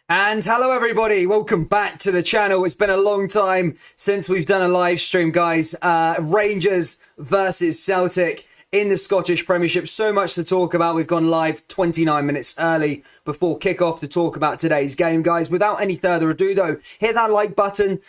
And hello everybody, welcome back to the channel. It's been a long time since we've done a live stream, guys. Rangers versus Celtic in the Scottish Premiership. So much to talk about. We've gone live 29 minutes early before kickoff to talk about today's game, guys. Without any further ado though, hit that like button,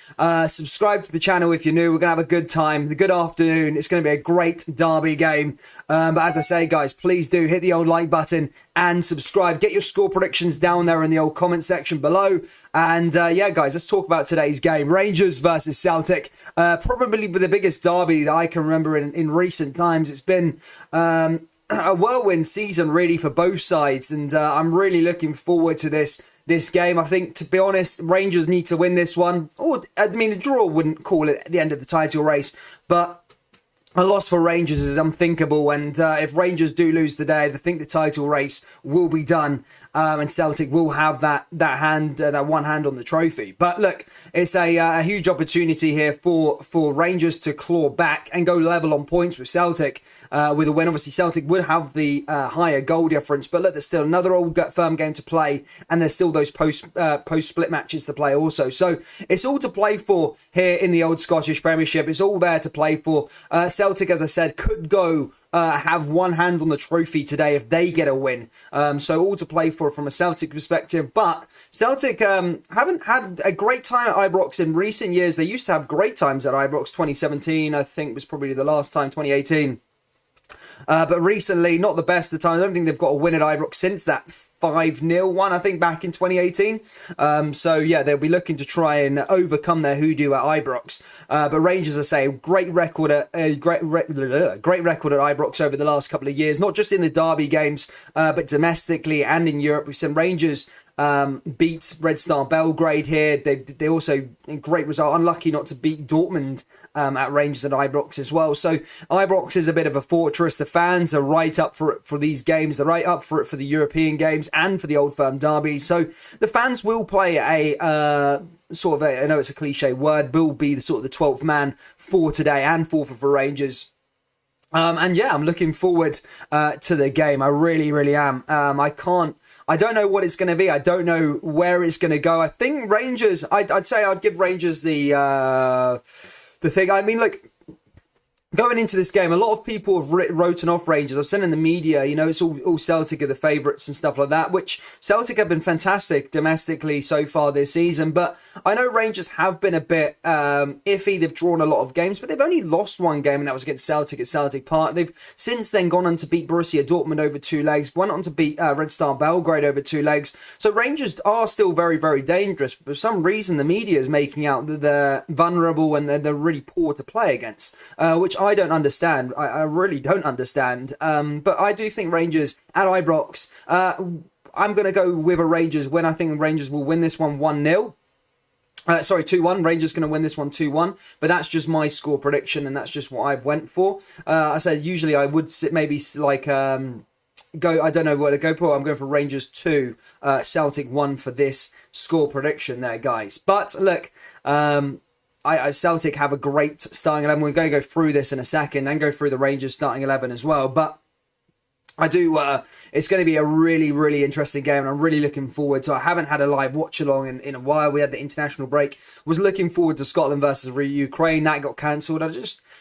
subscribe to the channel if you're new. We're gonna have a good time, a good afternoon. It's gonna be a great derby game. But as I say, guys, please do hit the old like button and subscribe. Get your score predictions down there in the old comment section below. And yeah, guys, let's talk about today's game. Rangers versus Celtic. Probably the biggest derby that I can remember in recent times. It's been a whirlwind season, really, for both sides. And I'm really looking forward to this game. I think, to be honest, Rangers need to win this one. Or, I mean, a draw wouldn't call it the end of the title race. But a loss for Rangers is unthinkable, and if Rangers do lose today, I think the title race will be done, and Celtic will have that one hand on the trophy. But look, it's a huge opportunity here for Rangers to claw back and go level on points with Celtic with a win. Obviously, Celtic would have the higher goal difference, but look, there's still another old firm game to play, and there's still those post split matches to play also. So it's all to play for here in the old Scottish Premiership. It's all there to play for. Celtic, as I said, could go have one hand on the trophy today if they get a win. So all to play for from a Celtic perspective. But Celtic haven't had a great time at Ibrox in recent years. They used to have great times at Ibrox. 2017, I think, was probably the last time. 2018. But recently, not the best of the time. I don't think they've got a win at Ibrox since that 5-0 one, I think, back in 2018. So yeah, they'll be looking to try and overcome their hoodoo at Ibrox. But Rangers, I say, great record at Ibrox over the last couple of years, not just in the derby games, but domestically and in Europe. We've seen Rangers beat Red Star Belgrade here. They also, great result, unlucky not to beat Dortmund at Rangers and Ibrox as well. So Ibrox is a bit of a fortress. The fans are right up for it for these games. They're right up for it for the European games and for the Old Firm derbies. So the fans will play I know it's a cliche word, will be the sort of the 12th man for today and for Rangers. And yeah, I'm looking forward to the game. I really, really am. I don't know what it's going to be. I don't know where it's going to go. I think Rangers, I'd say I'd give Rangers the thing. I mean, look, going into this game, a lot of people have written off Rangers. I've seen in the media, you know, it's all Celtic are the favourites and stuff like that, which Celtic have been fantastic domestically so far this season. But I know Rangers have been a bit iffy. They've drawn a lot of games, but they've only lost one game, and that was against Celtic at Celtic Park. They've since then gone on to beat Borussia Dortmund over 2 legs, went on to beat Red Star Belgrade over 2 legs. So Rangers are still very, very dangerous. But for some reason, the media is making out that they're vulnerable and they're really poor to play against, which I don't understand. I really don't understand. But I do think Rangers at Ibrox, I'm going to go with a Rangers win. I think Rangers will win this one 1-0. 2-1. Rangers going to win this one 2-1. But that's just my score prediction, and that's just what I've went for. I said usually I would maybe like go. I don't know what to go for. I'm going for Rangers 2, Celtic 1 for this score prediction there, guys. But look, Celtic have a great starting 11. We're going to go through this in a second and go through the Rangers starting 11 as well. But I do, it's going to be a really, really interesting game, and I'm really looking forward to it. I haven't had a live watch along in a while. We had the international break. Was looking forward to Scotland versus Ukraine. That got cancelled.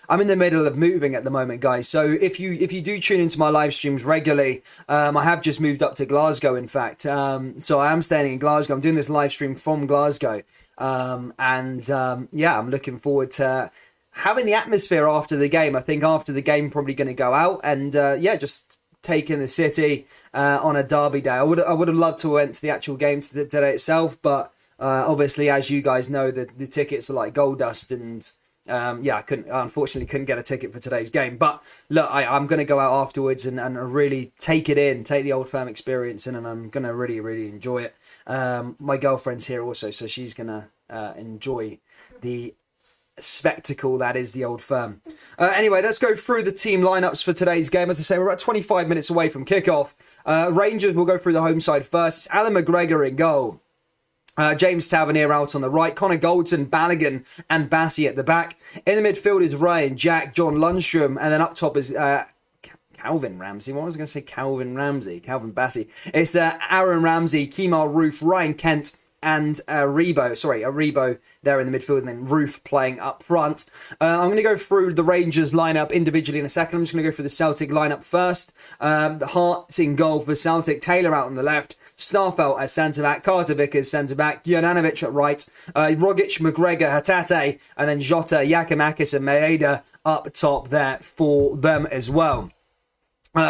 I'm in the middle of moving at the moment, guys. So if you do tune into my live streams regularly, I have just moved up to Glasgow, in fact. So I am staying in Glasgow. I'm doing this live stream from Glasgow. Yeah, I'm looking forward to having the atmosphere after the game. I think after the game, probably going to go out and yeah, just take in the city on a derby day. I would have loved to went to the actual game today itself, but obviously, as you guys know, the tickets are like gold dust, and yeah, unfortunately couldn't get a ticket for today's game. But look, I'm going to go out afterwards and really take it in, take the Old Firm experience in, and I'm going to really, really enjoy it. My girlfriend's here also, so she's going to enjoy the spectacle that is the Old Firm. Anyway, let's go through the team lineups for today's game. As I say, we're about 25 minutes away from kickoff. Rangers will go through the home side first. It's Alan McGregor in goal. James Tavernier out on the right, Connor Goldson, Balogun and Bassey at the back. In the midfield is Ryan Jack, John Lundstrom, and then up top is Calvin Ramsey. What was I going to say? Calvin Bassey. It's Aaron Ramsey, Kemar Roof, Ryan Kent, and Aribo there in the midfield, and then Roof playing up front. I'm going to go through the Rangers lineup individually in a second. I'm just going to go through the Celtic lineup first. The Hearts in goal for Celtic, Taylor out on the left, Starfelt as centre-back, Carter Vickers centre-back, Juranovic at right, Rogic, McGregor, Hatate, and then Jota, Yakimakis and Maeda up top there for them as well.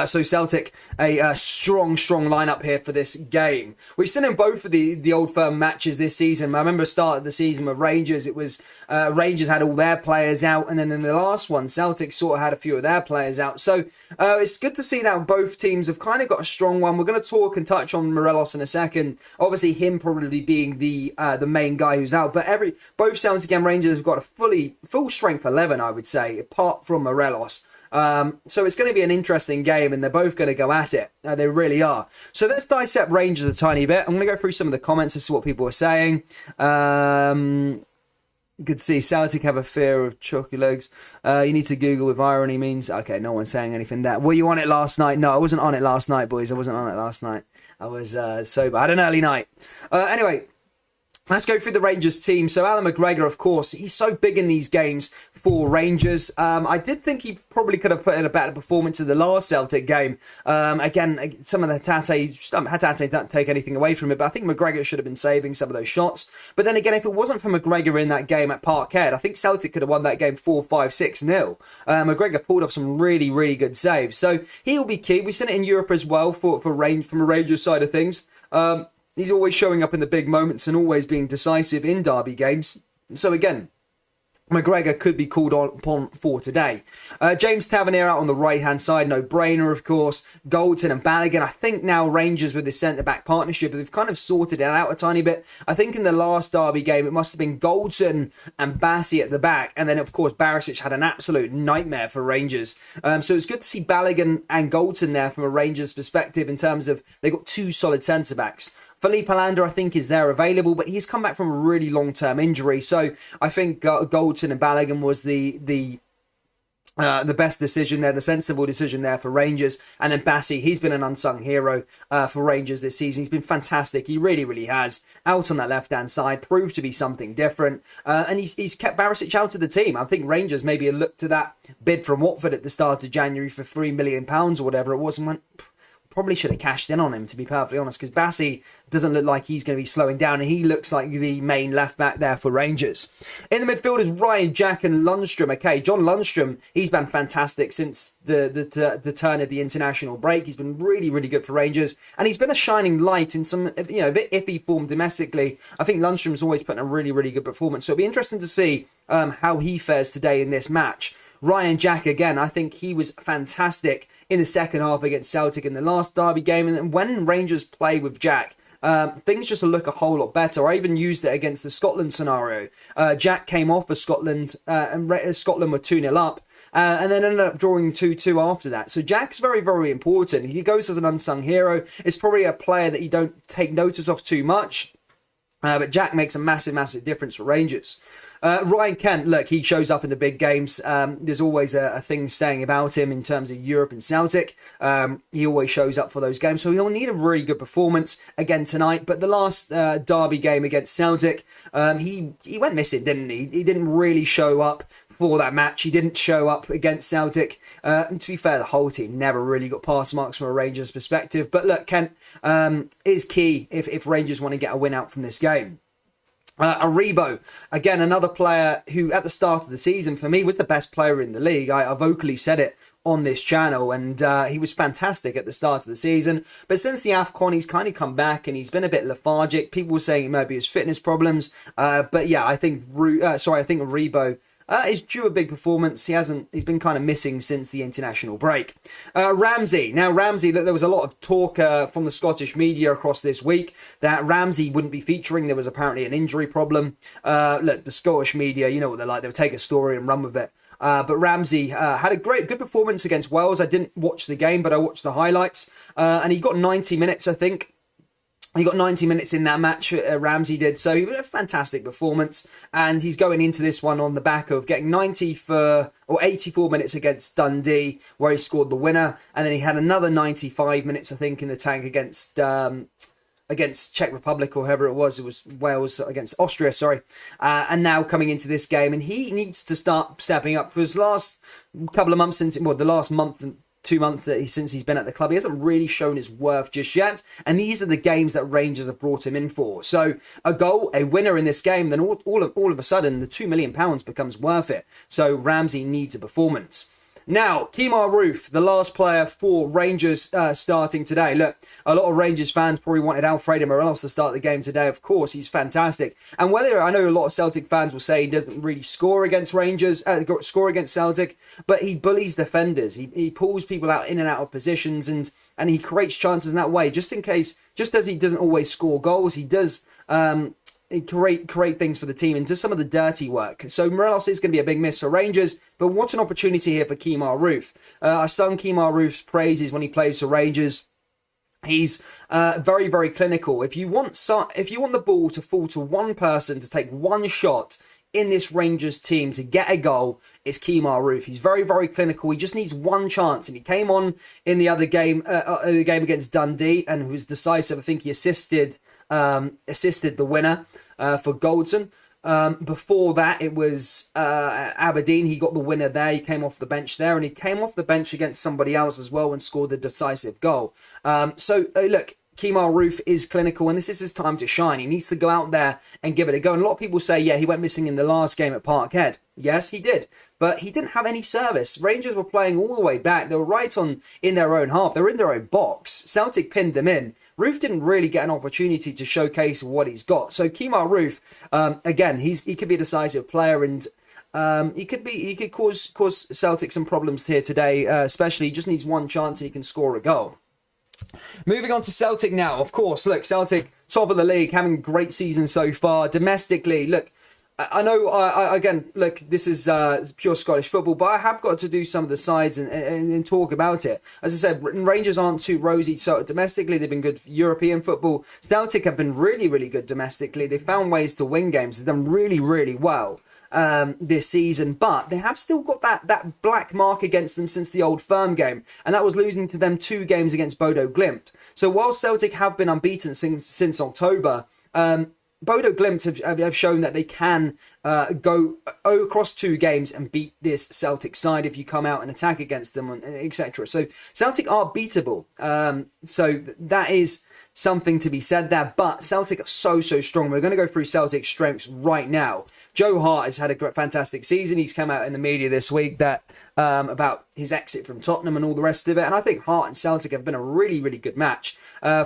So Celtic, a strong lineup here for this game. We've seen in both of the Old Firm matches this season. I remember start of the season with Rangers, it was Rangers had all their players out, and then in the last one, Celtic sort of had a few of their players out. So it's good to see that both teams have kind of got a strong one. We're going to talk and touch on Morelos in a second. Obviously, him probably being the main guy who's out, but both Celtic and Rangers have got a full strength 11, I would say, apart from Morelos. So it's going to be an interesting game, and they're both going to go at it. They really are. So let's dissect Rangers a tiny bit. I'm going to go through some of the comments as to what people are saying. You could see Celtic have a fear of chalky legs. You need to Google if irony means... Okay, no one's saying anything there. Were you on it last night? No, I wasn't on it last night, boys. I wasn't on it last night. I was sober. I had an early night. Anyway... Let's go through the Rangers team. So Alan McGregor, of course, he's so big in these games for Rangers. I did think he probably could have put in a better performance in the last Celtic game. Again, some of the Hatate don't take anything away from it, but I think McGregor should have been saving some of those shots. But then again, if it wasn't for McGregor in that game at Parkhead, I think Celtic could have won that game 4-5-6-0. McGregor pulled off some really good saves. So he'll be key. We've seen it in Europe as well from a Rangers side of things. He's always showing up in the big moments and always being decisive in derby games. So again, McGregor could be called upon for today. James Tavernier out on the right-hand side, no brainer, of course. Goldson and Balogun. I think now Rangers with the centre-back partnership, they've kind of sorted it out a tiny bit. I think in the last derby game, it must have been Goldson and Bassey at the back. And then, of course, Barisic had an absolute nightmare for Rangers. So it's good to see Balogun and Goldson there from a Rangers perspective in terms of they've got two solid centre-backs. Felipe Alander, I think, is there available, but he's come back from a really long-term injury. So I think Goldson and Balogun was the best decision there, the sensible decision there for Rangers. And then Bassey, he's been an unsung hero for Rangers this season. He's been fantastic. He really has. Out on that left-hand side, proved to be something different. And he's kept Barisic out of the team. I think Rangers maybe looked to that bid from Watford at the start of January for £3 million or whatever it was and went... Probably should have cashed in on him, to be perfectly honest, because Bassey doesn't look like he's going to be slowing down, and he looks like the main left-back there for Rangers. In the midfield is Ryan Jack and Lundstrom. Okay, John Lundstrom, he's been fantastic since the turn of the international break. He's been really good for Rangers, and he's been a shining light in some, a bit iffy form domestically. I think Lundstrom's always put in a really good performance, so it'll be interesting to see how he fares today in this match. Ryan Jack, again, I think he was fantastic in the second half against Celtic in the last derby game. And then when Rangers play with Jack, things just look a whole lot better. I even used it against the Scotland scenario. Jack came off for Scotland, and Scotland were 2-0 up. And then ended up drawing 2-2 after that. So Jack's very important. He goes as an unsung hero. It's probably a player that you don't take notice of too much. But Jack makes a massive difference for Rangers. Ryan Kent, look, he shows up in the big games. There's always a thing saying about him in terms of Europe and Celtic. He always shows up for those games, so he'll need a really good performance again tonight. But the last derby game against Celtic, he went missing, didn't he? He didn't really show up for that match. He didn't show up against Celtic. And to be fair, the whole team never really got pass marks from a Rangers perspective. But look, Kent is key if Rangers want to get a win out from this game. Aribo, again, another player who at the start of the season for me was the best player in the league. I vocally said it on this channel, and he was fantastic at the start of the season. But since the AFCON, he's kind of come back and he's been a bit lethargic. People were saying it might be his fitness problems. But yeah, I think Aribo is due a big performance. He's been kind of missing since the international break. Ramsey. Now, Ramsey, there was a lot of talk from the Scottish media across this week that Ramsey wouldn't be featuring. There was apparently an injury problem. Look, the Scottish media, you know what they're like. They'll take a story and run with it. But Ramsey had a good performance against Wales. I didn't watch the game, but I watched the highlights. And he got 90 minutes, I think. He got 90 minutes in that match, Ramsey did, so he had a fantastic performance, and he's going into this one on the back of getting 84 minutes against Dundee, where he scored the winner, and then he had another 95 minutes, I think, in the tank against Czech Republic, or whoever it was Wales against Austria, sorry, and now coming into this game, and he needs to start stepping up. For his last couple of months, the last month and 2 months since he's been at the club, he hasn't really shown his worth just yet, and these are the games that Rangers have brought him in for. So a goal, a winner in this game, then all of a sudden the £2 million becomes worth it. So Ramsey needs a performance. Now, Kemar Roofe, the last player for Rangers starting today. Look, a lot of Rangers fans probably wanted Alfredo Morelos to start the game today. Of course, he's fantastic. And whether, I know a lot of Celtic fans will say he doesn't really score against Celtic, but he bullies defenders. He pulls people out in and out of positions, and he creates chances in that way. Just in case, just as he doesn't always score goals, he does create things for the team and does some of the dirty work. So Morelos is going to be a big miss for Rangers, but what an opportunity here for Kemar Roofe. I sung Kemar Roofe's praises when he plays for Rangers. He's very, very clinical. If you want the ball to fall to one person to take one shot in this Rangers team to get a goal, it's Kemar Roofe. He's very, very clinical. He just needs one chance, and he came on in the other game, the game against Dundee, and was decisive. I think he assisted the winner for Goldson. Before that, it was Aberdeen. He got the winner there. He came off the bench there, and he came off the bench against somebody else as well and scored the decisive goal. Look, Kemar Roofe is clinical, and this is his time to shine. He needs to go out there and give it a go. And a lot of people say, yeah, he went missing in the last game at Parkhead. Yes, he did. But he didn't have any service. Rangers were playing all the way back. They were right on in their own half. They were in their own box. Celtic pinned them in. Roofe didn't really get an opportunity to showcase what he's got. So Kemar Roofe, again, he could be a decisive player, and he could cause Celtic some problems here today. Especially, he just needs one chance and he can score a goal. Moving on to Celtic now. Of course, look, Celtic top of the league, having a great season so far. Domestically, look, I know, again, look, this is pure Scottish football, but I have got to do some of the sides and talk about it. As I said, Rangers aren't too rosy, so domestically they've been good for European football. Celtic have been really, really good domestically. They've found ways to win games. They've done really, really well this season, but they have still got that black mark against them since the Old Firm game, and that was losing to them 2 games against Bodo Glimt. So while Celtic have been unbeaten since October, Bodo Glimt have shown that they can go across 2 games and beat this Celtic side if you come out and attack against them, etc. So Celtic are beatable. So that is something to be said there, but Celtic are so strong. We're going to go through Celtic's strengths right now. Joe Hart has had a fantastic season. He's come out in the media this week that about his exit from Tottenham and all the rest of it. And I think Hart and Celtic have been a really, really good match.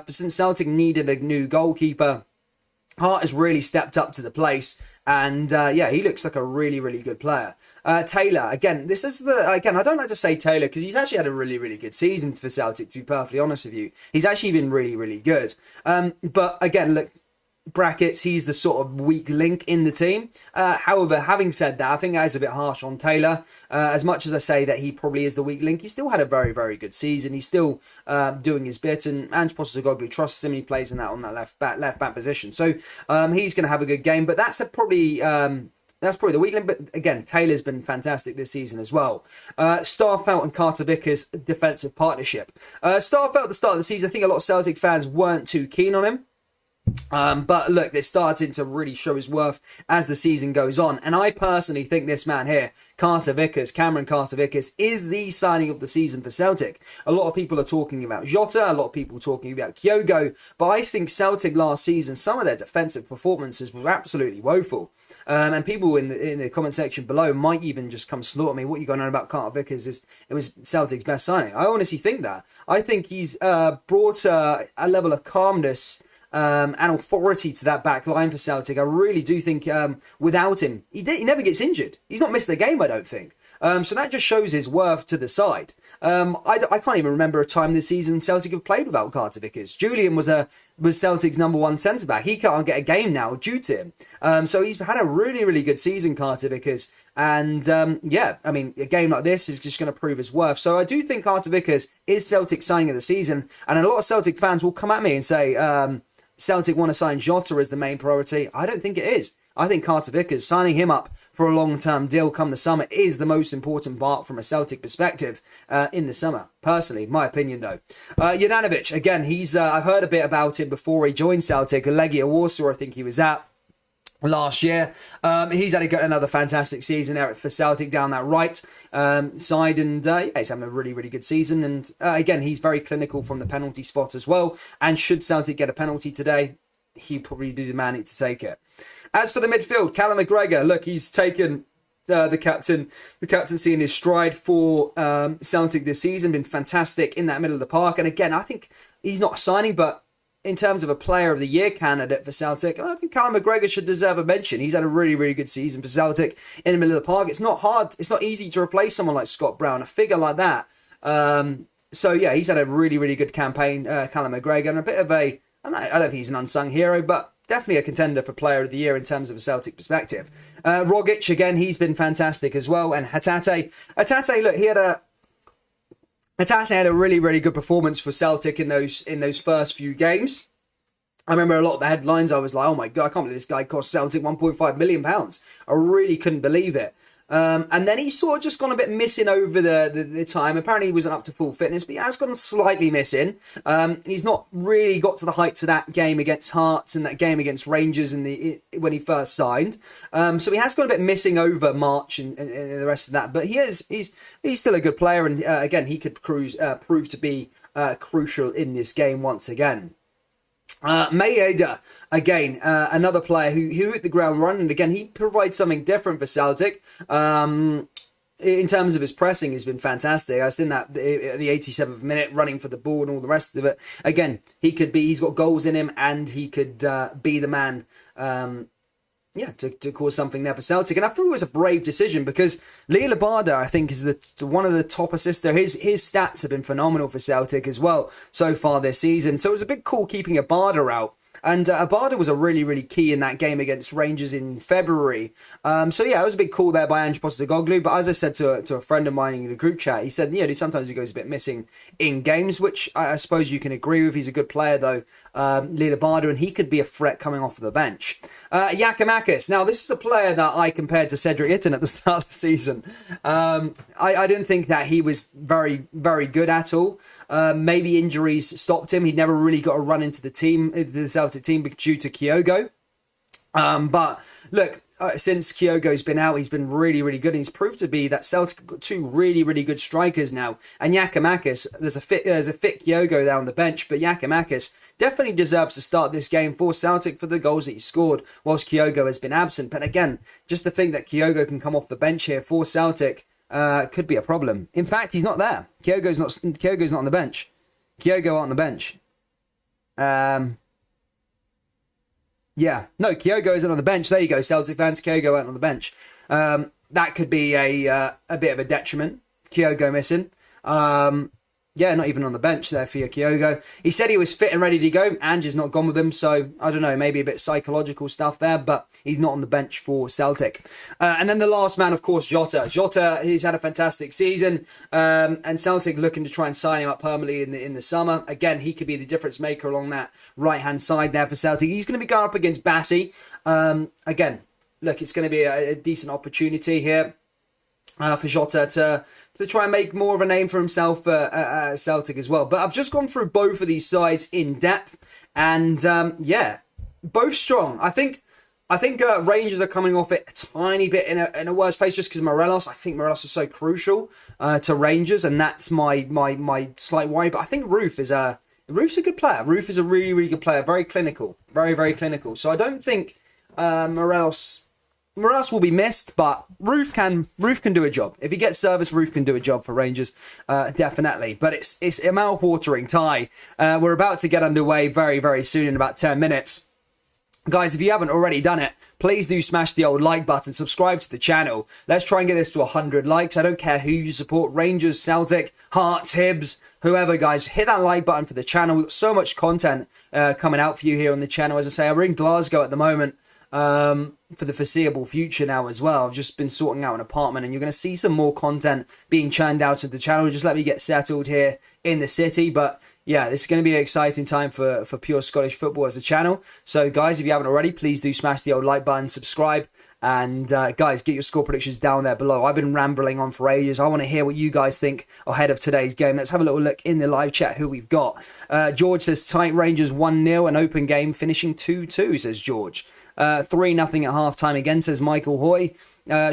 Since Celtic needed a new goalkeeper, Hart has really stepped up to the place, and he looks like a really, really good player. Taylor, again, I don't like to say Taylor because he's actually had a really, really good season for Celtic, to be perfectly honest with you. He's actually been really, really good. But again, look, brackets, he's the sort of weak link in the team. However, having said that, I think that is a bit harsh on Taylor. As much as I say that he probably is the weak link, he still had a very, very good season. He's still doing his bit, and Ange Postecoglou trusts him. He plays on that left back position, so he's going to have a good game. But that's probably the weak link. But again, Taylor's been fantastic this season as well. Starfelt and Carter Vickers defensive partnership. Starfelt at the start of the season, I think a lot of Celtic fans weren't too keen on him. But look, they're starting to really show his worth as the season goes on. And I personally think this man here, Cameron Carter Vickers, is the signing of the season for Celtic. A lot of people are talking about Jota, a lot of people talking about Kyogo, but I think Celtic last season, some of their defensive performances were absolutely woeful. And people in the comment section below might even just come slaughter me. What you going on about Carter Vickers it was Celtic's best signing. I honestly think that. I think he's brought a level of calmness and authority to that back line for Celtic. I really do think without him, he never gets injured. He's not missed a game, I don't think. So that just shows his worth to the side. I can't even remember a time this season Celtic have played without Carter Vickers. Julian was Celtic's number 1 centre-back. He can't get a game now due to him. So he's had a really, really good season, Carter Vickers. And I mean, a game like this is just going to prove his worth. So I do think Carter Vickers is Celtic's signing of the season. And a lot of Celtic fans will come at me and say, Celtic want to sign Jota as the main priority? I don't think it is. I think Carter Vickers, signing him up for a long-term deal come the summer, is the most important part from a Celtic perspective in the summer. Personally, my opinion though. Juranovic, again, I've heard a bit about him before he joined Celtic. Legia Warsaw, I think he was at last year. He's had another fantastic season there for Celtic down that right side, and he's having a really, really good season. And again, he's very clinical from the penalty spot as well. And should Celtic get a penalty today, he'd probably be the man to take it. As for the midfield, Callum McGregor, look, he's taken the captaincy in his stride for Celtic this season, been fantastic in that middle of the park. And again, I think he's not signing, but in terms of a player of the year candidate for Celtic, I think Callum McGregor should deserve a mention. He's had a really, really good season for Celtic in the middle of the park. It's not hard. It's not easy to replace someone like Scott Brown, a figure like that. So yeah, he's had a really, really good campaign, Callum McGregor, and a bit of I don't think he's an unsung hero, but definitely a contender for player of the year in terms of a Celtic perspective. Rogic, again, he's been fantastic as well. And Hatate, look, Hatate had a really, really good performance for Celtic in those first few games. I remember a lot of the headlines. I was like, oh my God, I can't believe this guy cost Celtic £1.5 million. I really couldn't believe it. And then he's sort of just gone a bit missing over the time. Apparently he wasn't up to full fitness, but he has gone slightly missing. He's not really got to the heights of that game against Hearts and that game against Rangers when he first signed. So he has gone a bit missing over March and the rest of that. But he's still a good player, and again, he could prove to be crucial in this game once again. Maeda, again, another player who hit the ground running, and again, he provides something different for Celtic. In terms of his pressing, he's been fantastic. I've seen that at the 87th minute, running for the ball and all the rest of it. Again, he's got goals in him, and he could be the man to cause something there for Celtic. And I thought it was a brave decision because Lee Labada, I think, is one of the top assists there. His stats have been phenomenal for Celtic as well so far this season. So it was a big call keeping Abada out. And Abada was a really, really key in that game against Rangers in February. So yeah, it was a big call there by Ange Postecoglou. But as I said to a friend of mine in the group chat, he said, sometimes he goes a bit missing in games, which I suppose you can agree with. He's a good player though, Lee Labada, and he could be a threat coming off of the bench. Giakoumakis. Now, this is a player that I compared to Cedric Itten at the start of the season. I didn't think that he was very, very good at all. Maybe injuries stopped him. He never really got a run into the Celtic team due to Kyogo. But look, since Kyogo's been out, he's been really, really good. And he's proved to be that Celtic have got two really, really good strikers now. And Giakoumakis, there's a fit Kyogo there on the bench, but Giakoumakis definitely deserves to start this game for Celtic for the goals that he scored whilst Kyogo has been absent. But again, just to think that Kyogo can come off the bench here for Celtic could be a problem. In fact, he's not there. Kyogo's not on the bench. Kyogo on the bench. Kyogo isn't on the bench. There you go, Celtic fans. Kyogo ain't on the bench. That could be a bit of a detriment. Kyogo missing. Not even on the bench there for Kyogo. He said he was fit and ready to go. Ange is not gone with him, so I don't know, maybe a bit psychological stuff there, but he's not on the bench for Celtic. And then the last man, of course, Jota. Jota, he's had a fantastic season, and Celtic looking to try and sign him up permanently in the summer. Again, he could be the difference maker along that right-hand side there for Celtic. He's going to be going up against Bassi. Again, look, it's going to be a decent opportunity here for Jota to try and make more of a name for himself at Celtic as well. But I've just gone through both of these sides in depth, and both strong. I think Rangers are coming off it a tiny bit in a worse place just because Morelos. I think Morelos is so crucial to Rangers, and that's my slight worry. But I think Roof's a good player. Roof is a really, really good player. Very clinical. Very, very clinical. So I don't think Morelos will be missed, but Roof can do a job. If he gets service, Roof can do a job for Rangers, definitely. But it's a mouth-watering tie. We're about to get underway very, very soon in about 10 minutes. Guys, if you haven't already done it, please do smash the old like button, subscribe to the channel. Let's try and get this to 100 likes. I don't care who you support, Rangers, Celtic, Hearts, Hibs, whoever, guys. Hit that like button for the channel. We've got so much content coming out for you here on the channel. As I say, we're in Glasgow at the moment. For the foreseeable future now as well. I've just been sorting out an apartment, and you're going to see some more content being churned out of the channel. Just let me get settled here in the city. But yeah, this is going to be an exciting time for pure Scottish football as a channel. So, guys, if you haven't already, please do smash the old like button, subscribe, and guys, get your score predictions down there below. I've been rambling on for ages. I want to hear what you guys think ahead of today's game. Let's have a little look in the live chat who we've got. George says tight Rangers 1-0, an open game finishing 2-2, says George. 3-0 at half-time again, says Michael Hoy.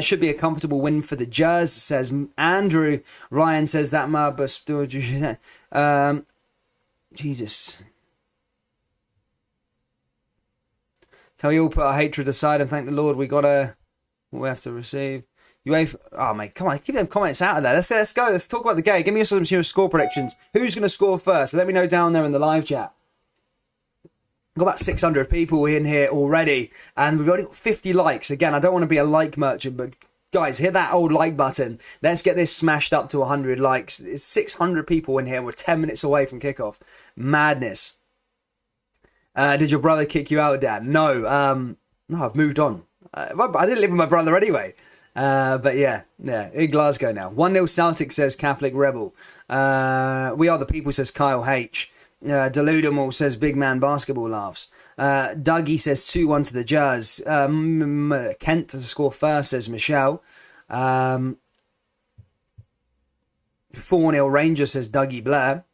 Should be a comfortable win for the Jers, says Andrew. Ryan says that Jesus. Can we all put our hatred aside and thank the Lord? We have to receive. UEFA. Oh mate, come on, keep them comments out of there. Let's go. Let's talk about the game. Give me some score predictions. Who's going to score first? Let me know down there in the live chat. We've got about 600 people in here already, and we've already got 50 likes. Again, I don't want to be a like merchant, but guys, hit that old like button. Let's get this smashed up to 100 likes. It's 600 people in here. We're 10 minutes away from kickoff. Madness. Did your brother kick you out, Dad? No. No, I've moved on. I didn't live with my brother anyway. But yeah, in Glasgow now. 1-0 Celtic, says Catholic Rebel. We are the people, says Kyle H. Deludamal says big man basketball laughs. Dougie says 2-1 to the Jazz. Kent to score first, says Michelle. 4-0 Rangers, says Dougie Blair.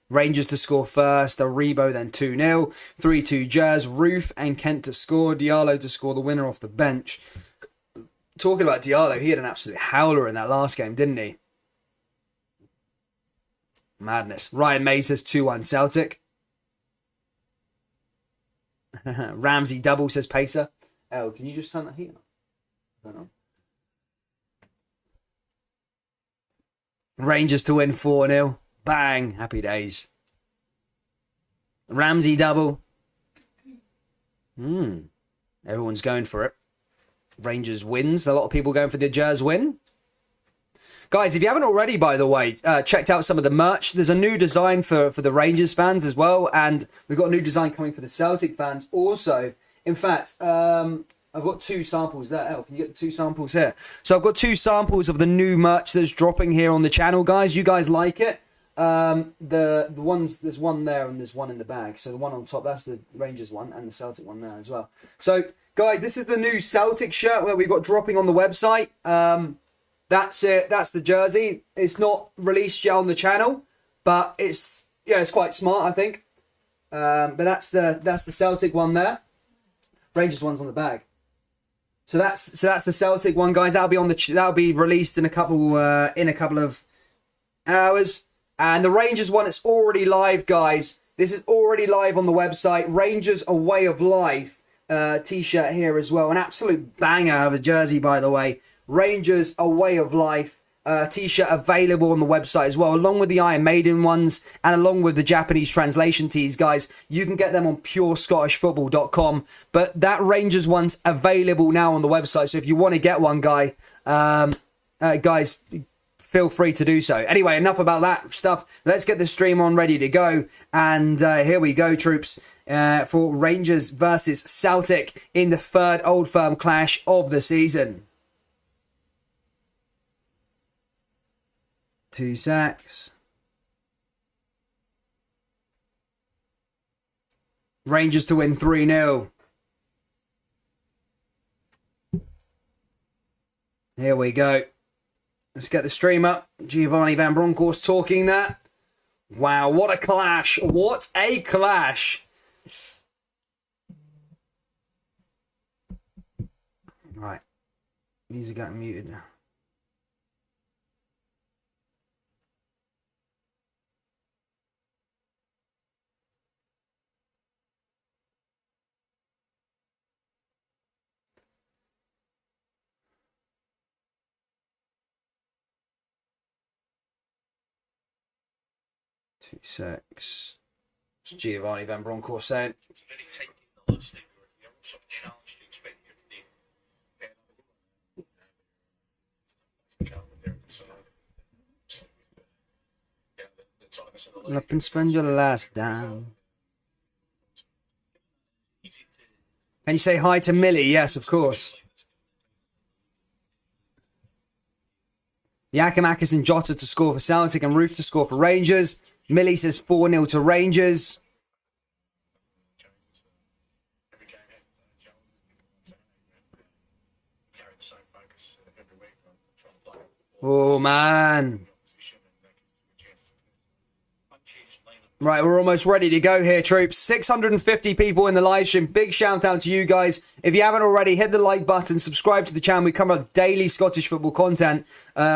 Rangers to score first, Aribo then 2-0. 3-2 Jazz, Roof and Kent to score. Diallo to score the winner off the bench. Talking about Diallo, he had an absolute howler in that last game, didn't he? Madness. Ryan May says 2-1 Celtic. Ramsey double, says Pacer. Oh, can you just turn that heat on? Rangers to win 4-0. Bang. Happy days. Ramsey double. Everyone's going for it. Rangers wins. A lot of people going for the Jazz win. Guys, if you haven't already, by the way, checked out some of the merch, there's a new design for the Rangers fans as well, and we've got a new design coming for the Celtic fans also. In fact, I've got 2 samples there. Elle, can you get the 2 samples here? So I've got 2 samples of the new merch that's dropping here on the channel, guys. You guys like it? The ones, there's one there and there's one in the bag. So the one on top, that's the Rangers one, and the Celtic one there as well. So, guys, this is the new Celtic shirt that we've got dropping on the website. That's it. That's the jersey. It's not released yet on the channel, but it's quite smart, I think. But that's the Celtic one there. Rangers one's on the bag. So that's the Celtic one, guys. That'll be released in a couple of hours. And the Rangers one, it's already live, guys. This is already live on the website. Rangers A Way of Life t-shirt here as well. An absolute banger of a jersey, by the way. Rangers A Way of Life t-shirt available on the website as well, along with the Iron Maiden ones and along with the Japanese translation tees, guys. You can get them on purescottishfootball.com, but that Rangers one's available now on the website. So if you want to get one, guys, feel free to do so. Anyway, enough about that stuff. Let's get the stream on ready to go. And here we go, troops, for Rangers versus Celtic in the third Old Firm clash of the season. 2 sacks. Rangers to win 3-0. Here we go. Let's get the stream up. Giovanni Van Bronckhorst talking that. Wow, what a clash. What a clash. Right. These are getting muted now. Two secs. It's Giovanni Van Bronckhorst saying. Up and spend your last dime. Can you say hi to Millie? Yes, of course. Yakimakis and Jota to score for Celtic and Roof to score for Rangers. Millie says 4-0 to Rangers. Oh, man. Right, we're almost ready to go here, troops. 650 people in the live stream. Big shout out to you guys. If you haven't already, hit the like button, subscribe to the channel. We cover daily Scottish football content.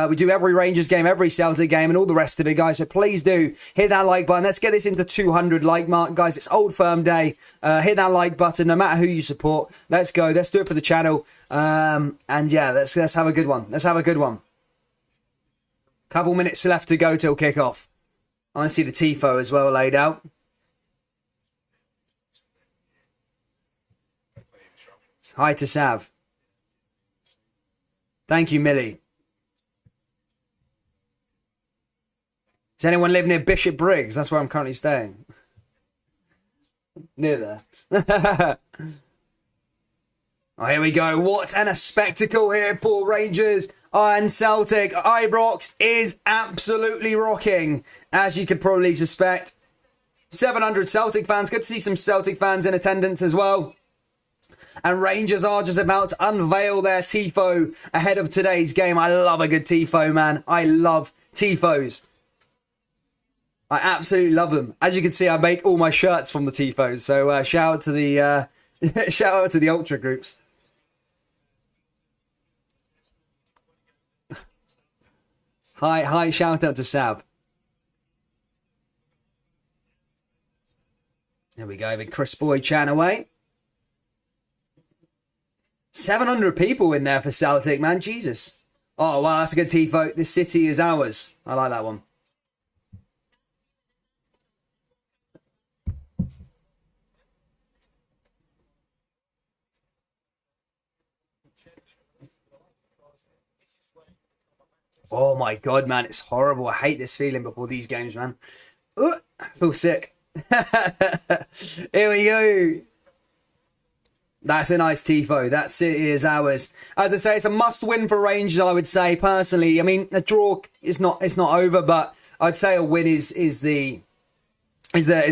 We do every Rangers game, every Celtic game, and all the rest of it, guys. So please do hit that like button. Let's get this into 200 like mark, guys. It's Old Firm Day. Hit that like button, no matter who you support. Let's go. Let's do it for the channel. And yeah, let's have a good one. Let's have a good one. Couple minutes left to go till kickoff. I want to see the tifo as well laid out. Hi to Sav. Thank you, Millie. Does anyone live near Bishop Briggs? That's where I'm currently staying. Near there. Oh, here we go. What a spectacle here for Rangers and Celtic. Ibrox is absolutely rocking, as you could probably suspect. 700 Celtic fans. Good to see some Celtic fans in attendance as well. And Rangers are just about to unveil their tifo ahead of today's game. I love a good tifo, man. I love tifos. I absolutely love them. As you can see, I make all my shirts from the tifos. So shout out to the shout out to the ultra groups. Hi, shout out to Sav. There we go, big Chris Boyd chatting away. 700 people in there for Celtic, man, Jesus. Oh, wow, that's a good tifo. This city is ours. I like that one. Oh my God, man, it's horrible. I hate this feeling before these games, man. Ooh, I feel sick. Here we go. That's a nice tifo. That city is ours. As I say, it's a must-win for Rangers, I would say, personally. I mean, a draw is not over, but I'd say a win is the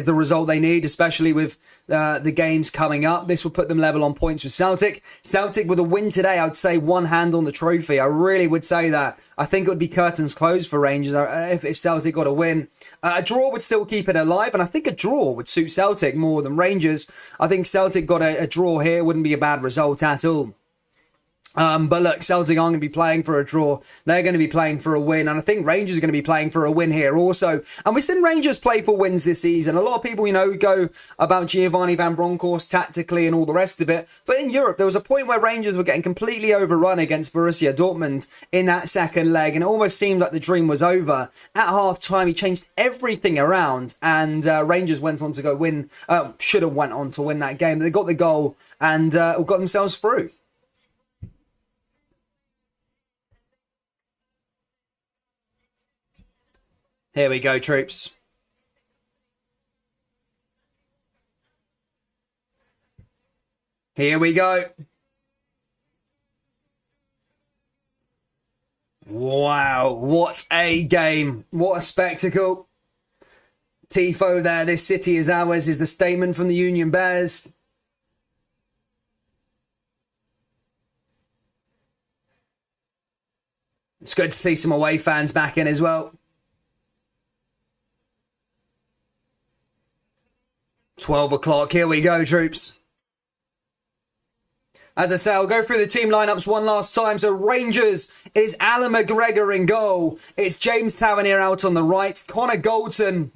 result they need, especially with the games coming up. This will put them level on points with Celtic. Celtic with a win today, I would say one hand on the trophy. I really would say that. I think it would be curtains closed for Rangers if Celtic got a win. A draw would still keep it alive, and I think a draw would suit Celtic more than Rangers. I think Celtic got a draw here. Wouldn't be a bad result at all. But look, Celtic aren't going to be playing for a draw. They're going to be playing for a win. And I think Rangers are going to be playing for a win here also. And we've seen Rangers play for wins this season. A lot of people, go about Giovanni Van Bronckhorst tactically and all the rest of it. But in Europe, there was a point where Rangers were getting completely overrun against Borussia Dortmund in that second leg. And it almost seemed like the dream was over. At half-time, he changed everything around. And Rangers went on to go win. Should have went on to win that game. They got the goal and got themselves through. Here we go, troops. Here we go. Wow, what a game. What a spectacle. Tifo there, this city is ours, is the statement from the Union Bears. It's good to see some away fans back in as well. 12 o'clock, here we go, troops. As I say, I'll go through the team lineups one last time. So Rangers is Alan McGregor in goal. It's James Tavernier out on the right. Connor Goldson,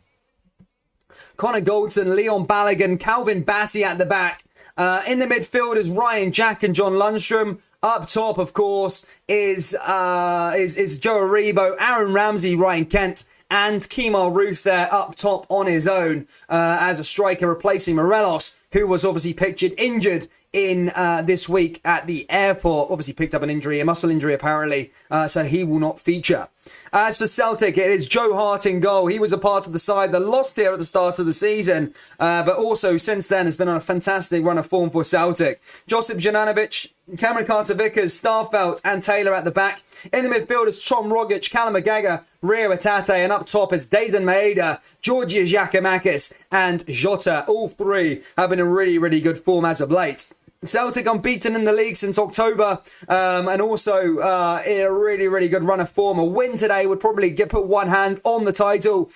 Leon Balogun, Calvin Bassey at the back. In the midfield is Ryan Jack and John Lundstrom. Up top, of course, is Joe Aribo, Aaron Ramsey, Ryan Kent, and Kemar Roof there up top on his own as a striker, replacing Morelos, who was obviously pictured injured in this week at the airport. Obviously picked up an injury, a muscle injury apparently, so he will not feature. As for Celtic, it is Joe Hart in goal. He was a part of the side that lost here at the start of the season, but also since then has been on a fantastic run of form for Celtic. Josip Juranovic, Cameron Carter-Vickers, Starfelt and Taylor at the back. In the midfield is Tom Rogic, Callum McGregor, Rio Atate, and up top is Dejan Maeda, Georgios Giakoumakis and Jota. All three have been in really, really good form as of late. Celtic unbeaten in the league since October, and also in a really, really good run of form. A win today would probably put one hand on the title.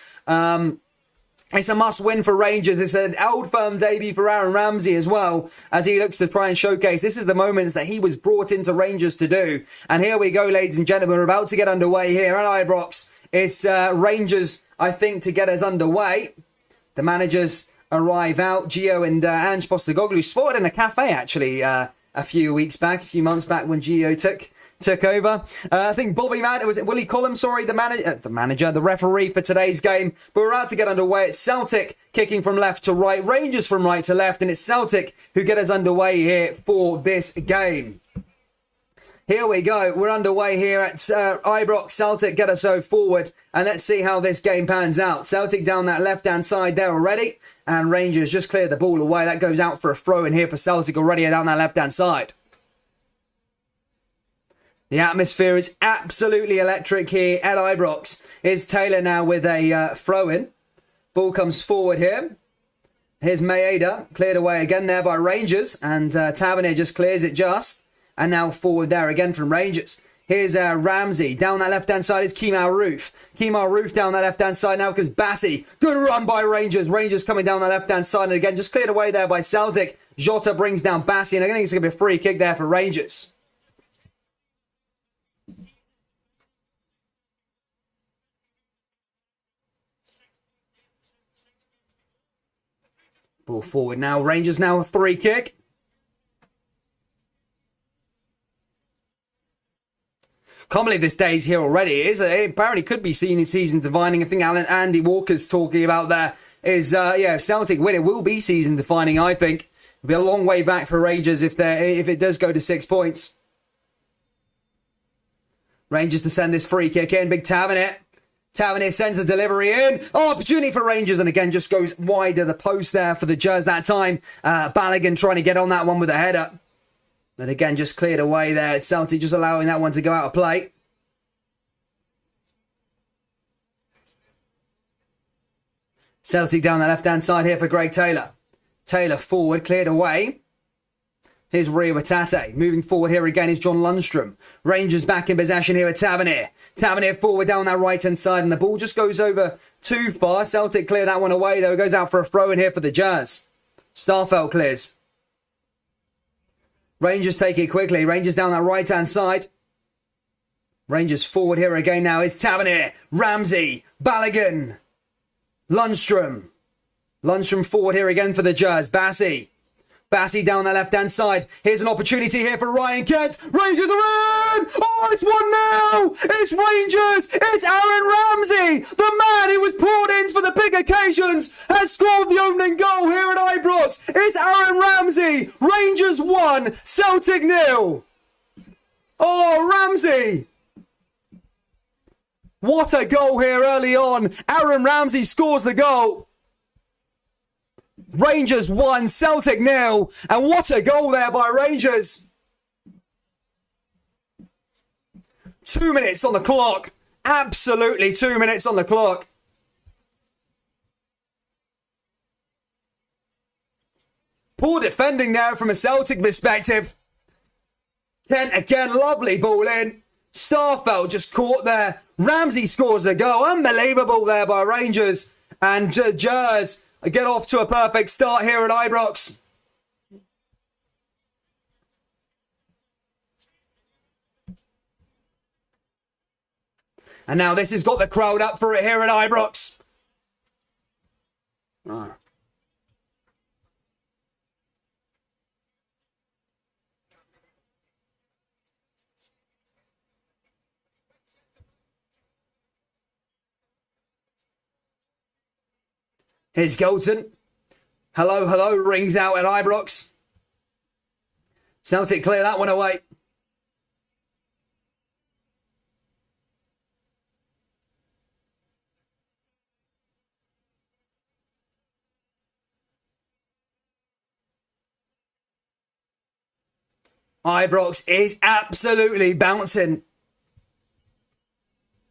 It's a must-win for Rangers. It's an old firm debut for Aaron Ramsey as well, as he looks to try and showcase. This is the moments that he was brought into Rangers to do. And here we go, ladies and gentlemen. We're about to get underway here at Ibrox. It's Rangers, I think, to get us underway. The managers arrive out. Gio and Ange Postecoglou spotted in a cafe, actually, a few months back when Gio took over. I think Bobby Matt, was it Willie Collum, the referee for today's game. But we're about to get underway. It's Celtic kicking from left to right, Rangers from right to left, and it's Celtic who get us underway here for this game. Here we go. We're underway here at Ibrox. Celtic get us so forward, and let's see how this game pans out. Celtic down that left-hand side there already, and Rangers just clear the ball away. That goes out for a throw in here for Celtic already down that left-hand side. The atmosphere is absolutely electric here at Ibrox. Here's Taylor now with a throw-in. Ball comes forward here. Here's Maeda, cleared away again there by Rangers, and Tavernier just clears it just. And now forward there again from Rangers. Here's Ramsey. Down that left-hand side is Kemal Roof. Kemal Roof down that left-hand side. Now comes Bassi. Good run by Rangers. Rangers coming down that left-hand side. And again, just cleared away there by Celtic. Jota brings down Bassi. And I think it's going to be a free kick there for Rangers. Ball forward now. Rangers now a free kick. Can't believe this day's here already. It apparently could be seen in season defining. I think Andy Walker's talking about there is, Celtic win. It will be season defining, I think. It'll be a long way back for Rangers if it does go to 6 points. Rangers to send this free kick in. Big Tavernier. Tavernier sends the delivery in. Oh, opportunity for Rangers. And again, just goes wide of the post there for the Jers that time. Balogun trying to get on that one with a header. But again, just cleared away there. It's Celtic just allowing that one to go out of play. Celtic down the left-hand side here for Greg Taylor. Taylor forward, cleared away. Here's Rio Atate. Moving forward here again is John Lundstrom. Rangers back in possession here at Tavernier. Tavernier forward down that right-hand side, and the ball just goes over too far. Celtic clear that one away, though. It goes out for a throw in here for the Jazz. Starfelt clears. Rangers take it quickly. Rangers down that right-hand side. Rangers forward here again now is Tavernier. Ramsey. Balogun. Lundstrom. Lundstrom forward here again for the Jazz. Bassi. Bassi down the left-hand side. Here's an opportunity here for Ryan Kent. Rangers are in! Oh, it's 1-0! It's Rangers! It's Aaron Ramsey! The man who was poured in for the big occasions has scored the opening goal here at Ibrox. It's Aaron Ramsey! Rangers 1, Celtic 0. Oh, Ramsey! What a goal here early on. Aaron Ramsey scores the goal. Rangers 1, Celtic 0. And what a goal there by Rangers. 2 minutes on the clock. Absolutely 2 minutes on the clock. Poor defending there from a Celtic perspective. Kent again, lovely ball in. Starfelt just caught there. Ramsey scores a goal. Unbelievable there by Rangers. And Jers get off to a perfect start here at Ibrox. And now this has got the crowd up for it here at Ibrox. Oh. Here's Golden. Hello, hello, rings out at Ibrox. Celtic clear that one away. Ibrox is absolutely bouncing.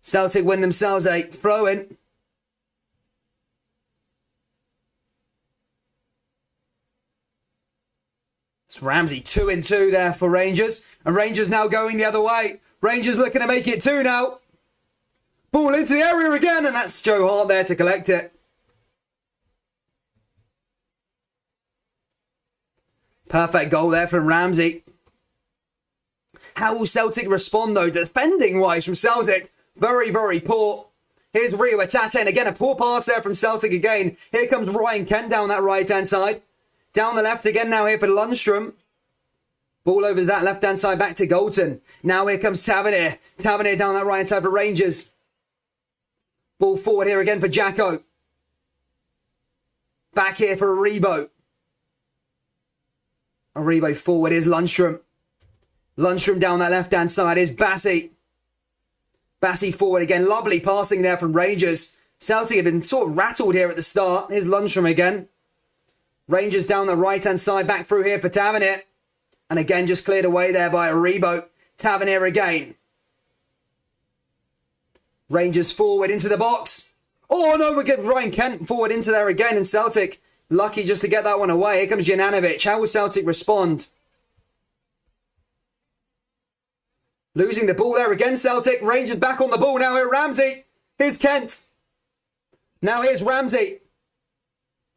Celtic win themselves a throw-in. It's Ramsey 2-2 there for Rangers. And Rangers now going the other way. Rangers looking to make it 2 now. Ball into the area again, and that's Joe Hart there to collect it. Perfect goal there from Ramsey. How will Celtic respond, though? Defending-wise from Celtic, very, very poor. Here's Rio Atate, and again, a poor pass there from Celtic again. Here comes Ryan Kent down that right-hand side. Down the left again now here for Lundstrom. Ball over that left-hand side back to Galton. Now here comes Tavernier. Tavernier down that right-hand side for Rangers. Ball forward here again for Jacko. Back here for Aribo. Aribo forward is Lundstrom. Lundstrom down that left-hand side is Bassi. Bassi forward again. Lovely passing there from Rangers. Celtic have been sort of rattled here at the start. Here's Lundstrom again. Rangers down the right-hand side, back through here for Tavernier. And again, just cleared away there by Aribo. Tavernier again. Rangers forward into the box. Oh no, we get Ryan Kent forward into there again. And Celtic lucky just to get that one away. Here comes Jananovic. How will Celtic respond? Losing the ball there again, Celtic. Rangers back on the ball now here, Ramsey. Here's Kent. Now here's Ramsey.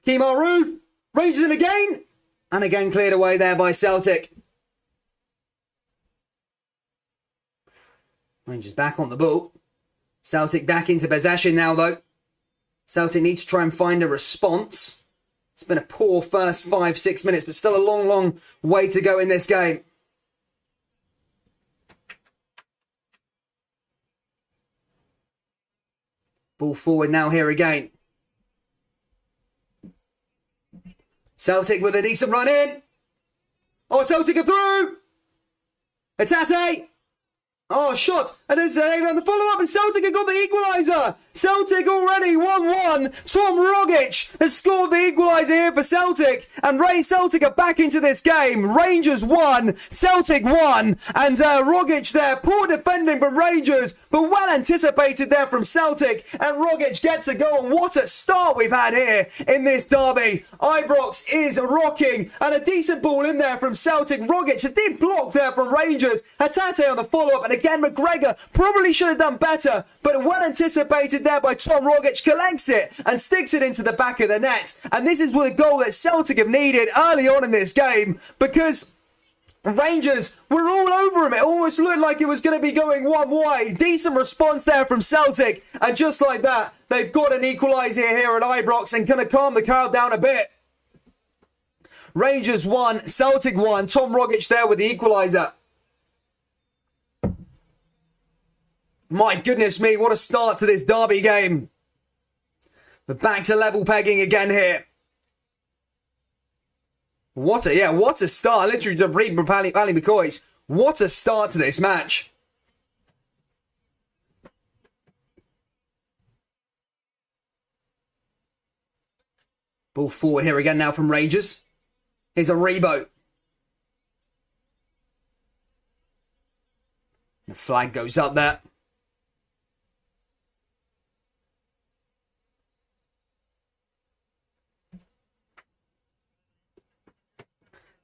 Kemar Roof. Rangers in again. And again cleared away there by Celtic. Rangers back on the ball. Celtic back into possession now, though. Celtic need to try and find a response. It's been a poor first 5-6 minutes, but still a long, long way to go in this game. Ball forward now here again. Celtic with a decent run in. Oh, Celtic are through. Atate. Oh, shot. And it's on the follow-up, and Celtic have got the equaliser. Celtic already 1-1. Tom Rogic has scored the equaliser here for Celtic. And Celtic are back into this game. Rangers 1, Celtic 1. And Rogic there, poor defending from Rangers, but well anticipated there from Celtic. And Rogic gets a goal. And what a start we've had here in this derby. Ibrox is rocking. And a decent ball in there from Celtic. Rogic, a deep block there from Rangers. Atate on the follow-up. And again, McGregor probably should have done better, but well anticipated there by Tom Rogic, collects it and sticks it into the back of the net. And this is the goal that Celtic have needed early on in this game, because Rangers were all over him. It almost looked like it was going to be going one way. Decent response there from Celtic, and just like that, they've got an equaliser here at Ibrox and going to calm the crowd down a bit. Rangers 1, Celtic 1. Tom Rogic there with the equaliser. My goodness me, what a start to this derby game. But back to level pegging again here. What a start. Literally to read from Ali McCoy's. What a start to this match. Ball forward here again now from Rangers. Here's Aribo. The flag goes up there.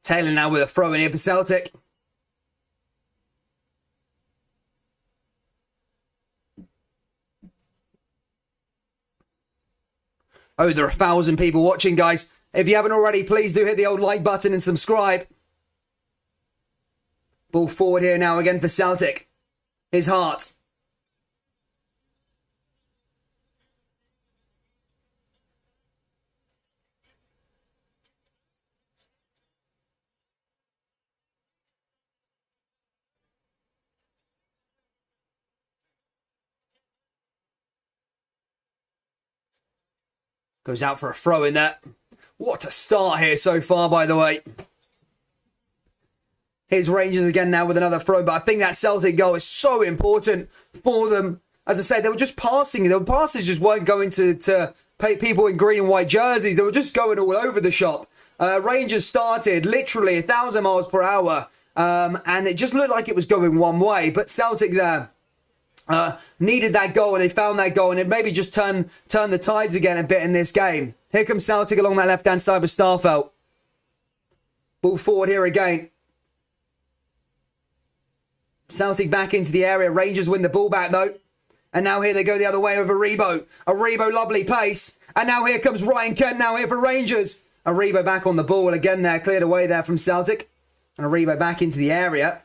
Taylor now with a throw in here for Celtic. Oh, there are 1,000 people watching, guys. If you haven't already, please do hit the old like button and subscribe. Ball forward here now again for Celtic. Here's Hart. Goes out for a throw in there. What a start here so far, by the way. Here's Rangers again now with another throw, but I think that Celtic goal is so important for them. As I said, they were just passing. The passes just weren't going to people in green and white jerseys. They were just going all over the shop. Rangers started literally 1,000 miles per hour. And it just looked like it was going one way. But Celtic there needed that goal, and they found that goal, and it maybe just turned the tides again a bit in this game. Here comes Celtic along that left-hand side with Starfelt. Ball forward here again. Celtic back into the area. Rangers win the ball back, though. And now here they go the other way with Aribo. Aribo, lovely pace. And now here comes Ryan Kent now here for Rangers. Aribo back on the ball again there. Cleared away there from Celtic. And Aribo back into the area.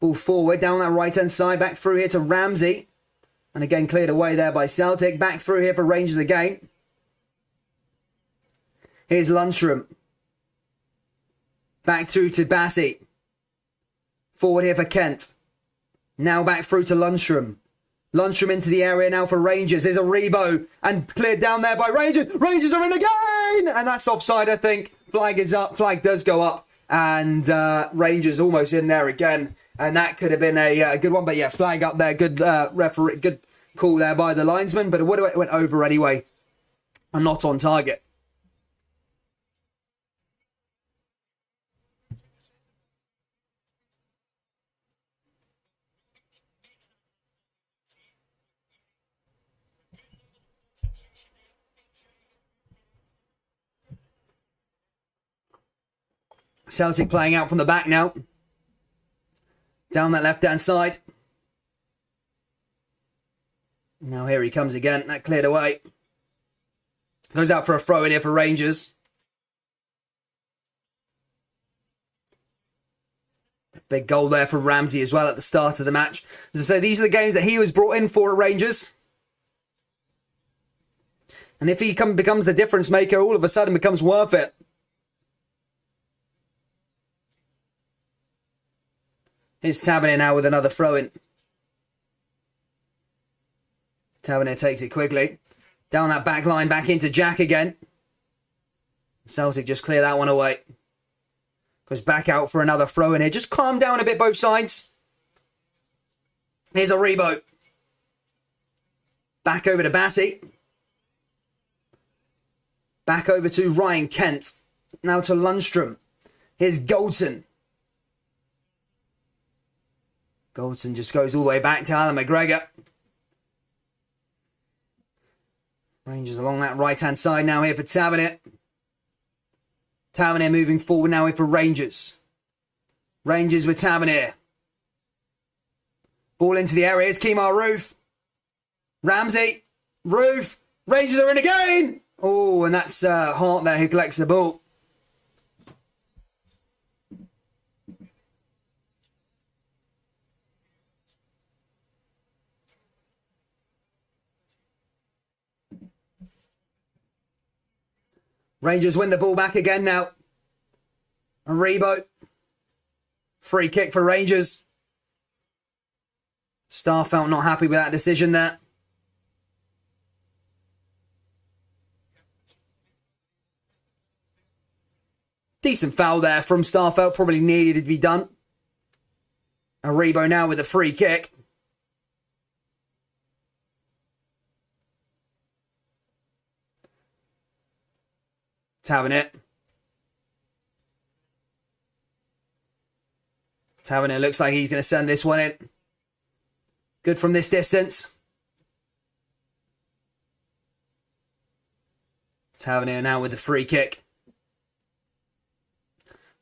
Ball forward down that right-hand side. Back through here to Ramsey. And again cleared away there by Celtic. Back through here for Rangers again. Here's Lundstrom. Back through to Bassey. Forward here for Kent. Now back through to Lundstrom. Lundstrom into the area now for Rangers. There's a Rebo and cleared down there by Rangers. Rangers are in again! And that's offside, I think. Flag is up. Flag does go up. And Rangers almost in there again. And that could have been a good one. But yeah, flag up there. Good referee. Good call there by the linesman. But it went over anyway. And not on target. Celtic playing out from the back now. Down that left-hand side. Now here he comes again. That cleared away. Goes out for a throw in here for Rangers. Big goal there for Ramsey as well at the start of the match. As I say, these are the games that he was brought in for at Rangers. And if he becomes the difference maker, all of a sudden becomes worth it. Here's Tavernier now with another throw-in. Tavernier takes it quickly. Down that back line, back into Jack again. Celtic just clear that one away. Goes back out for another throw-in here. Just calm down a bit, both sides. Here's Aribo. Back over to Bassey. Back over to Ryan Kent. Now to Lundstrom. Here's Goldson. Goldson just goes all the way back to Alan McGregor. Rangers along that right-hand side now here for Tavernier. Tavernier moving forward now here for Rangers. Rangers with Tavernier. Ball into the area. It's Kemar Roof. Ramsey. Roof. Rangers are in again. Oh, and that's Hart there who collects the ball. Rangers win the ball back again now. Aribo. Free kick for Rangers. Starfelt not happy with that decision there. Decent foul there from Starfelt. Probably needed to be done. Aribo now with a free kick. Tavernier. Tavernier looks like he's going to send this one in. Good from this distance. Tavernier now with the free kick.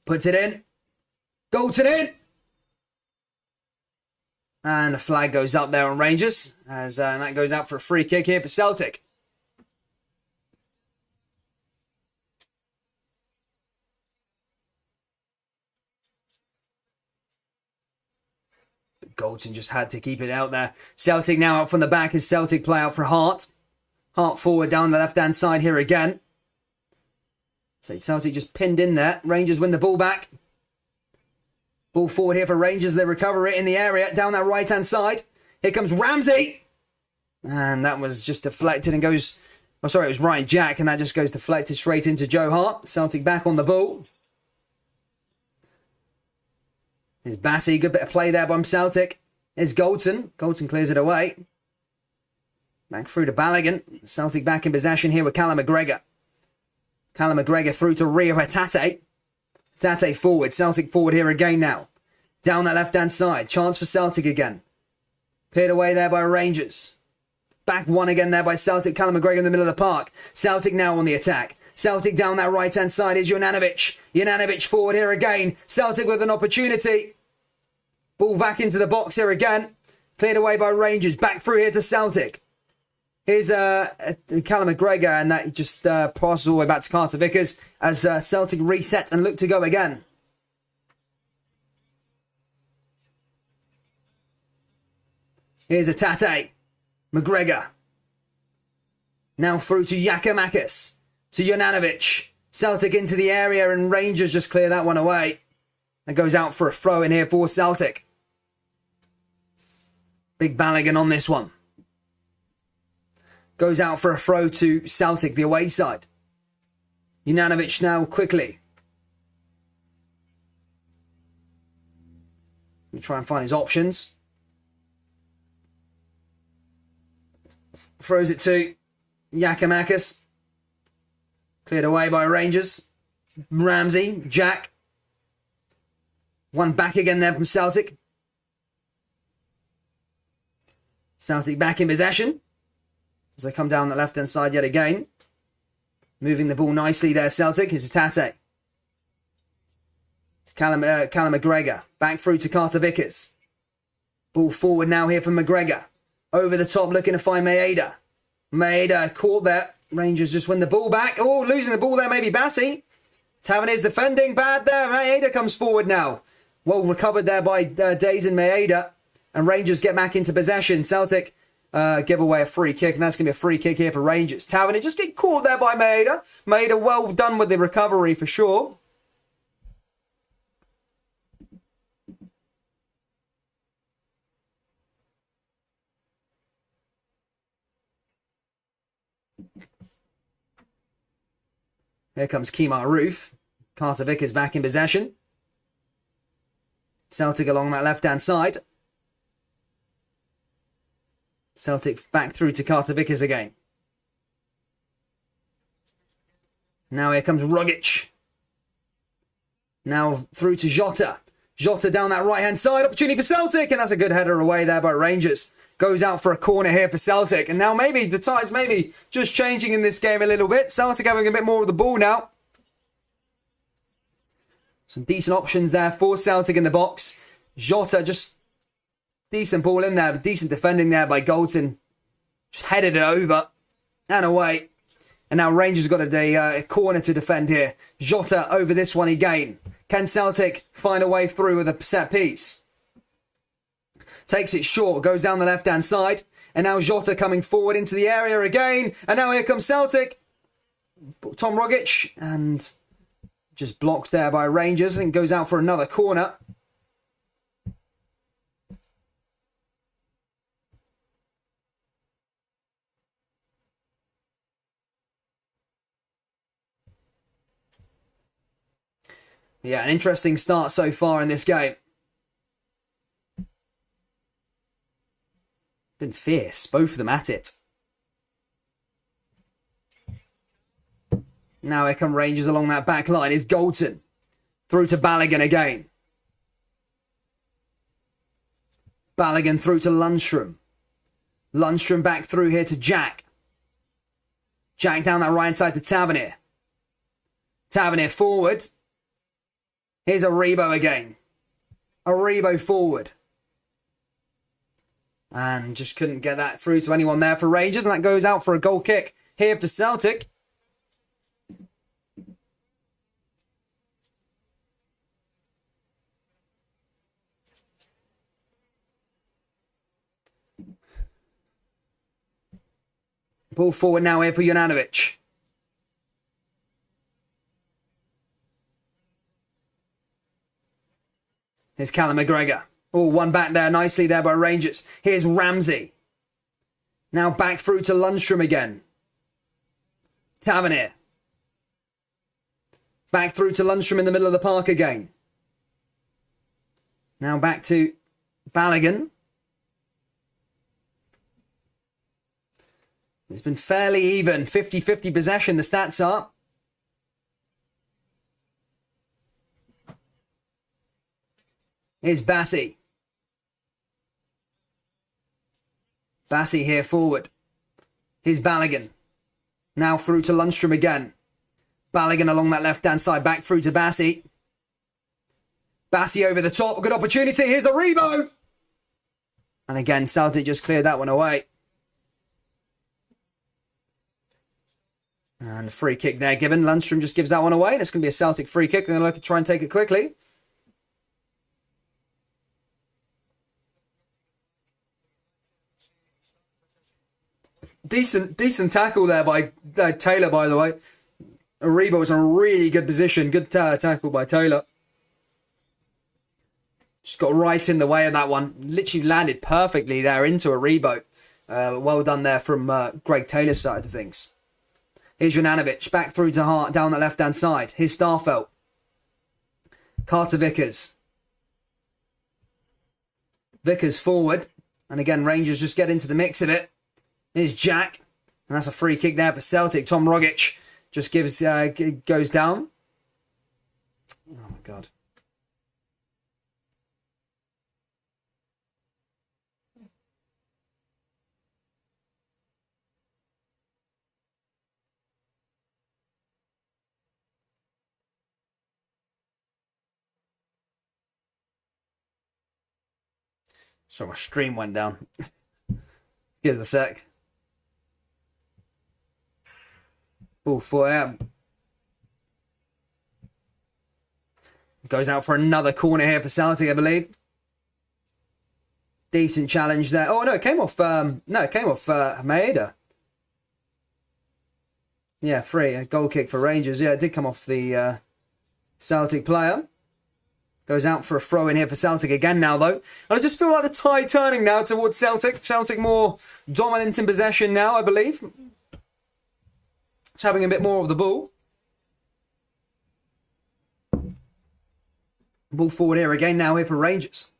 Puts it in. Goldson in. And the flag goes up there on Rangers. And that goes out for a free kick here for Celtic. Goldson just had to keep it out there. Celtic now out from the back as Celtic play out for Hart. Hart forward down the left-hand side here again. So Celtic just pinned in there. Rangers win the ball back. Ball forward here for Rangers. They recover it in the area down that right-hand side. Here comes Ramsey. And that was just deflected and goes... Oh, sorry, it was Ryan Jack. And that just goes deflected straight into Joe Hart. Celtic back on the ball. Here's Bassey, good bit of play there by Celtic. Here's Goldson. Goldson clears it away. Back through to Balogun. Celtic back in possession here with Callum McGregor. Callum McGregor through to Rio Hatate. Hatate forward. Celtic forward here again now. Down that left-hand side. Chance for Celtic again. Cleared away there by Rangers. Back one again there by Celtic. Callum McGregor in the middle of the park. Celtic now on the attack. Celtic down that right-hand side is Juranovic. Juranovic forward here again. Celtic with an opportunity. Ball back into the box here again. Cleared away by Rangers. Back through here to Celtic. Here's Callum McGregor, and that just passes all the way back to Carter Vickers as Celtic reset and look to go again. Here's a Tate. McGregor. Now through to Giakoumakis. To Juranovic. Celtic into the area, and Rangers just clear that one away. That goes out for a throw in here for Celtic. Big Balogun on this one. Goes out for a throw to Celtic, the away side. Juranovic now quickly. Let me try and find his options. Throws it to Giakoumakis. Cleared away by Rangers. Ramsey, Jack. One back again there from Celtic. Celtic back in possession. As they come down the left-hand side yet again. Moving the ball nicely there, Celtic. Is Tate. It's Callum McGregor. Back through to Carter Vickers. Ball forward now here from McGregor. Over the top looking to find Maeda. Maeda caught there. Rangers just win the ball back. Oh, losing the ball there, maybe Bassi. Tavernier's defending bad there. Maeda comes forward now. Well recovered there by Days and Maeda. And Rangers get back into possession. Celtic give away a free kick, and that's going to be a free kick here for Rangers. Tavernier just get caught there by Maeda. Maeda well done with the recovery for sure. Here comes Kemar Roof. Carter Vickers back in possession. Celtic along that left-hand side. Celtic back through to Carter Vickers again. Now here comes Rogic. Now through to Jota. Jota down that right-hand side. Opportunity for Celtic. And that's a good header away there by Rangers. Goes out for a corner here for Celtic. And now maybe the tide's maybe just changing in this game a little bit. Celtic having a bit more of the ball now. Some decent options there for Celtic in the box. Jota just decent ball in there. Decent defending there by Goldson. Just headed it over and away. And now Rangers got a corner to defend here. Jota over this one again. Can Celtic find a way through with a set piece? Takes it short, goes down the left-hand side. And now Jota coming forward into the area again. And now here comes Celtic. Tom Rogic. And just blocked there by Rangers and goes out for another corner. Yeah, an interesting start so far in this game. Been fierce, both of them at it. Now here come Rangers along that back line. Is Goldson. Through to Balogun again. Balogun through to Lundstrom. Lundstrom back through here to Jack. Jack down that right side to Tavernier. Tavernier forward. Here's Aribo again. Aribo forward. And just couldn't get that through to anyone there for Rangers. And that goes out for a goal kick here for Celtic. Ball forward now here for Juranovic. Here's Callum McGregor. Oh, one back there, nicely there by Rangers. Here's Ramsey. Now back through to Lundstrom again. Tavernier. Back through to Lundstrom in the middle of the park again. Now back to Balogun. It's been fairly even. 50-50 possession, the stats are. Here's Bassey. Bassey here forward. Here's Balogun. Now through to Lundstrom again. Balogun along that left-hand side, back through to Bassey. Bassey over the top, good opportunity. Here's a rebound. And again, Celtic just cleared that one away. And a free kick there given. Lundstrom just gives that one away. And it's going to be a Celtic free kick. They're going to look to try and take it quickly. Decent tackle there by Taylor, by the way. Aribo was in a really good position. Good tackle by Taylor. Just got right in the way of that one. Literally landed perfectly there into Aribo. Well done there from Greg Taylor's side of things. Here's Juranovic, back through to Hart, down that left-hand side. Here's Starfelt. Carter Vickers. Vickers forward. And again, Rangers just get into the mix of it. Here's Jack. And that's a free kick there for Celtic. Tom Rogic just goes down. Oh, my God. So my stream went down. Give us a sec. Ball 4 goes out for another corner here for Celtic, I believe. Decent challenge there. Oh no, it came off. Maeda. Yeah, free. A goal kick for Rangers. Yeah, it did come off the Celtic player. Goes out for a throw in here for Celtic again now, though. And I just feel like the tide turning now towards Celtic. Celtic more dominant in possession now, I believe. Just having a bit more of the ball. Ball forward here again now here for Rangers.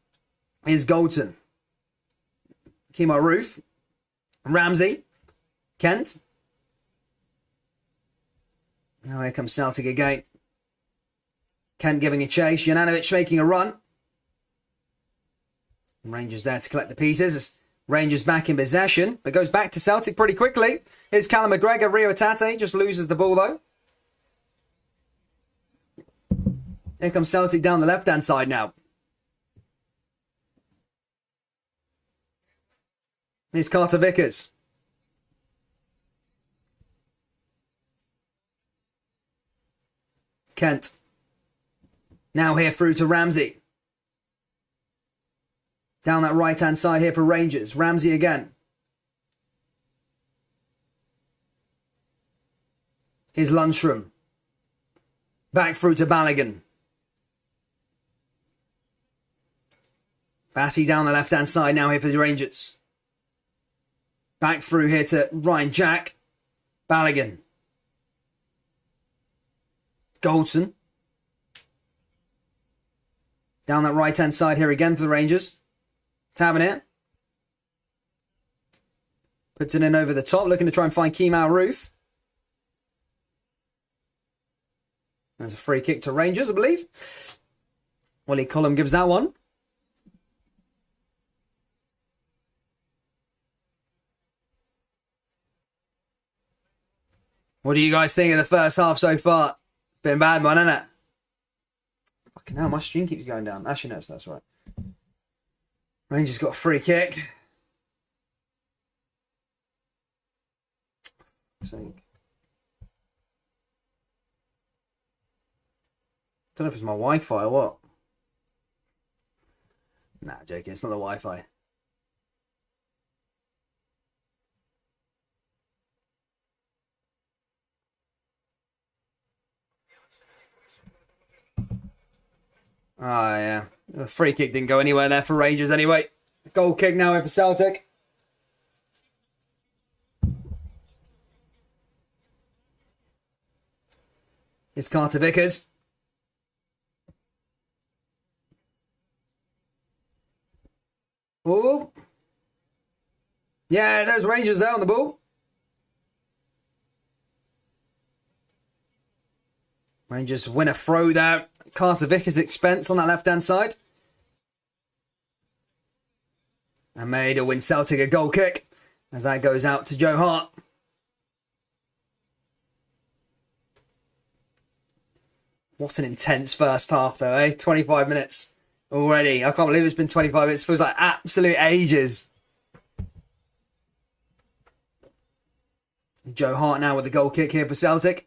Here's Goldson. Kemar Roof. Ramsey. Kent. Now here comes Celtic again. Kent giving a chase. Juranovic making a run. Rangers there to collect the pieces. Rangers back in possession, but goes back to Celtic pretty quickly. Here's Callum McGregor. Rio Tate just loses the ball though. Here comes Celtic down the left-hand side now. Here's Carter Vickers. Kent. Now here through to Ramsey. Down that right-hand side here for Rangers. Ramsey again. Here's Lundstrom. Back through to Balogun. Bassey down the left-hand side now here for the Rangers. Back through here to Ryan Jack. Balogun. Goldson. Down that right-hand side here again for the Rangers. Tavernier. Puts it in over the top, looking to try and find Kemar Roof. There's a free kick to Rangers, I believe. Willie Collum gives that one. What do you guys think of the first half so far? Been a bad one, hasn't it? Fucking hell, my stream keeps going down. Actually, no, that's right. Rangers got a free kick. Don't know if it's my Wi-Fi or what. Nah, joking. It's not the Wi-Fi. Oh, yeah. The free kick didn't go anywhere there for Rangers anyway. Goal kick now for Celtic. It's Carter Vickers. Oh. Yeah, there's Rangers there on the ball. Rangers win a throw there. Carter Vickers' expense on that left-hand side. And made to win Celtic a goal kick as that goes out to Joe Hart. What an intense first half though, eh? 25 minutes already. I can't believe it's been 25 minutes. It feels like absolute ages. Joe Hart now with the goal kick here for Celtic.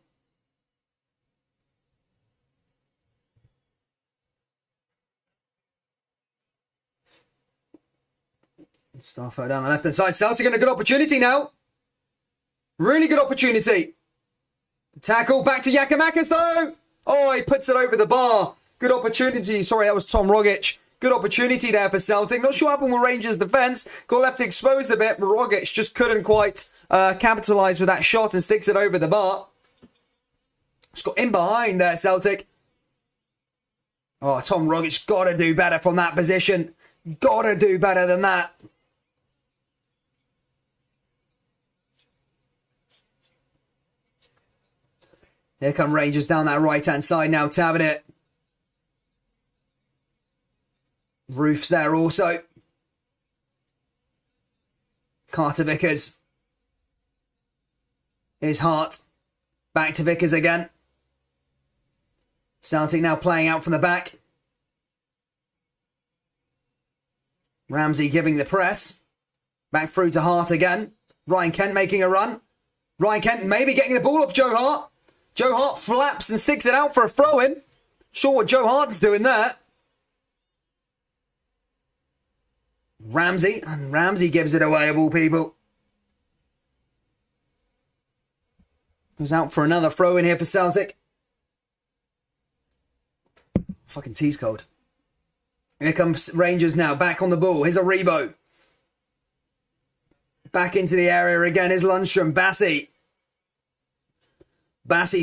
Starfo down the left-hand side. Celtic in a good opportunity now. Really good opportunity. Tackle back to Giakoumakis though. Oh, he puts it over the bar. Good opportunity. Sorry, that was Tom Rogic. Good opportunity there for Celtic. Not sure what happened with Rangers' defence. Got left exposed a bit, but Rogic just couldn't quite capitalise with that shot and sticks it over the bar. Just got in behind there, Celtic. Oh, Tom Rogic got to do better from that position. Got to do better than that. Here come Rangers down that right-hand side now, tabbing it. Roof's there also. Carter Vickers. Here's Hart. Back to Vickers again. Celtic now playing out from the back. Ramsey giving the press. Back through to Hart again. Ryan Kent making a run. Ryan Kent maybe getting the ball off Joe Hart. Joe Hart flaps and sticks it out for a throw-in. Sure what Joe Hart's doing there. Ramsey, and Ramsey gives it away of all people. Goes out for another throw-in here for Celtic. Fucking tea's cold. Here comes Rangers now, back on the ball. Here's a Rebo. Back into the area again is Lundstrom. Bassey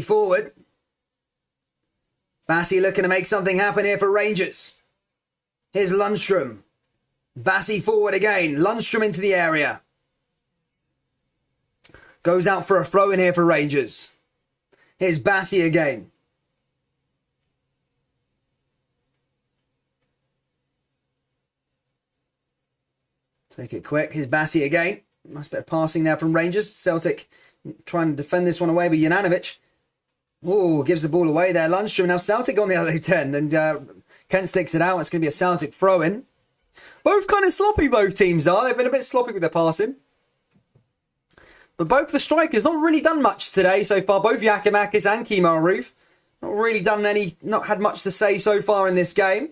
forward. Bassey looking to make something happen here for Rangers. Here's Lundstrom. Bassey forward again. Lundstrom into the area. Goes out for a throw in here for Rangers. Here's Bassey again. Take it quick. Here's Bassey again. Nice bit of passing there from Rangers. Celtic trying to defend this one away, but Juranovic, oh, gives the ball away there. Lundstrom. Now Celtic on the other 10, and Kent sticks it out. It's going to be a Celtic throw-in. Both kind of sloppy, both teams are. They've been a bit sloppy with their passing. But both the strikers not really done much today so far. Both Giakoumakis and Kemar Roof. Not had much to say so far in this game.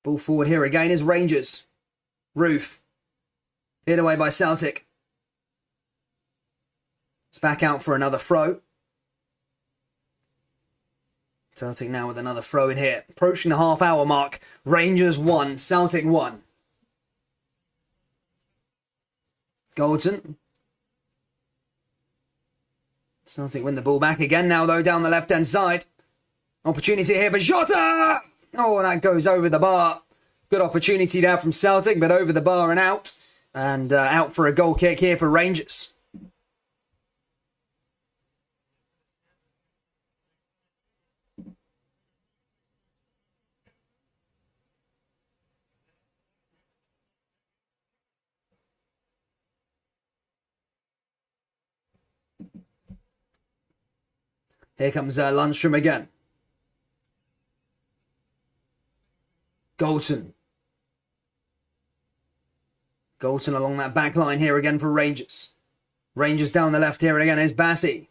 Ball forward here again is Rangers. Roof. Hit away by Celtic. It's back out for another throw. Celtic now with another throw in here. Approaching the half-hour mark. Rangers 1, Celtic 1. Goldson. Celtic win the ball back again now, though, down the left-hand side. Opportunity here for Jota! Oh, and that goes over the bar. Good opportunity there from Celtic, but over the bar and out. And out for a goal kick here for Rangers. Here comes Lundstrom again. Goldson. Goldson along that back line here again for Rangers. Rangers down the left here again is Bassey.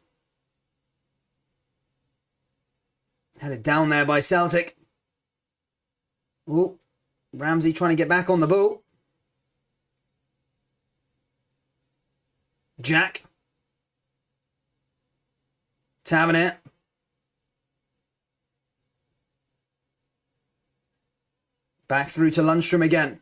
Headed down there by Celtic. Oh, Ramsey trying to get back on the ball. Jack. Tavernier. Back through to Lundstrom again.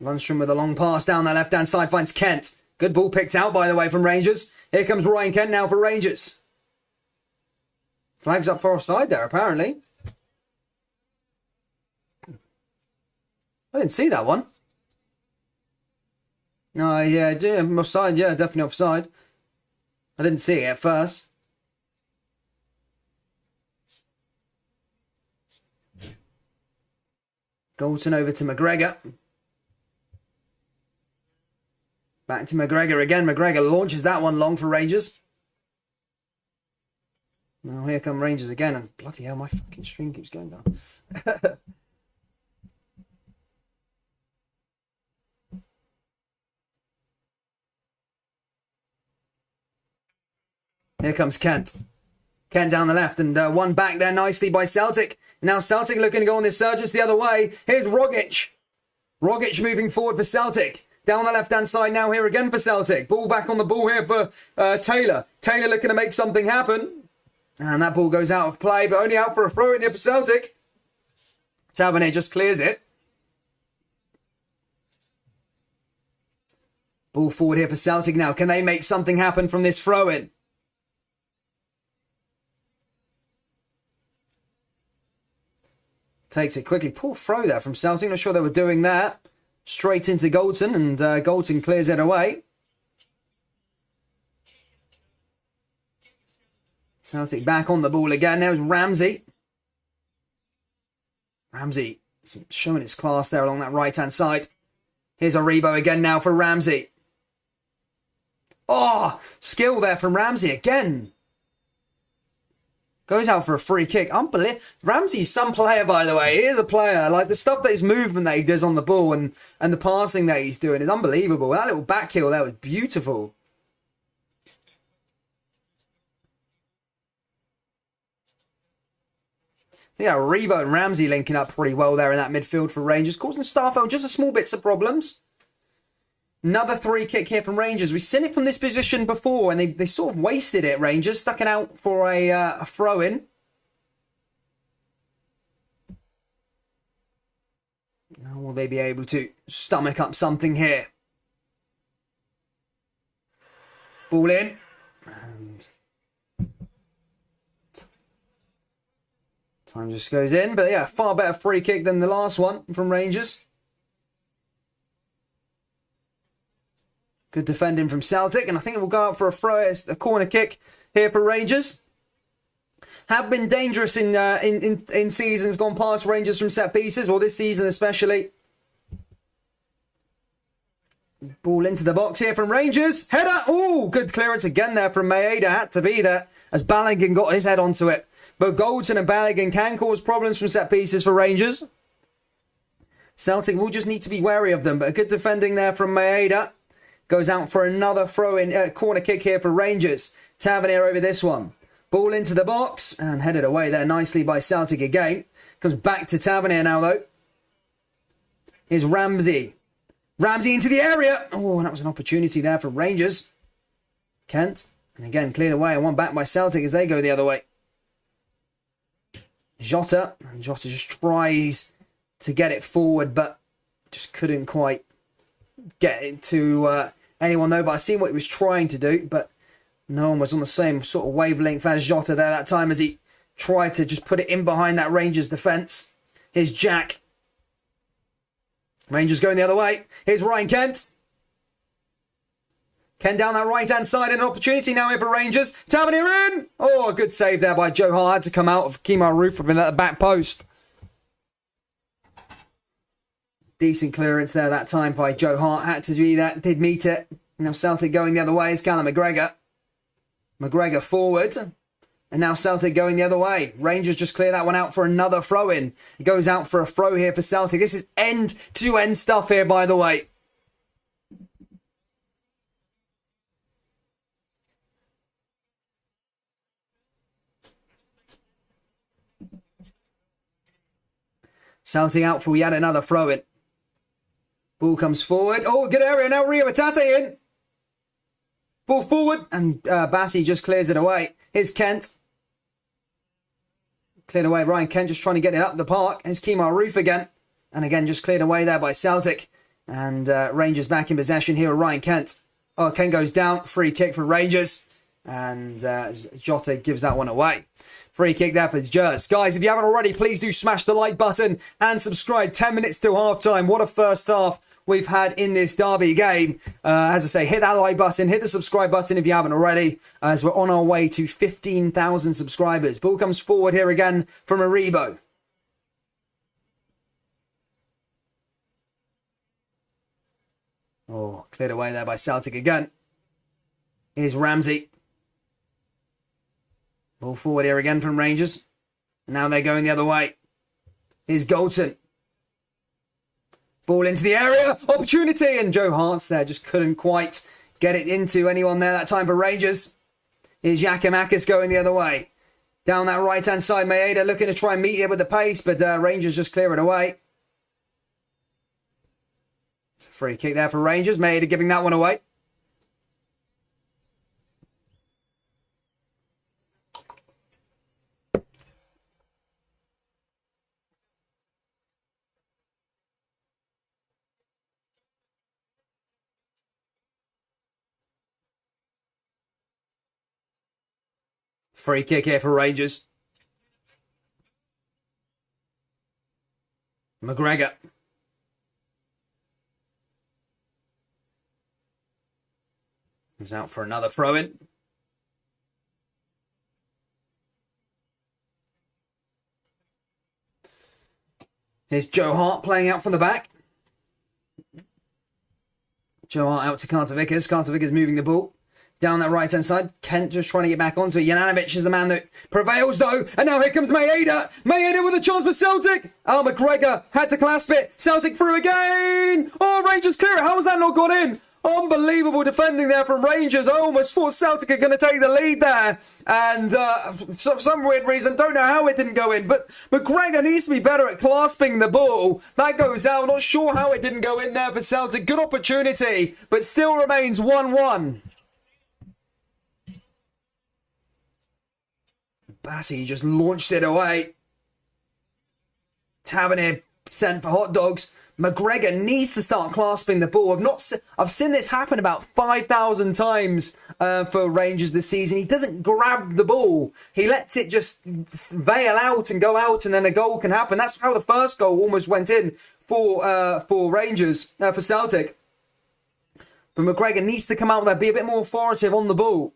Lundstrom with a long pass down that left-hand side finds Kent. Good ball picked out, by the way, from Rangers. Here comes Ryan Kent now for Rangers. Flags up for offside there, apparently. I didn't see that one. No, yeah, offside, yeah, definitely offside. I didn't see it at first. Galton over to McGregor. Back to McGregor again. McGregor launches that one long for Rangers. Now here come Rangers again. And bloody hell, my fucking stream keeps going down. Here comes Kent. Kent down the left and one back there nicely by Celtic. Now Celtic looking to go on this surges the other way. Here's Rogic. Rogic moving forward for Celtic. Down the left-hand side now here again for Celtic. Ball back on the ball here for Taylor. Taylor looking to make something happen. And that ball goes out of play, but only out for a throw in here for Celtic. Tavernier just clears it. Ball forward here for Celtic now. Can they make something happen from this throw-in? Takes it quickly. Poor throw there from Celtic. Not sure they were doing that. Straight into Galton, and Galton clears it away. Celtic back on the ball again. There's Ramsey. Ramsey showing its class there along that right-hand side. Here's Aribo again now for Ramsey. Oh, skill there from Ramsey again. Goes out for a free kick. Unbelievable. Ramsey's some player, by the way. He is a player. Like, the stuff that his movement that he does on the ball and the passing that he's doing is unbelievable. That little back heel there was beautiful. Yeah, Rebo and Ramsey linking up pretty well there in that midfield for Rangers. Causing Starfelt just a small bits of problems. Another free kick here from Rangers. We've seen it from this position before, and they sort of wasted it, Rangers. Stuck it out for a throw-in. Now will they be able to stomach up something here? Ball in. And time just goes in. But yeah, far better free kick than the last one from Rangers. Good defending from Celtic, and I think it will go out for a corner kick here for Rangers. Have been dangerous in seasons gone past, Rangers from set pieces, or this season especially. Ball into the box here from Rangers. Header! Oh, good clearance again there from Maeda. Had to be there as Balogun got his head onto it. But Goldson and Balogun can cause problems from set pieces for Rangers. Celtic will just need to be wary of them, but a good defending there from Maeda. Goes out for another throw-in corner kick here for Rangers. Tavernier over this one. Ball into the box and headed away there nicely by Celtic again. Comes back to Tavernier now though. Here's Ramsey. Ramsey into the area. Oh, and that was an opportunity there for Rangers. Kent. And again cleared away and one back by Celtic as they go the other way. Jota. And Jota just tries to get it forward but just couldn't quite get it to anyone though, but I see what he was trying to do, but no one was on the same sort of wavelength as Jota there that time as he tried to just put it in behind that Rangers defence. Here's Jack. Rangers going the other way. Here's Ryan Kent. Kent down that right-hand side, and an opportunity now here for Rangers. Tavernier in! Oh, a good save there by Joe Hart. Had to come out of Kemar Roof at the back post. Decent clearance there that time by Joe Hart. Had to be that. Did meet it. Now Celtic going the other way is Callum McGregor. McGregor forward. And now Celtic going the other way. Rangers just clear that one out for another throw-in. It goes out for a throw here for Celtic. This is end-to-end stuff here, by the way. Celtic out for yet another throw-in. Ball comes forward. Oh, good area. Now Rio Atate in. Ball forward. And Bassi just clears it away. Here's Kent. Cleared away. Ryan Kent just trying to get it up the park. Here's Kemar Roof again. And again, just cleared away there by Celtic. And Rangers back in possession here with Ryan Kent. Oh, Kent goes down. Free kick for Rangers. And Jota gives that one away. Free kick there for Jers. Guys, if you haven't already, please do smash the like button and subscribe. 10 minutes till half-time. What a first half we've had in this derby game. As I say, hit that like button, hit the subscribe button if you haven't already, as we're on our way to 15,000 subscribers. Ball comes forward here again from Aribo. Oh, cleared away there by Celtic again. Here's Ramsey. Ball forward here again from Rangers. And now they're going the other way. Here's Galton. Ball into the area. Opportunity. And Joe Hart's there. Just couldn't quite get it into anyone there that time for Rangers. Here's Yakimakis going the other way. Down that right-hand side, Maeda looking to try and meet it with the pace, but Rangers just clear it away. It's a free kick there for Rangers. Maeda giving that one away. Free kick here for Rangers. McGregor. He's out for another throw-in. Here's Joe Hart playing out from the back. Joe Hart out to Kartovikas. Kartovikas moving the ball. Down that right-hand side. Kent just trying to get back onto it. Jananovic is the man that prevails, though. And now here comes Maeda. Maeda with a chance for Celtic. Oh, McGregor had to clasp it. Celtic through again. Oh, Rangers clear it. How has that not gone in? Unbelievable defending there from Rangers. I almost thought Celtic are going to take the lead there. And for some weird reason, don't know how it didn't go in. But McGregor needs to be better at clasping the ball. That goes out. Not sure how it didn't go in there for Celtic. Good opportunity, but still remains 1-1. Bassey just launched it away. Tavernier sent for hot dogs. McGregor needs to start clasping the ball. I've seen this happen about 5,000 times for Rangers this season. He doesn't grab the ball. He lets it just veil out and go out, and then a goal can happen. That's how the first goal almost went in for Rangers, for Celtic. But McGregor needs to come out there, be a bit more authoritative on the ball.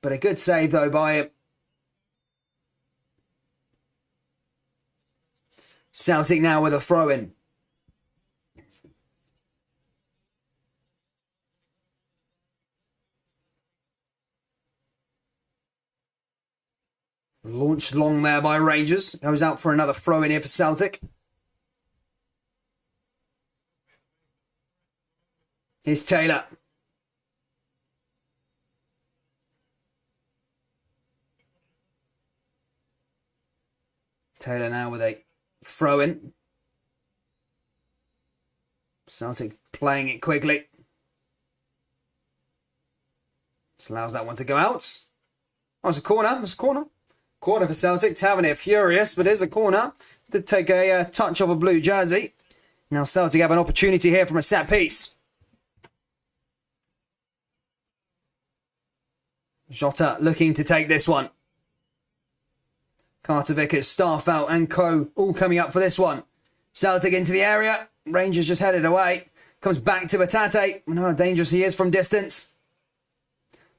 But a good save, though, by him. Celtic now with a throw-in. Launched long there by Rangers. Goes out for another throw-in here for Celtic. Here's Taylor. Taylor now with a throw-in. Celtic playing it quickly. Just allows that one to go out. Oh, it's a corner. It's a corner. Corner for Celtic. Tavernier furious, but there's a corner. Did take a touch of a blue jersey. Now Celtic have an opportunity here from a set piece. Jota looking to take this one. Kartovikas, Starfelt and co all coming up for this one. Celtic into the area. Rangers just headed away. Comes back to Batate. We know how dangerous he is from distance.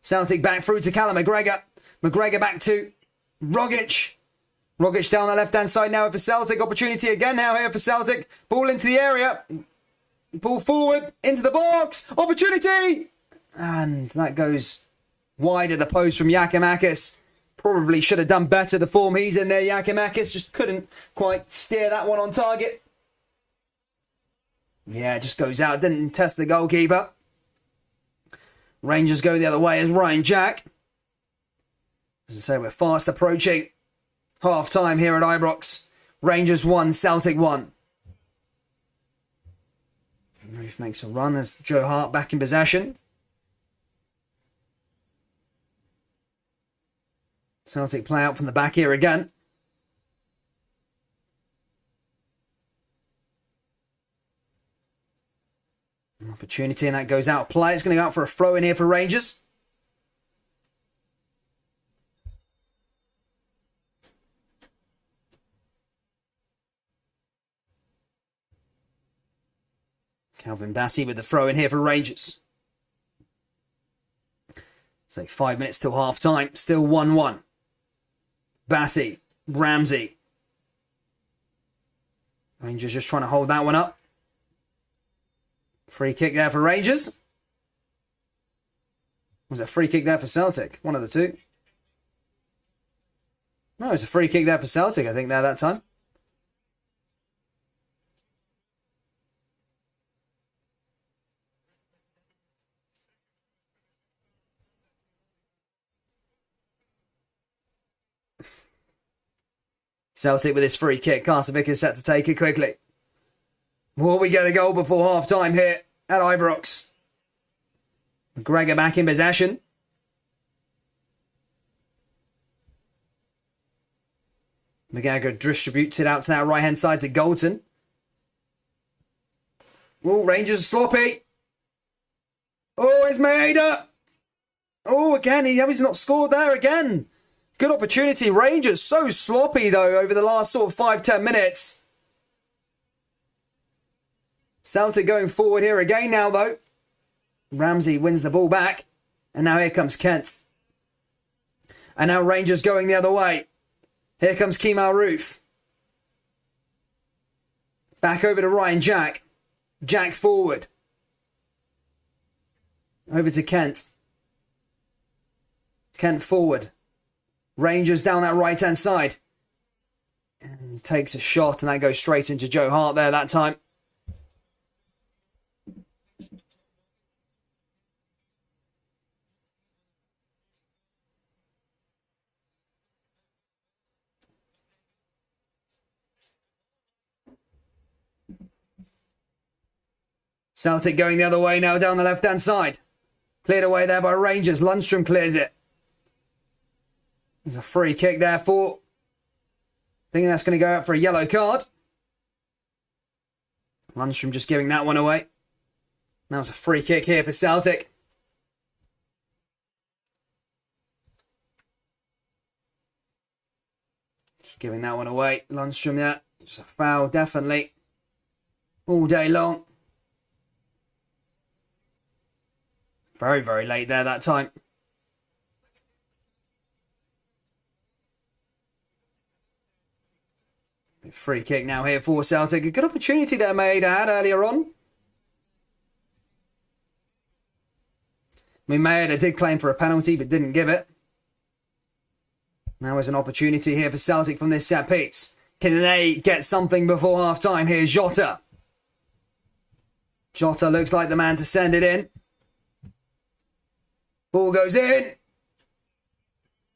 Celtic back through to Callum McGregor. McGregor back to Rogic. Rogic down the left-hand side now for Celtic. Opportunity again now here for Celtic. Ball into the area. Ball forward into the box. Opportunity! And that goes wide of the post from Yakimakis. Probably should have done better. The form he's in there, Yakimakis, just couldn't quite steer that one on target. Yeah, it just goes out. Didn't test the goalkeeper. Rangers go the other way as Ryan Jack. As I say, we're fast approaching half-time here at Ibrox. Rangers 1, Celtic 1. Roof makes a run as Joe Hart back in possession. Celtic play out from the back here again. An opportunity, and that goes out of play. It's going to go out for a throw in here for Rangers. Calvin Bassey with the throw in here for Rangers. So 5 minutes till half time. Still 1-1. Bassey, Ramsey. Rangers just trying to hold that one up. Free kick there for Rangers. Was it a free kick there for Celtic? One of the two. No, it's a free kick there for Celtic, I think, there that time. Celtic with his free kick. Carter Vickers set to take it quickly. Will we get a goal before half-time here at Ibrox? McGregor back in possession. McGregor distributes it out to that right-hand side to Galton. Oh, Rangers sloppy. Oh, it's Maeda. Oh, again, he's not scored there again. Good opportunity. Rangers so sloppy, though, over the last sort of 5-10 minutes. Celtic going forward here again now, though. Ramsey wins the ball back. And now here comes Kent. And now Rangers going the other way. Here comes Kemal Roof. Back over to Ryan Jack. Jack forward. Over to Kent. Kent forward. Rangers down that right-hand side. And takes a shot, and that goes straight into Joe Hart there that time. Celtic going the other way now down the left-hand side. Cleared away there by Rangers. Lundstrom clears it. There's a free kick there for... Thinking that's going to go out for a yellow card. Lundstrom just giving that one away. Now it's a free kick here for Celtic. Just giving that one away. Lundstrom, yeah. Just a foul, definitely. All day long. Very, very late there that time. Free kick now here for Celtic. A good opportunity there Maeda had earlier on. I mean, Maeda did claim for a penalty but didn't give it. Now is an opportunity here for Celtic from this set piece. Can they get something before half-time? Here's Jota. Jota looks like the man to send it in. Ball goes in.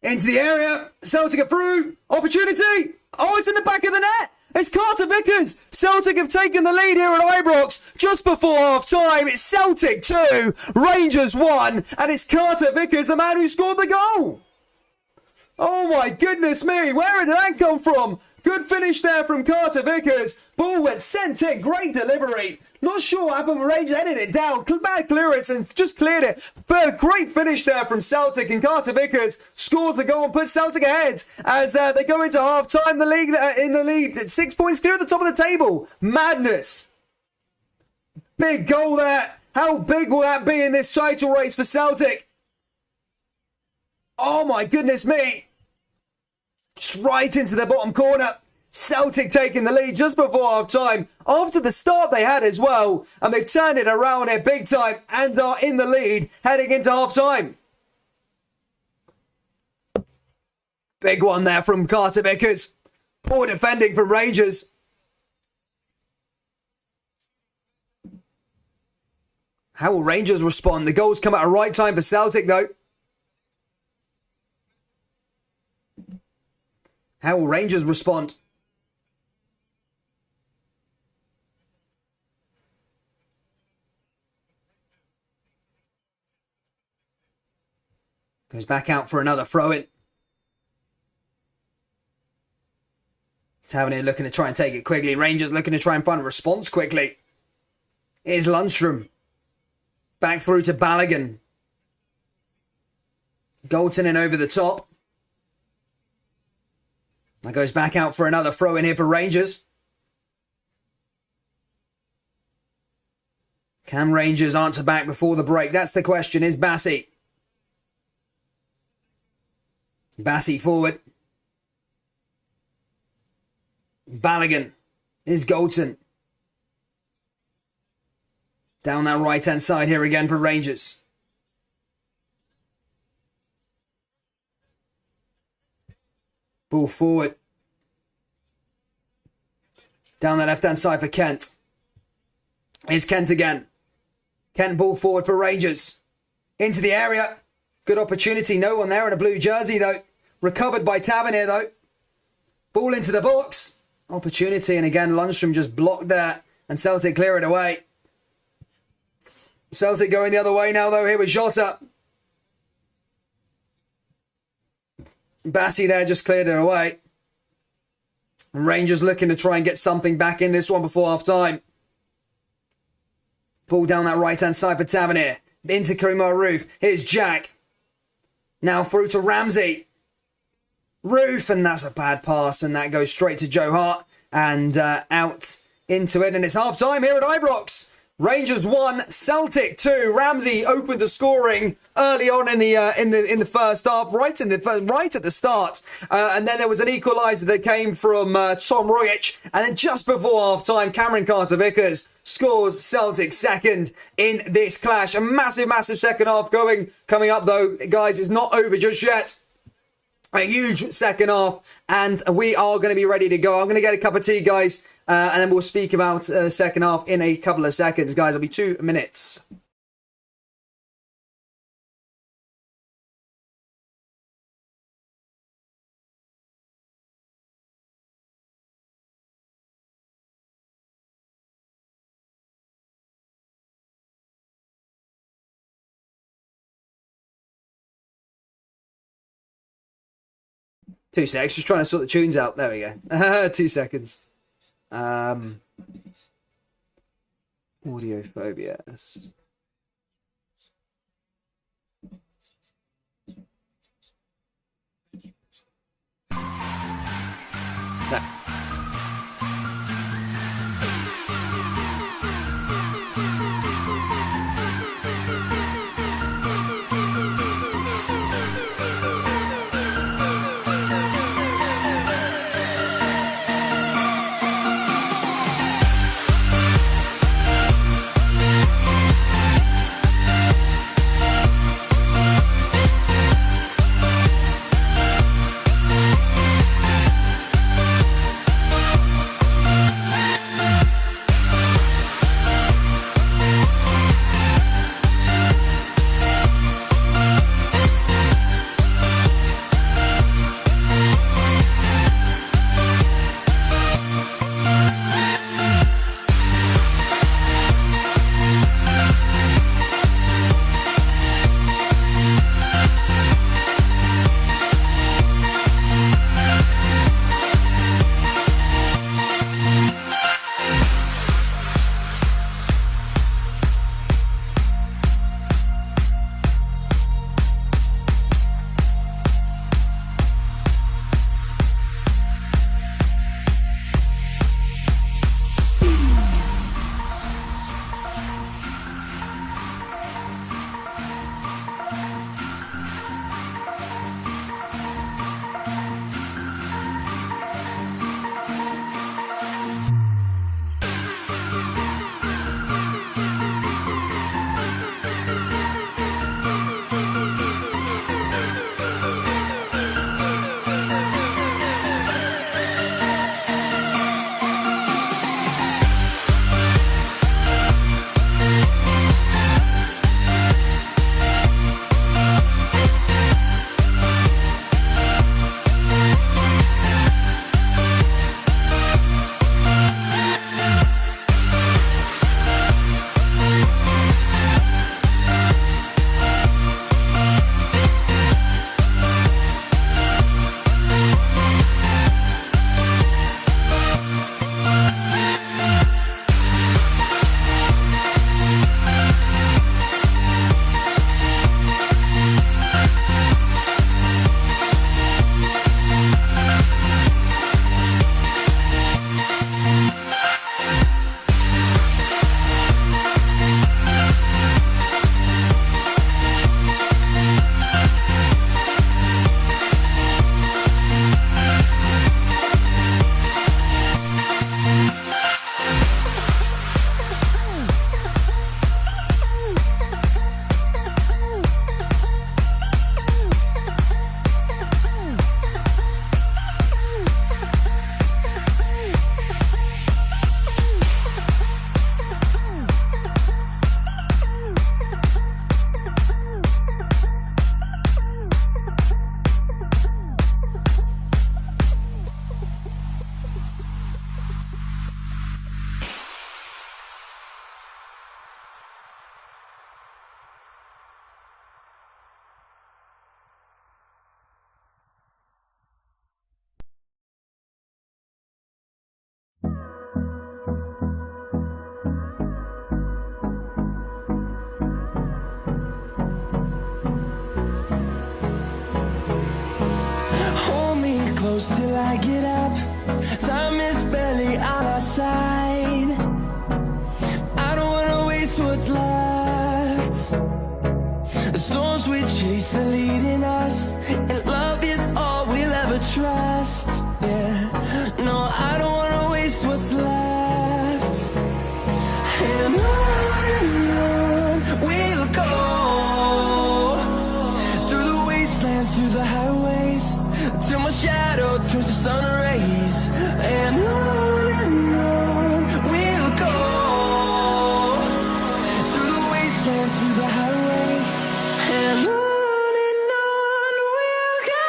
Into the area. Celtic are through. Opportunity. Oh, it's in the back of the net. It's Carter Vickers. Celtic have taken the lead here at Ibrox just before half-time. It's Celtic 2, Rangers 1, and it's Carter Vickers, the man who scored the goal. Oh my goodness me, where did that come from? Good finish there from Carter Vickers. Ball went sent in, great delivery. Not sure what happened, Rangers headed it down. Bad clearance and just cleared it. But a great finish there from Celtic, and Carter Vickers scores the goal and puts Celtic ahead as they go into half-time. The league in the lead, 6 points clear at the top of the table. Madness. Big goal there. How big will that be in this title race for Celtic? Oh my goodness me. Just right into the bottom corner. Celtic taking the lead just before half-time, after the start they had as well, and they've turned it around here big time and are in the lead heading into half-time. Big one there from Carter Vickers. Poor defending from Rangers. How will Rangers respond? The goals come at a right time for Celtic though. How will Rangers respond? Goes back out for another throw-in. Tavernier looking to try and take it quickly. Rangers looking to try and find a response quickly. Here's Lundstrom. Back through to Balogun. Galton in over the top. That goes back out for another throw-in here for Rangers. Can Rangers answer back before the break? That's the question. Is Bassey. Bassey forward. Balogun is Goldson. Down that right-hand side here again for Rangers. Ball forward. Down the left-hand side for Kent. Here's Kent again. Kent ball forward for Rangers. Into the area. Good opportunity. No one there in a blue jersey, though. Recovered by Tavernier, though. Ball into the box. Opportunity, and again, Lundstrom just blocked there. And Celtic clear it away. Celtic going the other way now, though. Here with Jota. Bassi there just cleared it away. And Rangers looking to try and get something back in this one before half-time. Ball down that right-hand side for Tavernier. Into Karim Roof. Here's Jack. Now through to Ramsey. Roof, and that's a bad pass, and that goes straight to Joe Hart and out into it. And it's half-time here at Ibrox. Rangers 1, Celtic 2. Ramsey opened the scoring early on in the first half, right at the start, and then there was an equaliser that came from Tom Rogic, and then just before half-time, Cameron Carter-Vickers scores Celtic second in this clash. A massive second half coming up though, guys. It's not over just yet. A huge second half, and we are going to be ready to go. I'm going to get a cup of tea, guys, and then we'll speak about second half in a couple of seconds, guys. It'll be 2 minutes. Two seconds, just trying to sort the tunes out. There we go. 2 seconds. Audio phobias. No. I get up, time is barely on our side. I don't wanna waste what's left. The storms we chase are leading us, and love is all we'll ever trust. Yeah, no, I don't wanna waste what's left. And on we'll go, through the wastelands, through the highways, till my shadow turns to sun rays. And on we'll go, through the wastelands, through the highways, and on we'll go.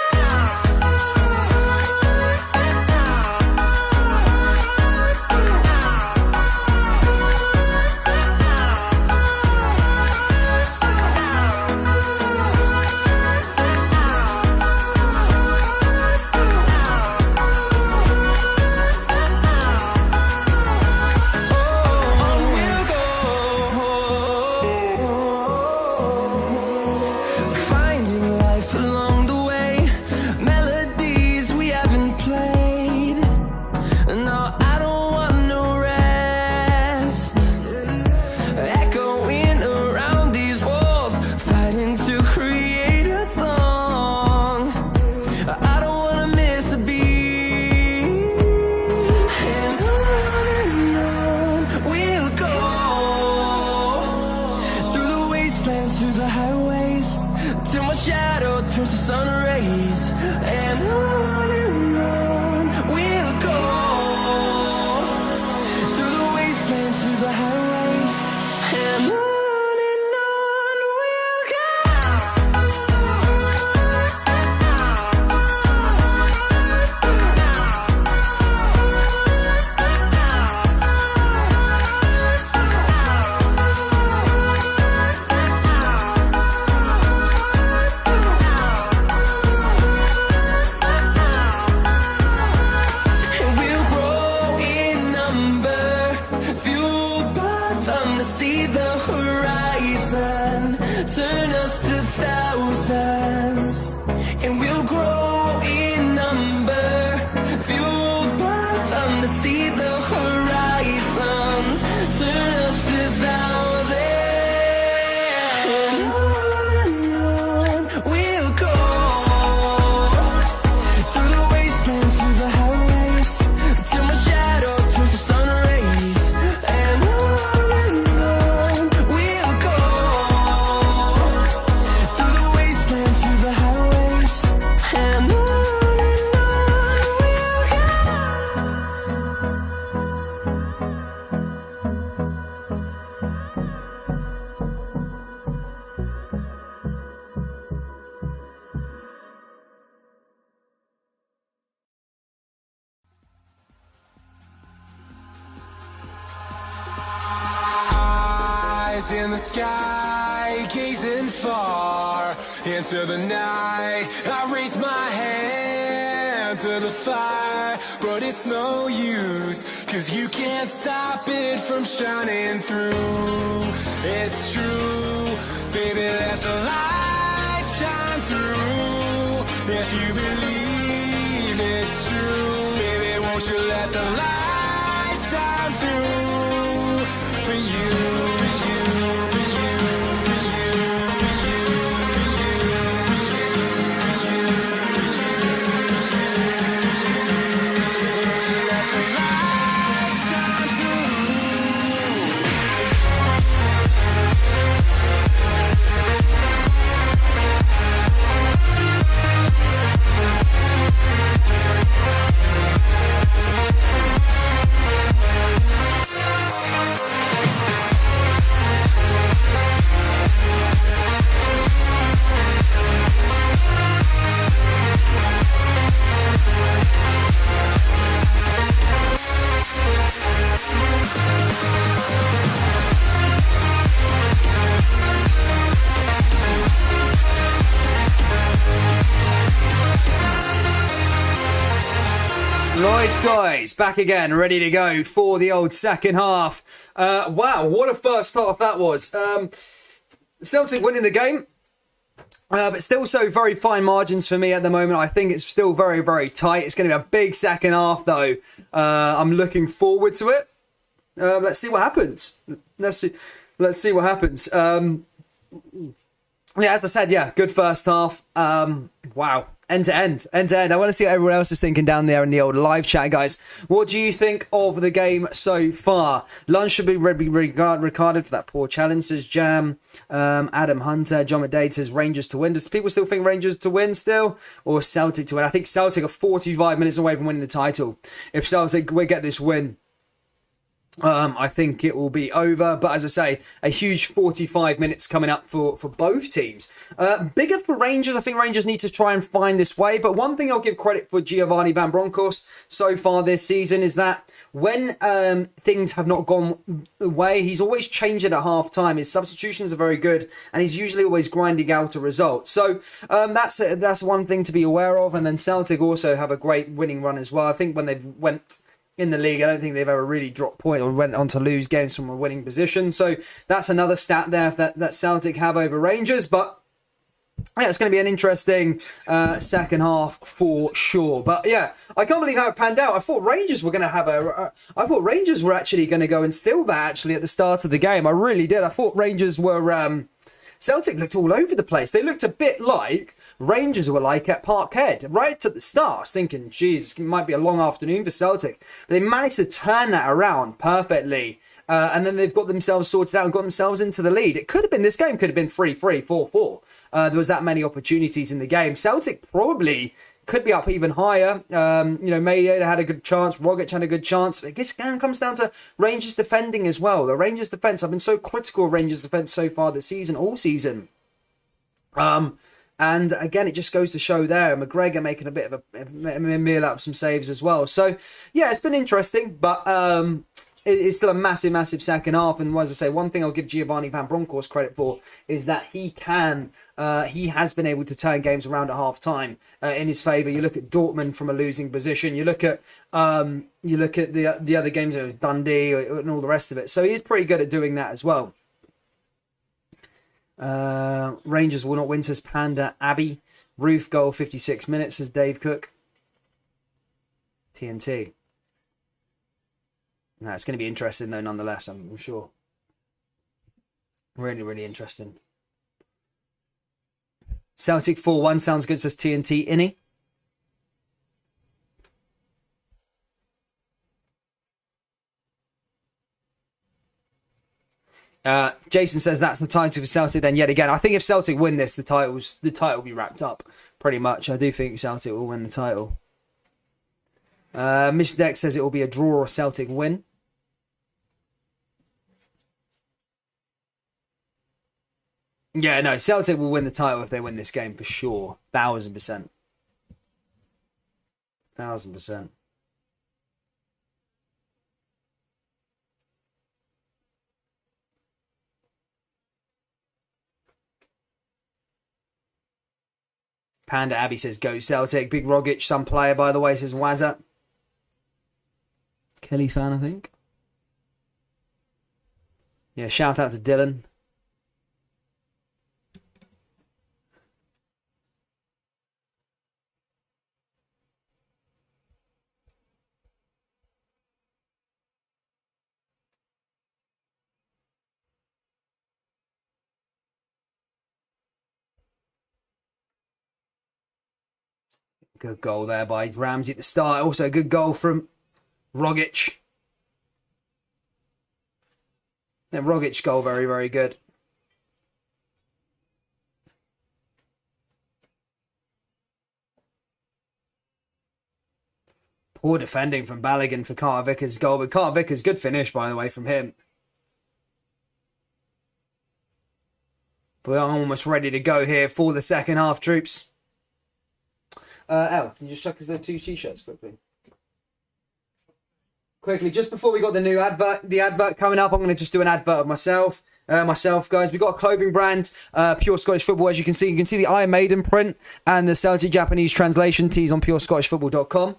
Finding life along the way, melodies we haven't played. No, I don't want no rest. Echoing around these walls, fighting to create a song. I don't wanna miss a beat. And on we'll go, through the wastelands, through the highways, till my shadow turns to sun rays. And on we'll go, through the wastelands, through the highways, and on we'll go. And we'll grow in number, fueled by them to see the horizon, turn us to thousands. And we'll grow in number, fueled by them to see the horizon, turn us to thousands. And on we'll go, through the wastelands, through the highways, till my shadow turns to sun rays. And on we'll go, through the wastelands, through the highways, and on we'll go. Eyes in the sky, gazing far into the night. I raise my hand to the fire, but it's no use, 'cause you can't stop it from shining through. It's true, baby, let the light shine through. If you believe it's true, baby, won't you let the light shine through for you, for you, for you, for you, for you, for you, for you, won't you let the light shine through? Right, guys, back again, ready to go for the old second half. Wow, what a first half that was. Celtic winning the game. But still so very fine margins for me at the moment. I think it's still very, very tight. It's going to be a big second half, though. I'm looking forward to it. Let's see what happens. Let's see what happens. Yeah, as I said, yeah, good first half. Wow. End to end. I want to see what everyone else is thinking down there in the old live chat, guys. What do you think of the game so far? Lunch should be regarded for that poor challenge, says Jam. Adam Hunter, John McDade says Rangers to win. Does people still think Rangers to win still? Or Celtic to win? I think Celtic are 45 minutes away from winning the title. If Celtic will get this win, I think it will be over. But as I say, a huge 45 minutes coming up for both teams. Bigger for Rangers. I think Rangers need to try and find this way. But one thing I'll give credit for Giovanni Van Bronckhorst so far this season is that when things have not gone the way, he's always changed it at half time. His substitutions are very good, and he's usually always grinding out a result. So that's one thing to be aware of. And then Celtic also have a great winning run as well. I think when they've went in the league, I don't think they've ever really dropped point or went on to lose games from a winning position. So that's another stat there that Celtic have over Rangers. But yeah, it's going to be an interesting second half for sure. But yeah, I can't believe how it panned out. I thought Rangers were going to have I thought Rangers were actually going to go and steal that actually at the start of the game. I really did. I thought Rangers were... Celtic looked all over the place. They looked a bit like Rangers were like at Parkhead right at the start. I was thinking, geez, it might be a long afternoon for Celtic. But they managed to turn that around perfectly. And then they've got themselves sorted out and got themselves into the lead. It could have been, this game could have been 3-3, 4-4. There was that many opportunities in the game. Celtic probably could be up even higher. Maeda had a good chance. Rogic had a good chance. I guess it comes down to Rangers defending as well. The Rangers defence, I've been so critical of Rangers defence so far this season, all season. And again, it just goes to show there. McGregor making a bit of a meal out of some saves as well. So, yeah, it's been interesting, but it's still a massive, massive second half. And as I say, one thing I'll give Giovanni Van Bronckhorst credit for is that he has been able to turn games around at half time in his favour. You look at Dortmund from a losing position. You look at the other games, Dundee and all the rest of it. So he's pretty good at doing that as well. Rangers will not win, says Panda Abbey. Roof goal 56 minutes, says Dave Cook. TNT. No, it's going to be interesting though, nonetheless, I'm sure. Really, really interesting. Celtic 4-1 sounds good, says TNT Innie. Jason says that's the title for Celtic then yet again. I think if Celtic win this, the title will be wrapped up pretty much. I do think Celtic will win the title. Mr. Dex says it will be a draw or Celtic win. Yeah, no, Celtic will win the title if they win this game for sure. 1000%. 1000%. Panda Abbey says go Celtic. Big Rogic, some player by the way, says Wazza. Kelly fan, I think. Yeah, shout out to Dylan. Good goal there by Ramsey at the start. Also a good goal from Rogic. Yeah, Rogic goal, very, very good. Poor defending from Balogun for Carter Vickers' goal. But Carter Vickers, good finish, by the way, from him. But I'm almost ready to go here for the second half, troops. Can you just chuck us the two t-shirts quickly? Quickly, just before we got the advert coming up, I'm going to just do an advert of myself, guys. We've got a clothing brand, Pure Scottish Football, as you can see. You can see the Iron Maiden print and the Celtic Japanese translation tees on purescottishfootball.com.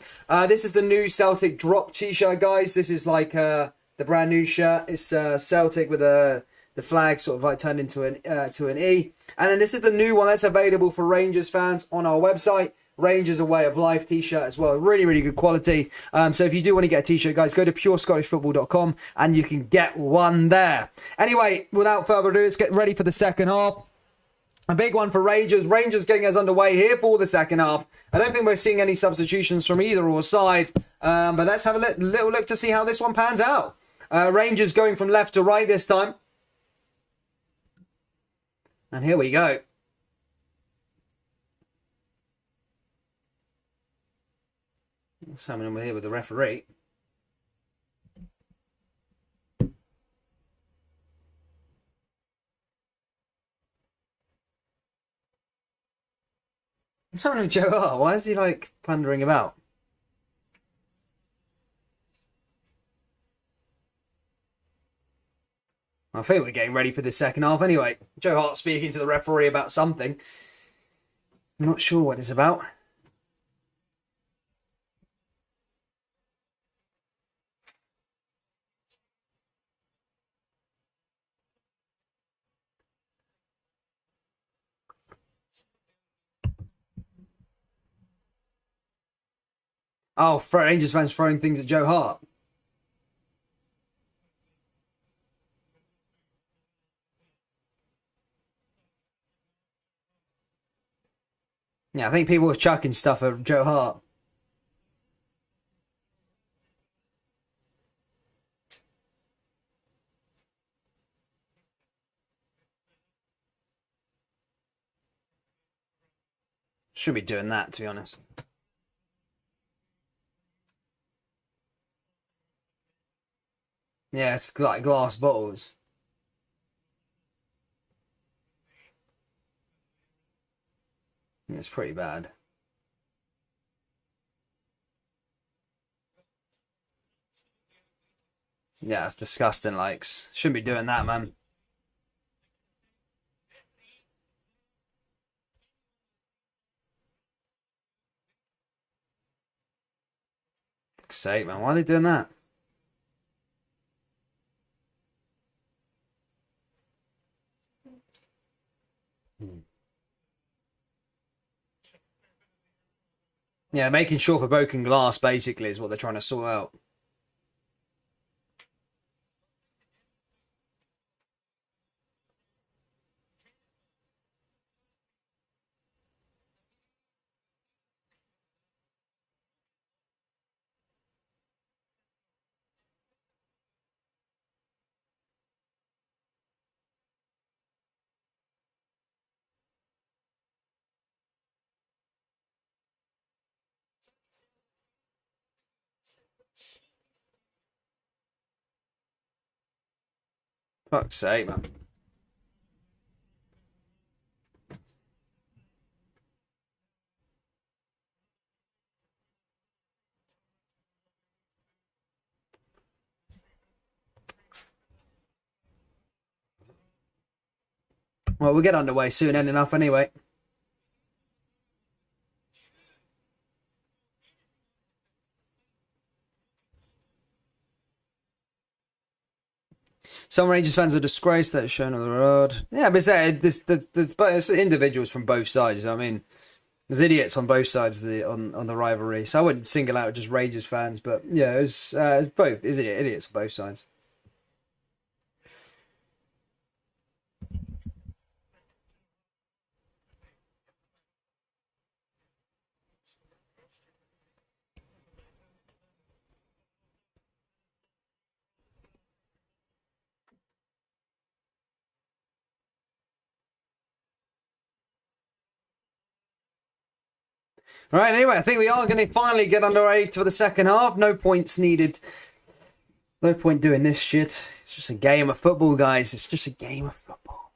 This is the new Celtic drop t-shirt, guys. This is like the brand new shirt. It's Celtic with the the flag sort of like turned into an E. And then this is the new one that's available for Rangers fans on our website. Rangers A Way of Life t-shirt as well. Really, really good quality. So if you do want to get a t-shirt, guys, go to purescottishfootball.com and you can get one there. Anyway, without further ado, let's get ready for the second half. A big one for Rangers. Rangers getting us underway here for the second half. I don't think we're seeing any substitutions from either or side. But let's have a little look to see how this one pans out. Rangers going from left to right this time. And here we go. What's happening here with the referee? What's happening with Joe Hart? Why is he like plundering about? I think we're getting ready for the second half anyway. Joe Hart speaking to the referee about something. I'm not sure what it's about. Oh, Rangers fans throwing things at Joe Hart. Yeah, I think people were chucking stuff at Joe Hart. Should be doing that, to be honest. Yeah, it's like glass bottles. It's pretty bad. Yeah, it's disgusting, likes. Shouldn't be doing that, man. Fuck's sake, man. Why are they doing that? Yeah, making sure for broken glass, basically, is what they're trying to sort out. Fuck's sake, man. Well, we'll get underway soon enough anyway. Some Rangers fans are disgraced that it's shown on the road. Yeah, but there's individuals from both sides. I mean, there's idiots on both sides of on the rivalry. So I wouldn't single out just Rangers fans, but yeah, it's both. Is idiots on both sides. Right, anyway, I think we are going to finally get underway for the second half. No points needed. No point doing this shit. It's just a game of football, guys. It's just a game of football.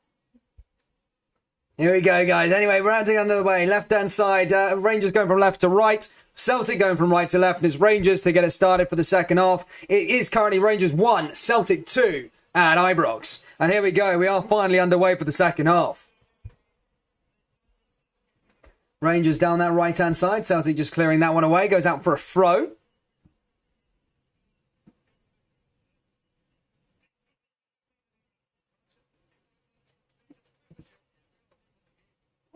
Here we go, guys. Anyway, we're out to get underway. Left-hand side, Rangers going from left to right. Celtic going from right to left. And it's Rangers to get it started for the second half. It is currently Rangers 1, Celtic 2 at Ibrox. And here we go. We are finally underway for the second half. Rangers down that right-hand side. Celtic just clearing that one away. Goes out for a throw.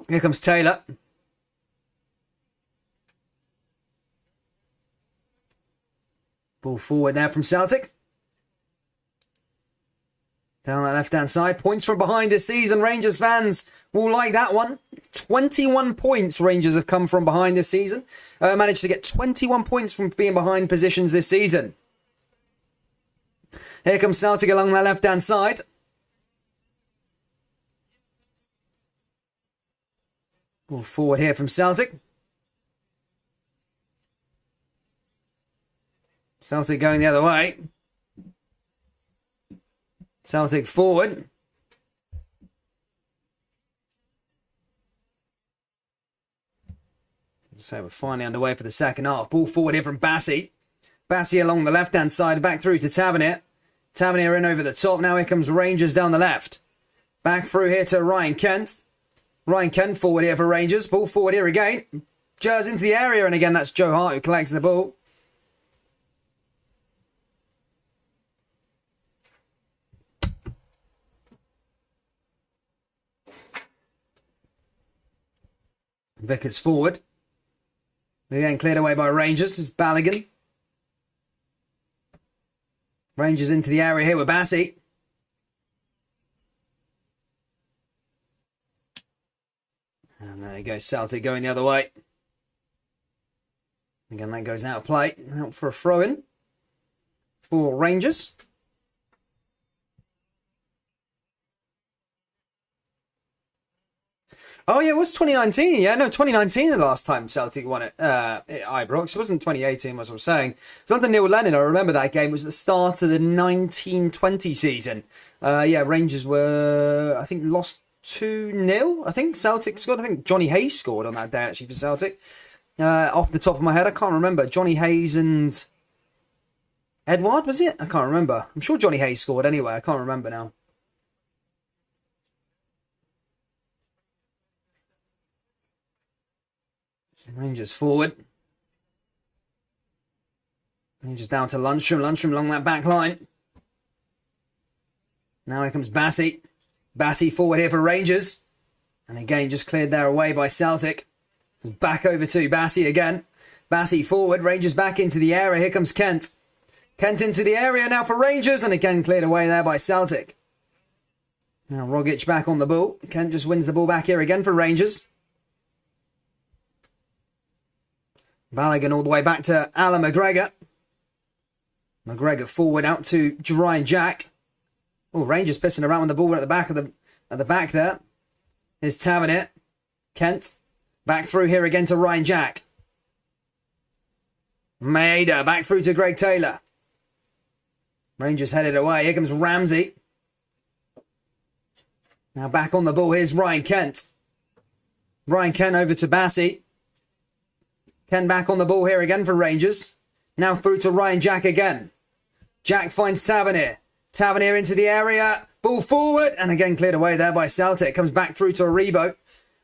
Here comes Taylor. Ball forward there from Celtic. Down that left-hand side. Points from behind this season. Rangers fans will like that one. 21 points Rangers have come from behind this season. Managed to get 21 points from being behind positions this season. Here comes Celtic along that left-hand side. Ball forward here from Celtic. Celtic going the other way. Celtic forward. So we're finally underway for the second half. Ball forward here from Bassey. Bassey along the left-hand side, back through to Tavernier. Tavernier in over the top. Now here comes Rangers down the left. Back through here to Ryan Kent. Ryan Kent forward here for Rangers. Ball forward here again. Jers into the area, and again that's Joe Hart who collects the ball. Vickers forward. Again cleared away by Rangers. This is Balogun. Rangers into the area here with Bassey. And there you go, Celtic going the other way. Again, that goes out of play. Out for a throw-in for Rangers. Oh, yeah, it was 2019. Yeah, no, 2019 the last time Celtic won it at Ibrox. It wasn't 2018, as I was saying. It was under Neil Lennon. I remember that game. It was at the start of the 1920 season. Yeah, Rangers were, I think, lost 2-0. I think Celtic scored. I think Johnny Hayes scored on that day, actually, for Celtic. Off the top of my head, I can't remember. Johnny Hayes and Edward, was it? I can't remember. I'm sure Johnny Hayes scored anyway. I can't remember now. Rangers forward. Rangers down to Lundstrom. Lundstrom along that back line. Now here comes Bassey. Bassey forward here for Rangers. And again, just cleared there away by Celtic. Back over to Bassey again. Bassey forward. Rangers back into the area. Here comes Kent. Kent into the area now for Rangers. And again, cleared away there by Celtic. Now Rogic back on the ball. Kent just wins the ball back here again for Rangers. Balogun all the way back to Alan McGregor. McGregor forward out to Ryan Jack. Oh, Rangers pissing around with the ball at the back there. Here's Tavernier. Kent. Back through here again to Ryan Jack. Maeda back through to Greg Taylor. Rangers headed away. Here comes Ramsey. Now back on the ball. Here's Ryan Kent. Ryan Kent over to Bassey. Kent back on the ball here again for Rangers. Now through to Ryan Jack again. Jack finds Tavernier. Tavernier into the area. Ball forward. And again cleared away there by Celtic. Comes back through to Aribo.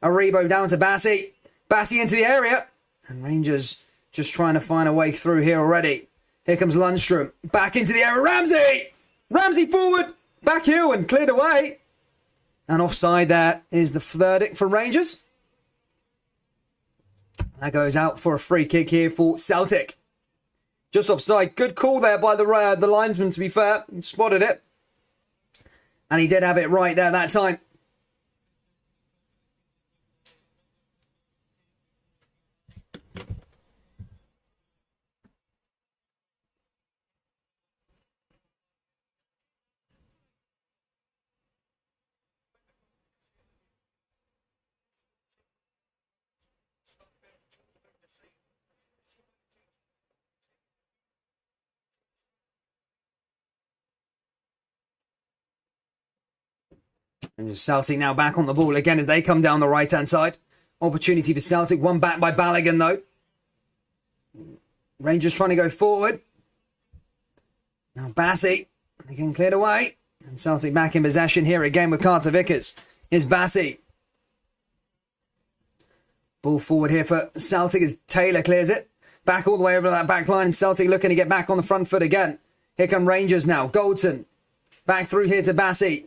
Aribo down to Bassey. Bassey into the area. And Rangers just trying to find a way through here already. Here comes Lundstrom. Back into the area. Ramsey! Ramsey forward. Back heel and cleared away. And offside there is the verdict for Rangers. That goes out for a free kick here for Celtic. Just offside. Good call there by the linesman, to be fair. He spotted it. And he did have it right there that time. And Celtic now back on the ball again as they come down the right-hand side. Opportunity for Celtic. One back by Balogun, though. Rangers trying to go forward. Now Bassey. Again cleared away. And Celtic back in possession here again with Carter Vickers. Here's Bassey. Ball forward here for Celtic as Taylor clears it. Back all the way over that back line. And Celtic looking to get back on the front foot again. Here come Rangers now. Goldson. Back through here to Bassey.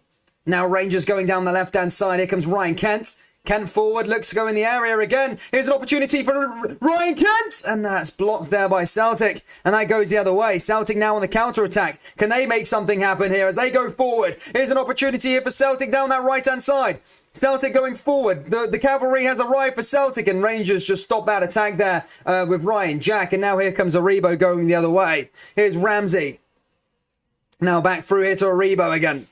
Now Rangers going down the left-hand side. Here comes Ryan Kent. Kent forward, looks to go in the area again. Here's an opportunity for Ryan Kent. And that's blocked there by Celtic. And that goes the other way. Celtic now on the counter-attack. Can they make something happen here as they go forward? Here's an opportunity here for Celtic down that right-hand side. Celtic going forward. The cavalry has arrived for Celtic, and Rangers just stop that attack there with Ryan Jack. And now here comes Aribo going the other way. Here's Ramsey. Now back through here to Aribo again.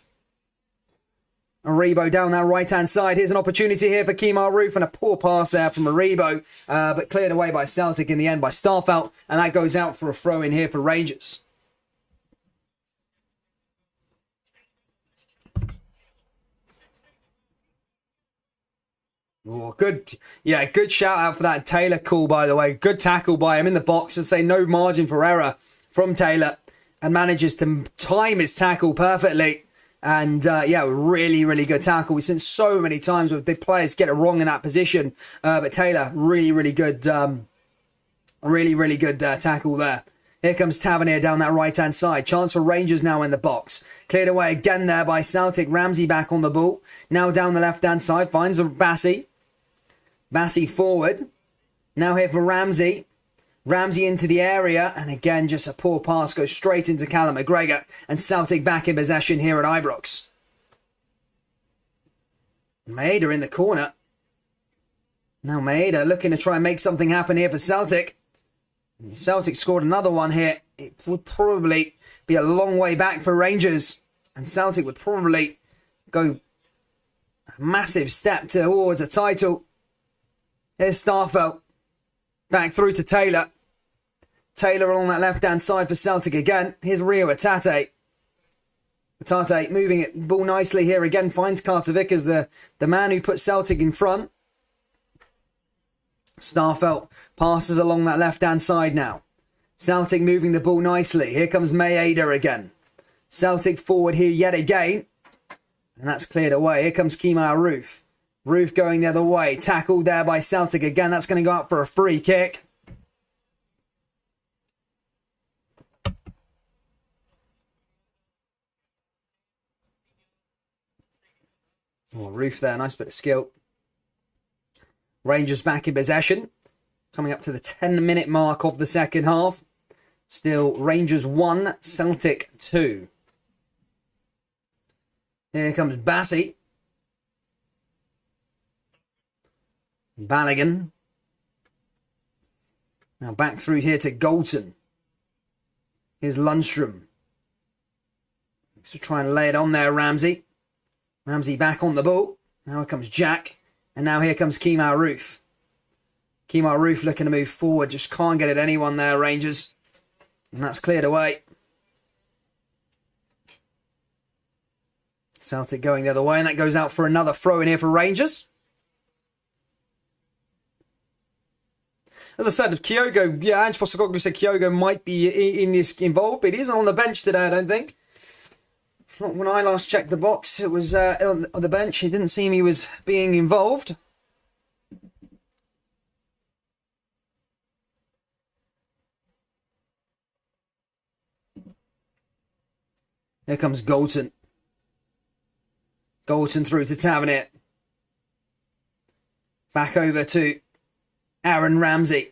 Aribo down that right-hand side. Here's an opportunity here for Kemar Roof, and a poor pass there from Aribo, but cleared away by Celtic in the end by Starfelt, and that goes out for a throw in here for Rangers. Oh, good. Yeah, good shout out for that Taylor call, by the way. Good tackle by him in the box to say no margin for error from Taylor, and manages to time his tackle perfectly. And yeah, really, really good tackle. We've seen so many times where the players get it wrong in that position. But Taylor, really, really good tackle there. Here comes Tavernier down that right-hand side. Chance for Rangers now in the box. Cleared away again there by Celtic. Ramsey back on the ball. Now down the left-hand side. Finds Bassey. Bassey forward. Now here for Ramsey. Ramsey into the area, and again, just a poor pass goes straight into Callum McGregor, and Celtic back in possession here at Ibrox. Maeda in the corner. Now Maeda looking to try and make something happen here for Celtic. Celtic scored another one here. It would probably be a long way back for Rangers, and Celtic would probably go a massive step towards a title. Here's Starfelt. Back through to Taylor. Taylor along that left-hand side for Celtic again. Here's Rio Atate. Atate moving it ball nicely here again. Finds Carter Vickers, the man who put Celtic in front. Starfelt passes along that left-hand side now. Celtic moving the ball nicely. Here comes Maeda again. Celtic forward here yet again. And that's cleared away. Here comes Kemar Roof. Roof going the other way. Tackled there by Celtic again. That's going to go up for a free kick. Oh, Roof there. Nice bit of skill. Rangers back in possession. Coming up to the 10-minute mark of the second half. Still Rangers 1, Celtic 2. Here comes Bassey. Balogun. Now back through here to Galton. Here's Lundstrom. Looks to try and lay it on there, Ramsey. Ramsey back on the ball. Now here comes Jack. And now here comes Kemar Roof. Kemar Roof looking to move forward. Just can't get at anyone there, Rangers. And that's cleared away. Celtic going the other way. And that goes out for another throw in here for Rangers. As I said, if Kyogo, yeah, Ange Postecoglou said Kyogo might be in this involved, but he isn't on the bench today, I don't think. When I last checked the box, it was on the bench. It didn't seem he was being involved. Here comes Galton. Galton through to Tavernier. Back over to Aaron Ramsey.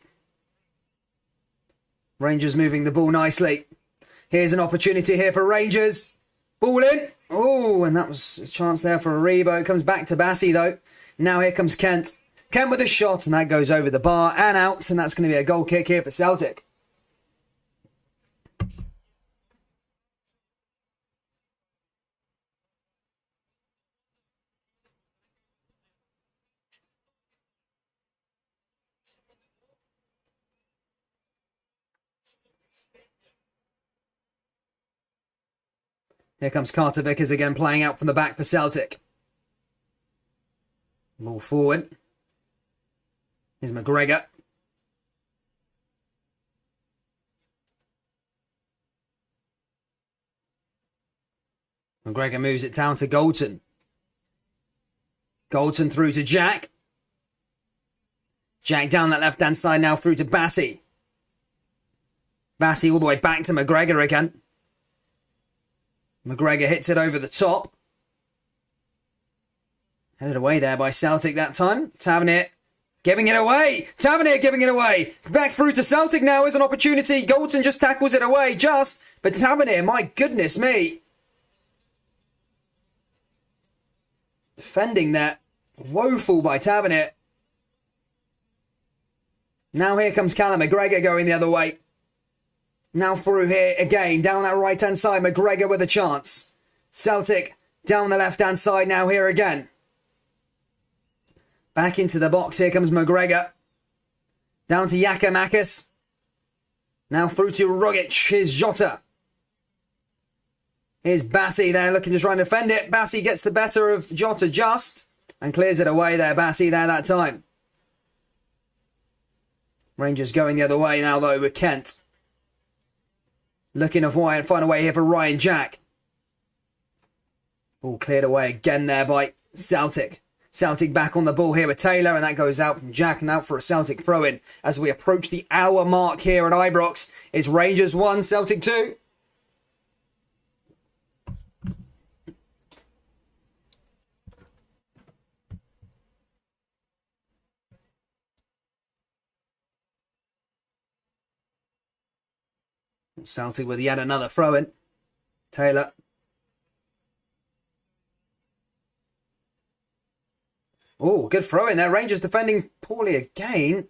Rangers moving the ball nicely. Here's an opportunity here for Rangers. Ball in. Oh, and that was a chance there for Aribo. Comes back to Bassey, though. Now here comes Kent. Kent with a shot, and that goes over the bar and out. And that's going to be a goal kick here for Celtic. Here comes Carter Vickers again, playing out from the back for Celtic. Ball forward. Here's McGregor. McGregor moves it down to Galton. Galton through to Jack. Jack down that left-hand side now through to Bassey. Bassey all the way back to McGregor again. McGregor hits it over the top. Headed away there by Celtic that time. Tavernier giving it away. Tavernier giving it away. Back through to Celtic now is an opportunity. Goldson just tackles it away just. But Tavernier, my goodness me. Defending that. Woeful by Tavernier. Now here comes Callum McGregor going the other way. Now through here again. Down that right-hand side. McGregor with a chance. Celtic down the left-hand side now here again. Back into the box. Here comes McGregor. Down to Giakoumakis. Now through to Rogic. Here's Jota. Here's Bassi there looking to try and defend it. Bassi gets the better of Jota just. And clears it away there. Bassi there that time. Rangers going the other way now though with Kent. Looking to find a way here for Ryan Jack. Ball cleared away again there by Celtic. Celtic back on the ball here with Taylor, and that goes out from Jack and out for a Celtic throw-in. As we approach the hour mark here at Ibrox, it's Rangers 1, Celtic 2. Celtic with yet another throw-in. Taylor. Oh, good throw-in there. Rangers defending poorly again.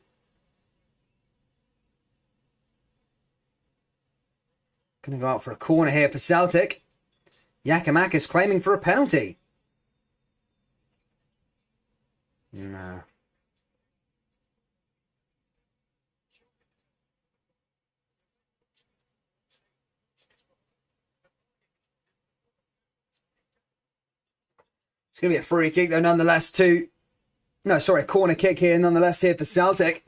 Going to go out for a corner here for Celtic. Giakoumakis claiming for a penalty. No. It's going to be a free kick though nonetheless too. No, sorry, a corner kick here nonetheless here for Celtic.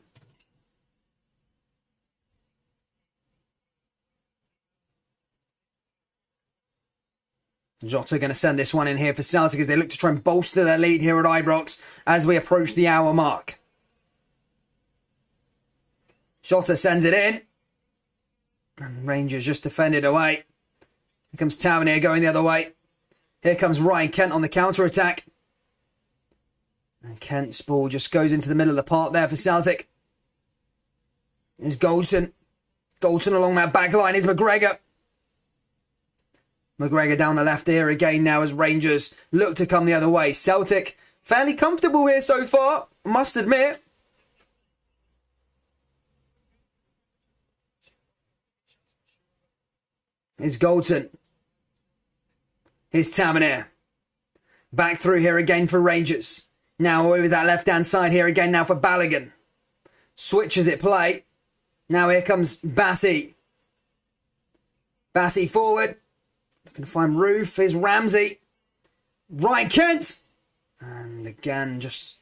Jota going to send this one in here for Celtic as they look to try and bolster their lead here at Ibrox as we approach the hour mark. Jota sends it in. And Rangers just defended away. Here comes Tavernier going the other way. Here comes Ryan Kent on the counter-attack. And Kent's ball just goes into the middle of the park there for Celtic. Here's Goldson. Goldson along that back line. Here's McGregor. McGregor down the left here again now as Rangers look to come the other way. Celtic fairly comfortable here so far, must admit. Here's Goldson. Here's Tavernier. Back through here again for Rangers. Now over that left-hand side here again now for Balogun. Switches it play. Now here comes Bassi. Bassi forward. Looking to find Roof. Here's Ramsey. Ryan Kent. And again just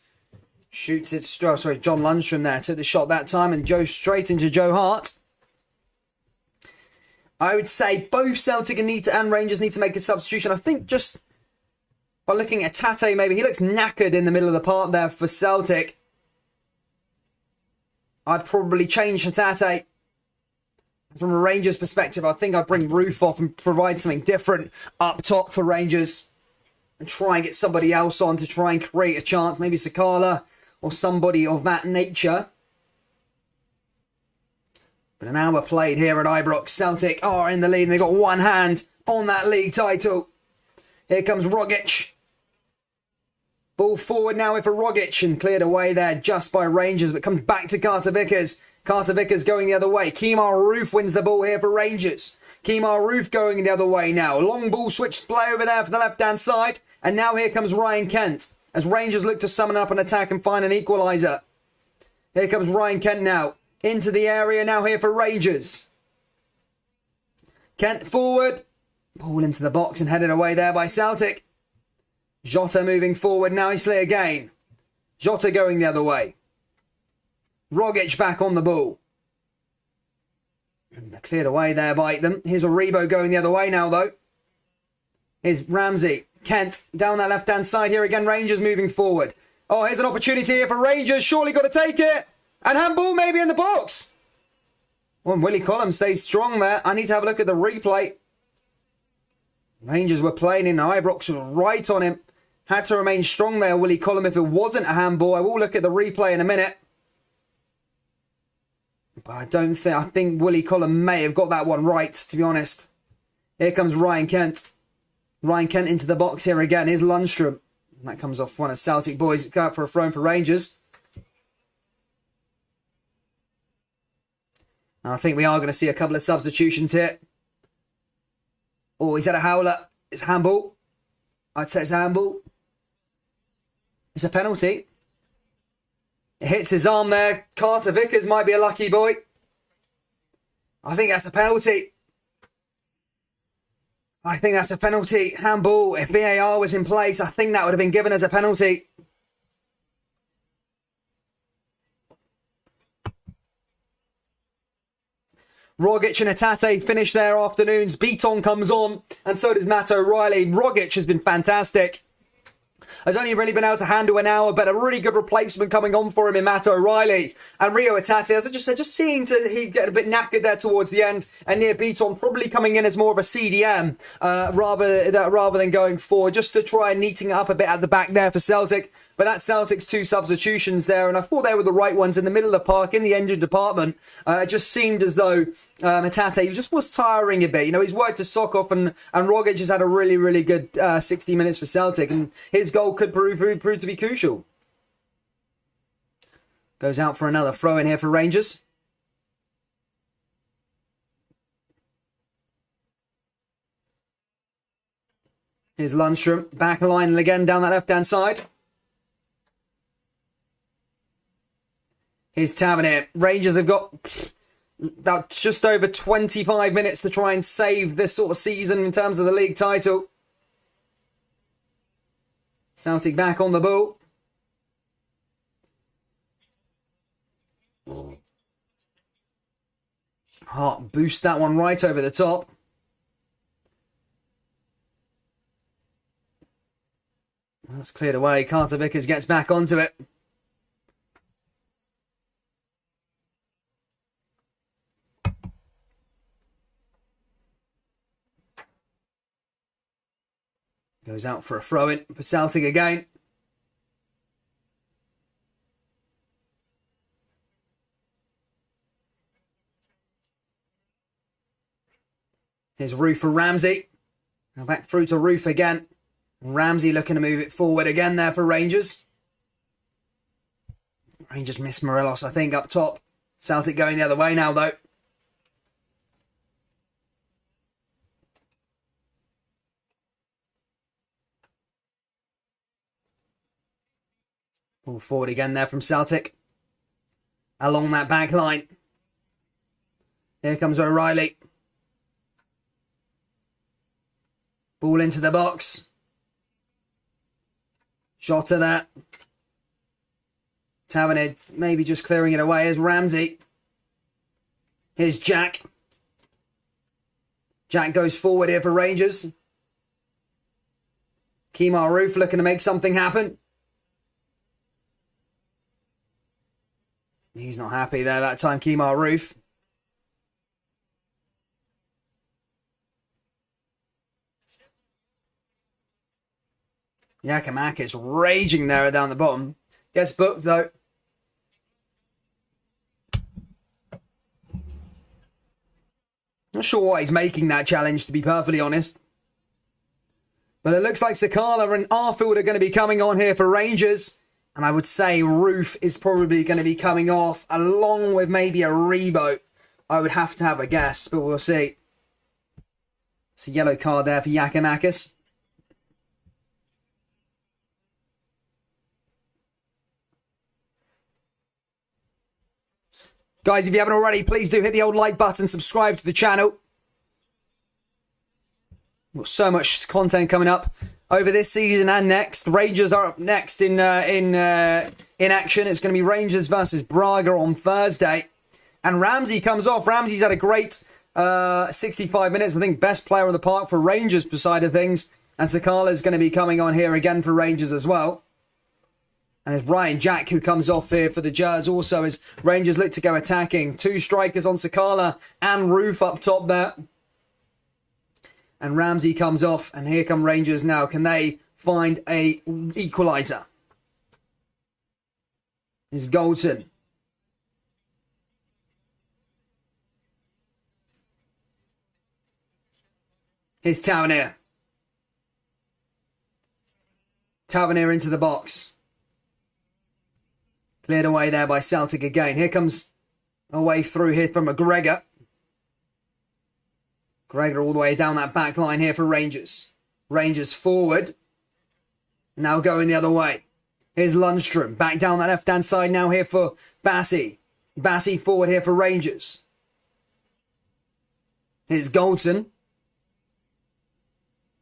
shoots it. Oh, sorry, John Lundstrom there took the shot that time and goes straight into Joe Hart. I would say both Celtic and Rangers need to make a substitution. I think just by looking at Tate, maybe he looks knackered in the middle of the park there for Celtic. I'd probably change Tate. From a Rangers perspective, I think I'd bring Roof off and provide something different up top for Rangers. And try and get somebody else on to try and create a chance. Maybe Sakala or somebody of that nature. But an hour played here at Ibrox. Celtic are in the lead and they've got one hand on that league title. Here comes Rogic. Ball forward now for Rogic and cleared away there just by Rangers, but comes back to Carter Vickers. Carter Vickers going the other way. Kemar Roof wins the ball here for Rangers. Kemar Roof going the other way now. Long ball switched play over there for the left-hand side. And now here comes Ryan Kent as Rangers look to summon up an attack and find an equaliser. Here comes Ryan Kent now. Into the area now here for Rangers. Kent forward. Ball into the box and headed away there by Celtic. Jota moving forward nicely again. Jota going the other way. Rogic back on the ball. And they're cleared away there by them. Here's Aribo going the other way now though. Here's Ramsey. Kent down that left-hand side here again. Rangers moving forward. Oh, here's an opportunity here for Rangers. Surely got to take it. And handball maybe in the box. Well, Willie Collum stays strong there. I need to have a look at the replay. Rangers were playing in. Ibrox was right on him. Had to remain strong there, Willie Collum, if it wasn't a handball. I will look at the replay in a minute. But I think Willie Collum may have got that one right, to be honest. Here comes Ryan Kent. Ryan Kent into the box here again. Here's Lundstrom. And that comes off one of Celtic boys. Go out for a throw in for Rangers. And I think we are going to see a couple of substitutions here. Oh, he's had a howler. It's handball. I'd say it's a handball. It's a penalty. It hits his arm there. Carter Vickers might be a lucky boy. I think that's a penalty. I think that's a penalty. Handball. If VAR was in place, I think that would have been given as a penalty. Rogic and Atate finish their afternoons. Beaton comes on, and so does Matt O'Reilly. Rogic has been fantastic. Has only really been able to handle an hour, but a really good replacement coming on for him in Matt O'Reilly. And Rio Atate, as I just said, just seeing he get a bit knackered there towards the end. And Near Beaton probably coming in as more of a CDM rather than going forward, just to try and neating it up a bit at the back there for Celtic. But that's Celtic's two substitutions there, and I thought they were the right ones in the middle of the park, in the engine department. It just seemed as though Atate just was tiring a bit. You know, he's worked his sock off, and Rogic has had a really, really good 60 minutes for Celtic, and his goal could prove to be crucial. Goes out for another throw in here for Rangers. Here's Lundstrom, back line again down that left-hand side. Here's Tavernier. Rangers have got about just over 25 minutes to try and save this sort of season in terms of the league title. Celtic back on the ball. Hart boosts that one right over the top. That's cleared away. Carter Vickers gets back onto it. Goes out for a throw-in for Celtic again. Here's Roof for Ramsey. Now back through to Roof again. Ramsey looking to move it forward again there for Rangers. Rangers miss Morelos, I think, up top. Celtic going the other way now, though. Ball forward again there from Celtic. Along that back line. Here comes O'Reilly. Ball into the box. Shot to that. Tavernier maybe just clearing it away. Here's Ramsey. Here's Jack. Jack goes forward here for Rangers. Kemar Roof looking to make something happen. He's not happy there that time, Kemar Roof. Yakimakis raging there down the bottom. Gets booked though. Not sure why he's making that challenge, to be perfectly honest. But it looks like Sakala and Arfield are going to be coming on here for Rangers. And I would say Roof is probably going to be coming off, along with maybe a Rebo. I would have to have a guess, but we'll see. It's a yellow card there for Yakimakis. Guys, if you haven't already, please do hit the old like button, subscribe to the channel. We've got so much content coming up over this season and next. The Rangers are up next in action. It's going to be Rangers versus Braga on Thursday. And Ramsey comes off. Ramsey's had a great 65 minutes. I think best player on the park for Rangers side of things. And Sakala's going to be coming on here again for Rangers as well. And it's Ryan Jack who comes off here for the Jazz also as Rangers look to go attacking. Two strikers on Sakala and Roof up top there. And Ramsey comes off, and here come Rangers now. Can they find a equaliser. Is Goldson. Here's Tavernier. Tavernier into the box. Cleared away there by Celtic again. Here comes a way through here from McGregor. McGregor all the way down that back line here for Rangers. Rangers forward. Now going the other way. Here's Lundstrom. Back down that left-hand side now here for Bassey. Bassey forward here for Rangers. Here's Goldson.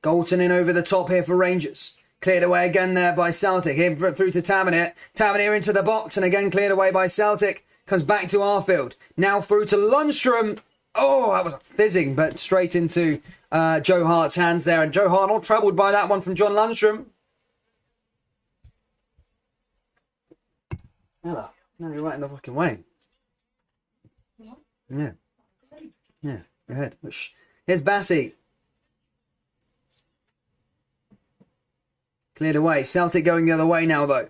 Goldson in over the top here for Rangers. Cleared away again there by Celtic. Here through to Tavernier. Tavernier into the box and again cleared away by Celtic. Comes back to Arfield. Now through to Lundstrom. Oh, that was fizzing, but straight into Joe Hart's hands there. And Joe Hart not troubled by that one from John Lundstrom. Hello. No, you're right in the fucking way. Yeah. Yeah, go ahead. Here's Bassey. Cleared away. Celtic going the other way now, though.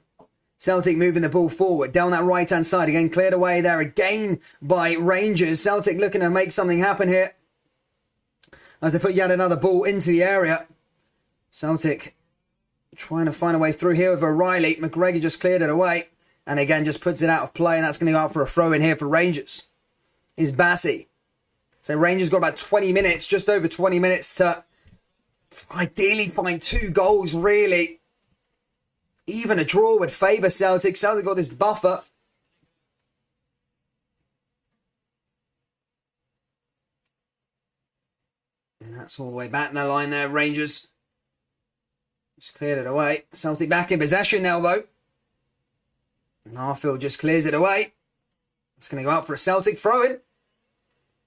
Celtic moving the ball forward. Down that right-hand side. Again, cleared away there again by Rangers. Celtic looking to make something happen here. As they put yet another ball into the area. Celtic trying to find a way through here with O'Reilly. McGregor just cleared it away. And again, just puts it out of play. And that's going to go out for a throw in here for Rangers. Is Bassey. So Rangers got about 20 minutes, just over 20 minutes to ideally find 2 goals, really. Even a draw would favour Celtic. Celtic got this buffer. And that's all the way back in the line there, Rangers. Just cleared it away. Celtic back in possession now, though. And Arfield just clears it away. It's going to go out for a Celtic throw-in.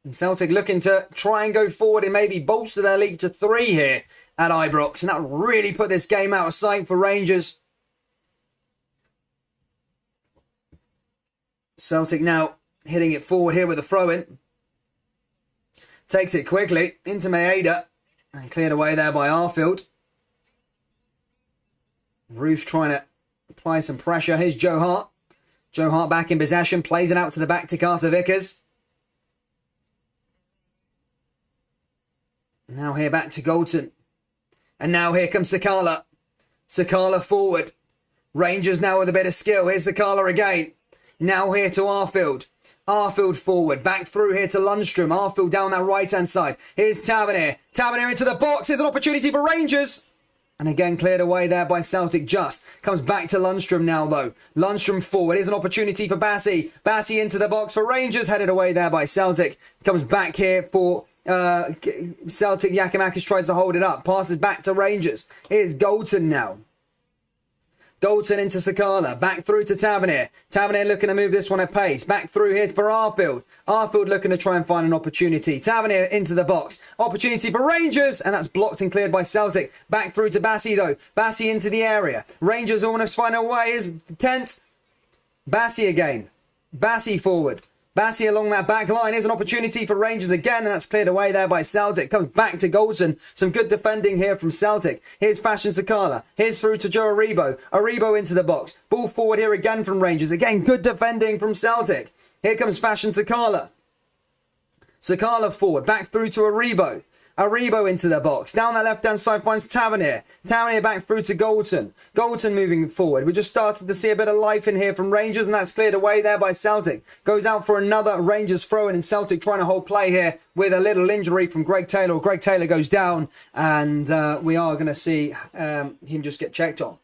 And Celtic looking to try and go forward and maybe bolster their lead to 3 here at Ibrox. And that would really put this game out of sight for Rangers. Celtic now hitting it forward here with a throw-in. Takes it quickly into Maeda. And cleared away there by Arfield. Roof's trying to apply some pressure. Here's Joe Hart. Joe Hart back in possession. Plays it out to the back to Carter Vickers. Now here back to Goldson. And now here comes Sakala. Sakala forward. Rangers now with a bit of skill. Here's Sakala again. Now here to Arfield. Arfield forward. Back through here to Lundstrom. Arfield down that right-hand side. Here's Tavernier. Tavernier into the box. Here's an opportunity for Rangers. And again cleared away there by Celtic just. Comes back to Lundstrom now, though. Lundstrom forward. Here's an opportunity for Bassey. Bassey into the box for Rangers. Headed away there by Celtic. Comes back here for Celtic. Yakimakis tries to hold it up. Passes back to Rangers. Here's Goldson now. Goldson into Sakala. Back through to Tavernier. Tavernier looking to move this one at pace. Back through here for Arfield. Arfield looking to try and find an opportunity. Tavernier into the box. Opportunity for Rangers. And that's blocked and cleared by Celtic. Back through to Bassey though. Bassey into the area. Rangers almost find a way. Is Kent. Bassey again. Bassey forward. Bassey along that back line. Here's an opportunity for Rangers again, and that's cleared away there by Celtic. Comes back to Goldson. Some good defending here from Celtic. Here's Fashion Sakala. Here's through to Joe Aribo. Aribo into the box. Ball forward here again from Rangers. Again, good defending from Celtic. Here comes Fashion Sakala. Sakala forward. Back through to Aribo. Aribo into the box. Down that left-hand side finds Tavernier. Tavernier back through to Goldson. Goldson moving forward. We just started to see a bit of life in here from Rangers, and that's cleared away there by Celtic. Goes out for another Rangers throw-in, and Celtic trying to hold play here with a little injury from Greg Taylor. Greg Taylor goes down, and we are going to see him just get checked on.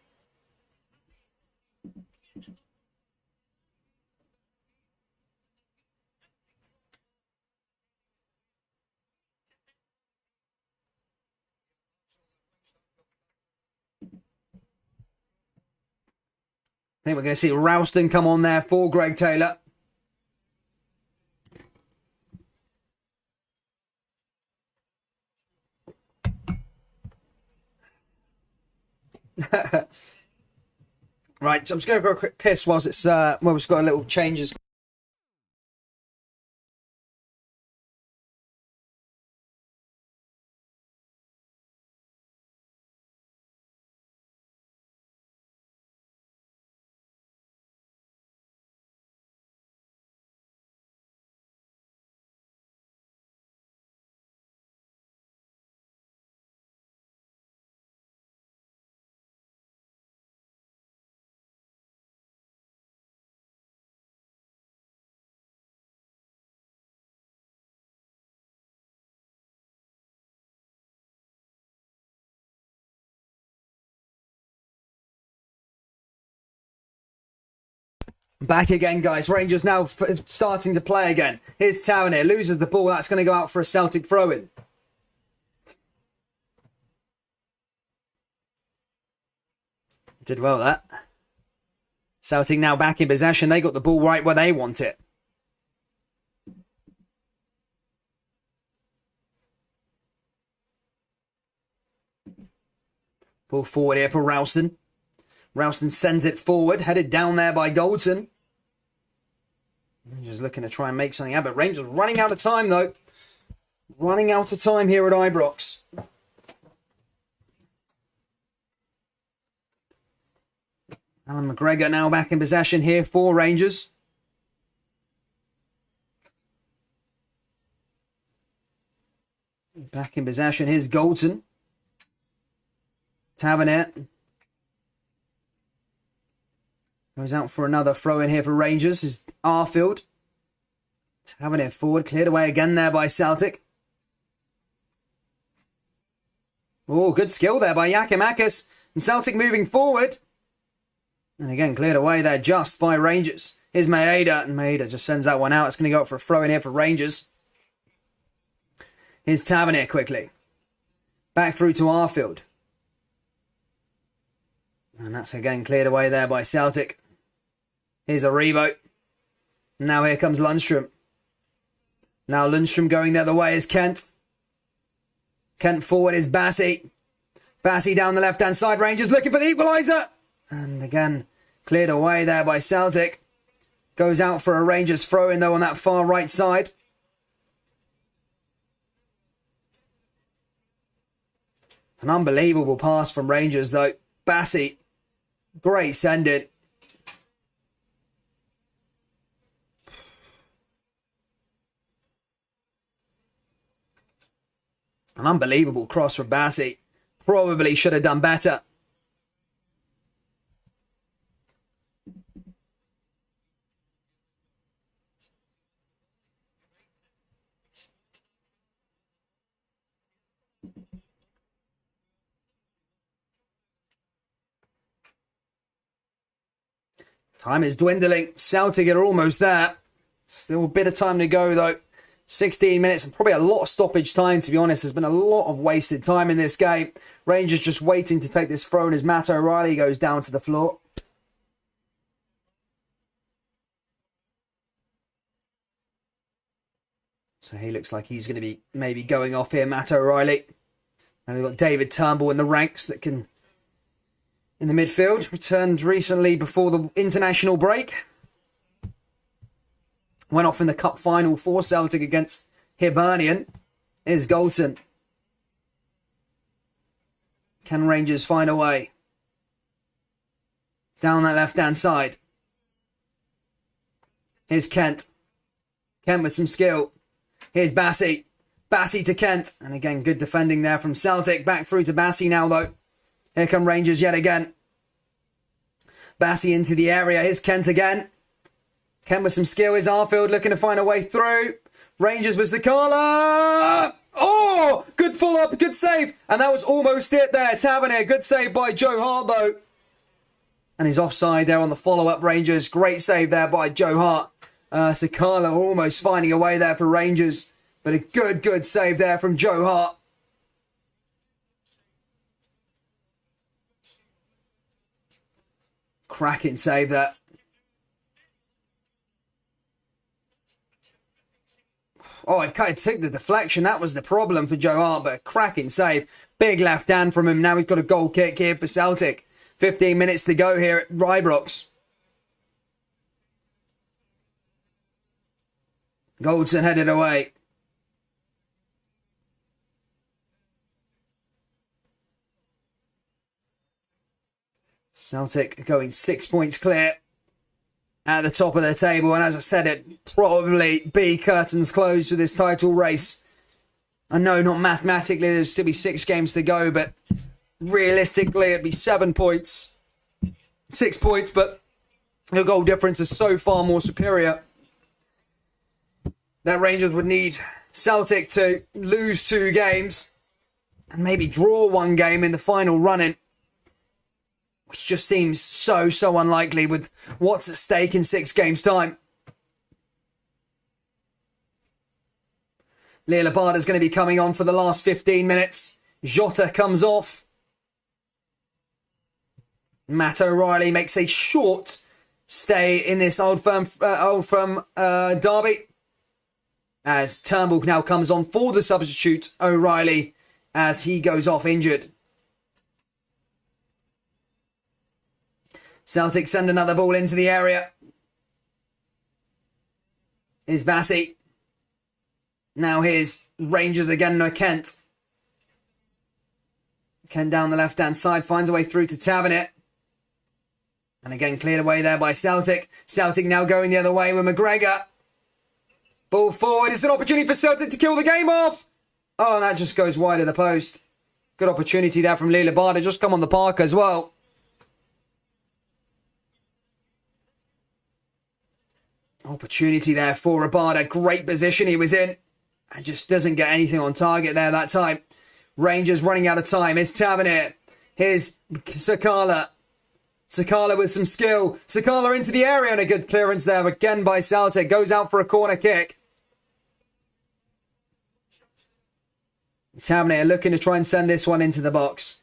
I think we're going to see Ralston come on there for Greg Taylor. Right, so I'm just going to go a quick piss whilst it's well, we've got a little changes. Back again, guys. Rangers now starting to play again. Here's Tavernier. Loses the ball. That's going to go out for a Celtic throw-in. Did well, that. Celtic now back in possession. They got the ball right where they want it. Ball forward here for Ralston. Ralston sends it forward, headed down there by Goldson. Just looking to try and make something happen. Rangers running out of time, though. Running out of time here at Ibrox. Alan McGregor now back in possession here for Rangers. Back in possession. Here's Goldson. Tavernier. Goes out for another throw in here for Rangers. Is Arfield. Tavernier forward. Cleared away again there by Celtic. Oh, good skill there by Yakimakis. And Celtic moving forward. And again, cleared away there just by Rangers. Here's Maeda. And Maeda just sends that one out. It's going to go out for a throw in here for Rangers. Here's Tavernier quickly. Back through to Arfield. And that's again cleared away there by Celtic. Here's Aribo. Now here comes Lundstrom. Now Lundstrom going the other way is Kent. Kent forward is Bassi. Bassi down the left-hand side. Rangers looking for the equaliser. And again, cleared away there by Celtic. Goes out for a Rangers throw-in though on that far right side. An unbelievable pass from Rangers though. Bassi. Great send-in. An unbelievable cross from Bassi. Probably should have done better. Time is dwindling. Celtic are almost there. Still a bit of time to go though. 16 minutes and probably a lot of stoppage time, to be honest. There's been a lot of wasted time in this game. Rangers just waiting to take this throw in as Matt O'Reilly goes down to the floor. So he looks like he's going to be maybe going off here, Matt O'Reilly. And we've got David Turnbull in the ranks that can, in the midfield. Returned recently before the international break. Went off in the cup final for Celtic against Hibernian. Here's Goldson. Can Rangers find a way? Down that left-hand side. Here's Kent. Kent with some skill. Here's Bassi. Bassi to Kent. And again, good defending there from Celtic. Back through to Bassi now, though. Here come Rangers yet again. Bassi into the area. Here's Kent again. Kent with some skill. Is Arfield looking to find a way through. Rangers with Sakala. Oh, good follow-up, good save. And that was almost it there. Tavernier, good save by Joe Hart, though. And he's offside there on the follow-up, Rangers. Great save there by Joe Hart. Sakala almost finding a way there for Rangers. But a good save there from Joe Hart. Cracking save there. Oh, it kind of took the deflection. That was the problem for Joe Hart, but a cracking save. Big left hand from him. Now he's got a goal kick here for Celtic. 15 minutes to go here at Ibrox. Goldson headed away. Celtic going 6 points clear at the top of their table, and as I said, it probably be curtains closed for this title race. I know not mathematically, there'll still be 6 games to go, but realistically it'd be 7 points. 6 points, but the goal difference is so far more superior that Rangers would need Celtic to lose 2 games and maybe draw 1 game in the final run-in which just seems so unlikely with what's at stake in 6 games' time. Leila Barda's going to be coming on for the last 15 minutes. Jota comes off. Matt O'Reilly makes a short stay in this Old Firm derby, as Turnbull now comes on for the substitute O'Reilly as he goes off injured. Celtic send another ball into the area. Here's Bassey. Now here's Rangers again, no Kent. Kent down the left-hand side, finds a way through to Tavernier. And again, cleared away there by Celtic. Celtic now going the other way with McGregor. Ball forward. It's an opportunity for Celtic to kill the game off. Oh, and that just goes wide of the post. Good opportunity there from Leila Barda. Just come on the park as well. Opportunity there for Abada. Great position he was in. And just doesn't get anything on target there that time. Rangers running out of time. Here's Tavernier. Here's Sakala. Sakala with some skill. Sakala into the area and a good clearance there again by Celtic. Goes out for a corner kick. Tavernier looking to try and send this one into the box.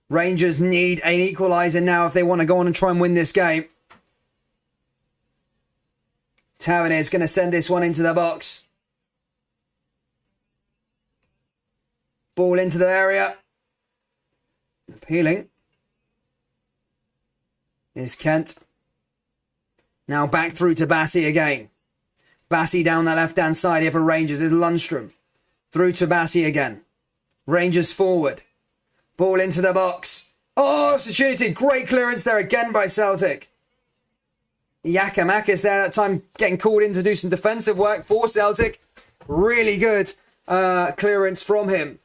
Rangers need an equaliser now if they want to go on and try and win this game. Tavernier is going to send this one into the box. Ball into the area. Appealing. Is Kent. Now back through to Bassey again. Bassey down the left-hand side here for Rangers is Lundstrom. Through to Bassey again. Rangers forward. Ball into the box. Oh, opportunity. Great clearance there again by Celtic. Giakoumakis there that time getting called in to do some defensive work for Celtic. Really good clearance from him.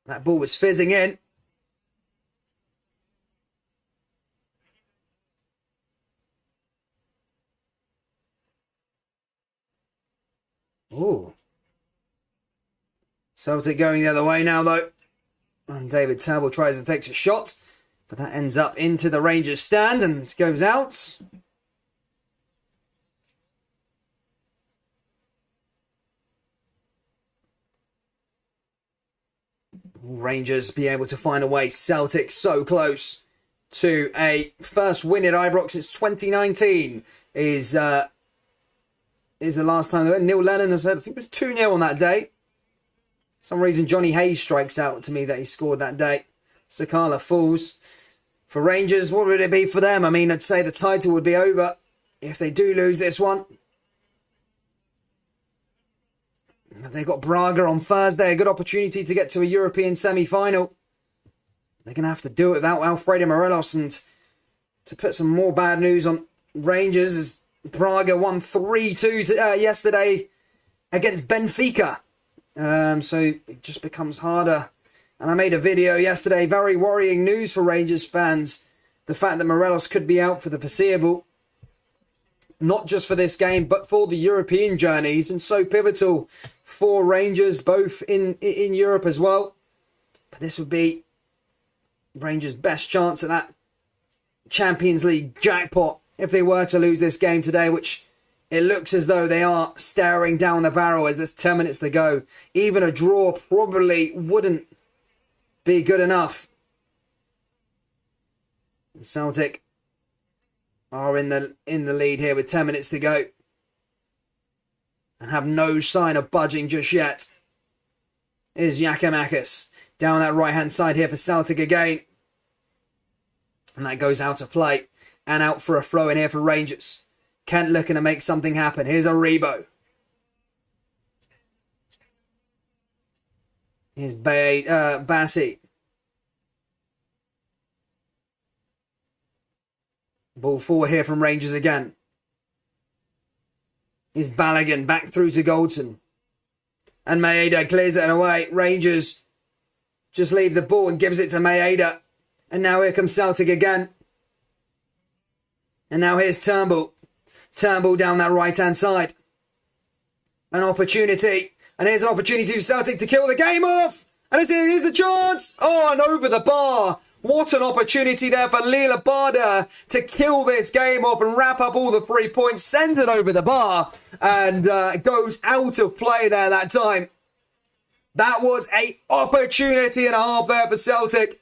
That ball was fizzing in. Ooh. Celtic going the other way now, though. And David Turnbull tries and takes a shot. But that ends up into the Rangers stand and goes out. Rangers be able to find a way. Celtic so close to a first win at Ibrox since 2019 is the last time they went. Neil Lennon has said, I think it was 2-0 on that day. For some reason, Johnny Hayes strikes out to me that he scored that day. Sakala falls. For Rangers, what would it be for them? I mean, I'd say the title would be over if they do lose this one. They've got Braga on Thursday, a good opportunity to get to a European semi-final. They're going to have to do it without Alfredo Morelos. And to put some more bad news on Rangers, as Braga won 3-2 yesterday against Benfica. So it just becomes harder. And I made a video yesterday, very worrying news for Rangers fans. The fact that Morelos could be out for the foreseeable. Not just for this game, but for the European journey. He's been so pivotal for Rangers, both in Europe as well. But this would be Rangers' best chance at that Champions League jackpot if they were to lose this game today, which it looks as though they are staring down the barrel as there's 10 minutes to go. Even a draw probably wouldn't be good enough. Celtic are in the lead here with 10 minutes to go and have no sign of budging just yet. Here's Giakoumakis down that right hand side here for Celtic again, and that goes out of play and out for a throw in here for Rangers. Kent looking to make something happen. Here's Aribo. Here's Bassey. Ball forward here from Rangers again. Here's Balogun back through to Goldson. And Maeda clears it away. Rangers just leave the ball and gives it to Maeda. And now here comes Celtic again. And now here's Turnbull. Turnbull down that right-hand side. An opportunity. And here's an opportunity for Celtic to kill the game off. And here's the chance. Oh, and over the bar. What an opportunity there for Lila Barda to kill this game off and wrap up all the 3 points, sends it over the bar, and goes out of play there that time. That was an opportunity and a half there for Celtic.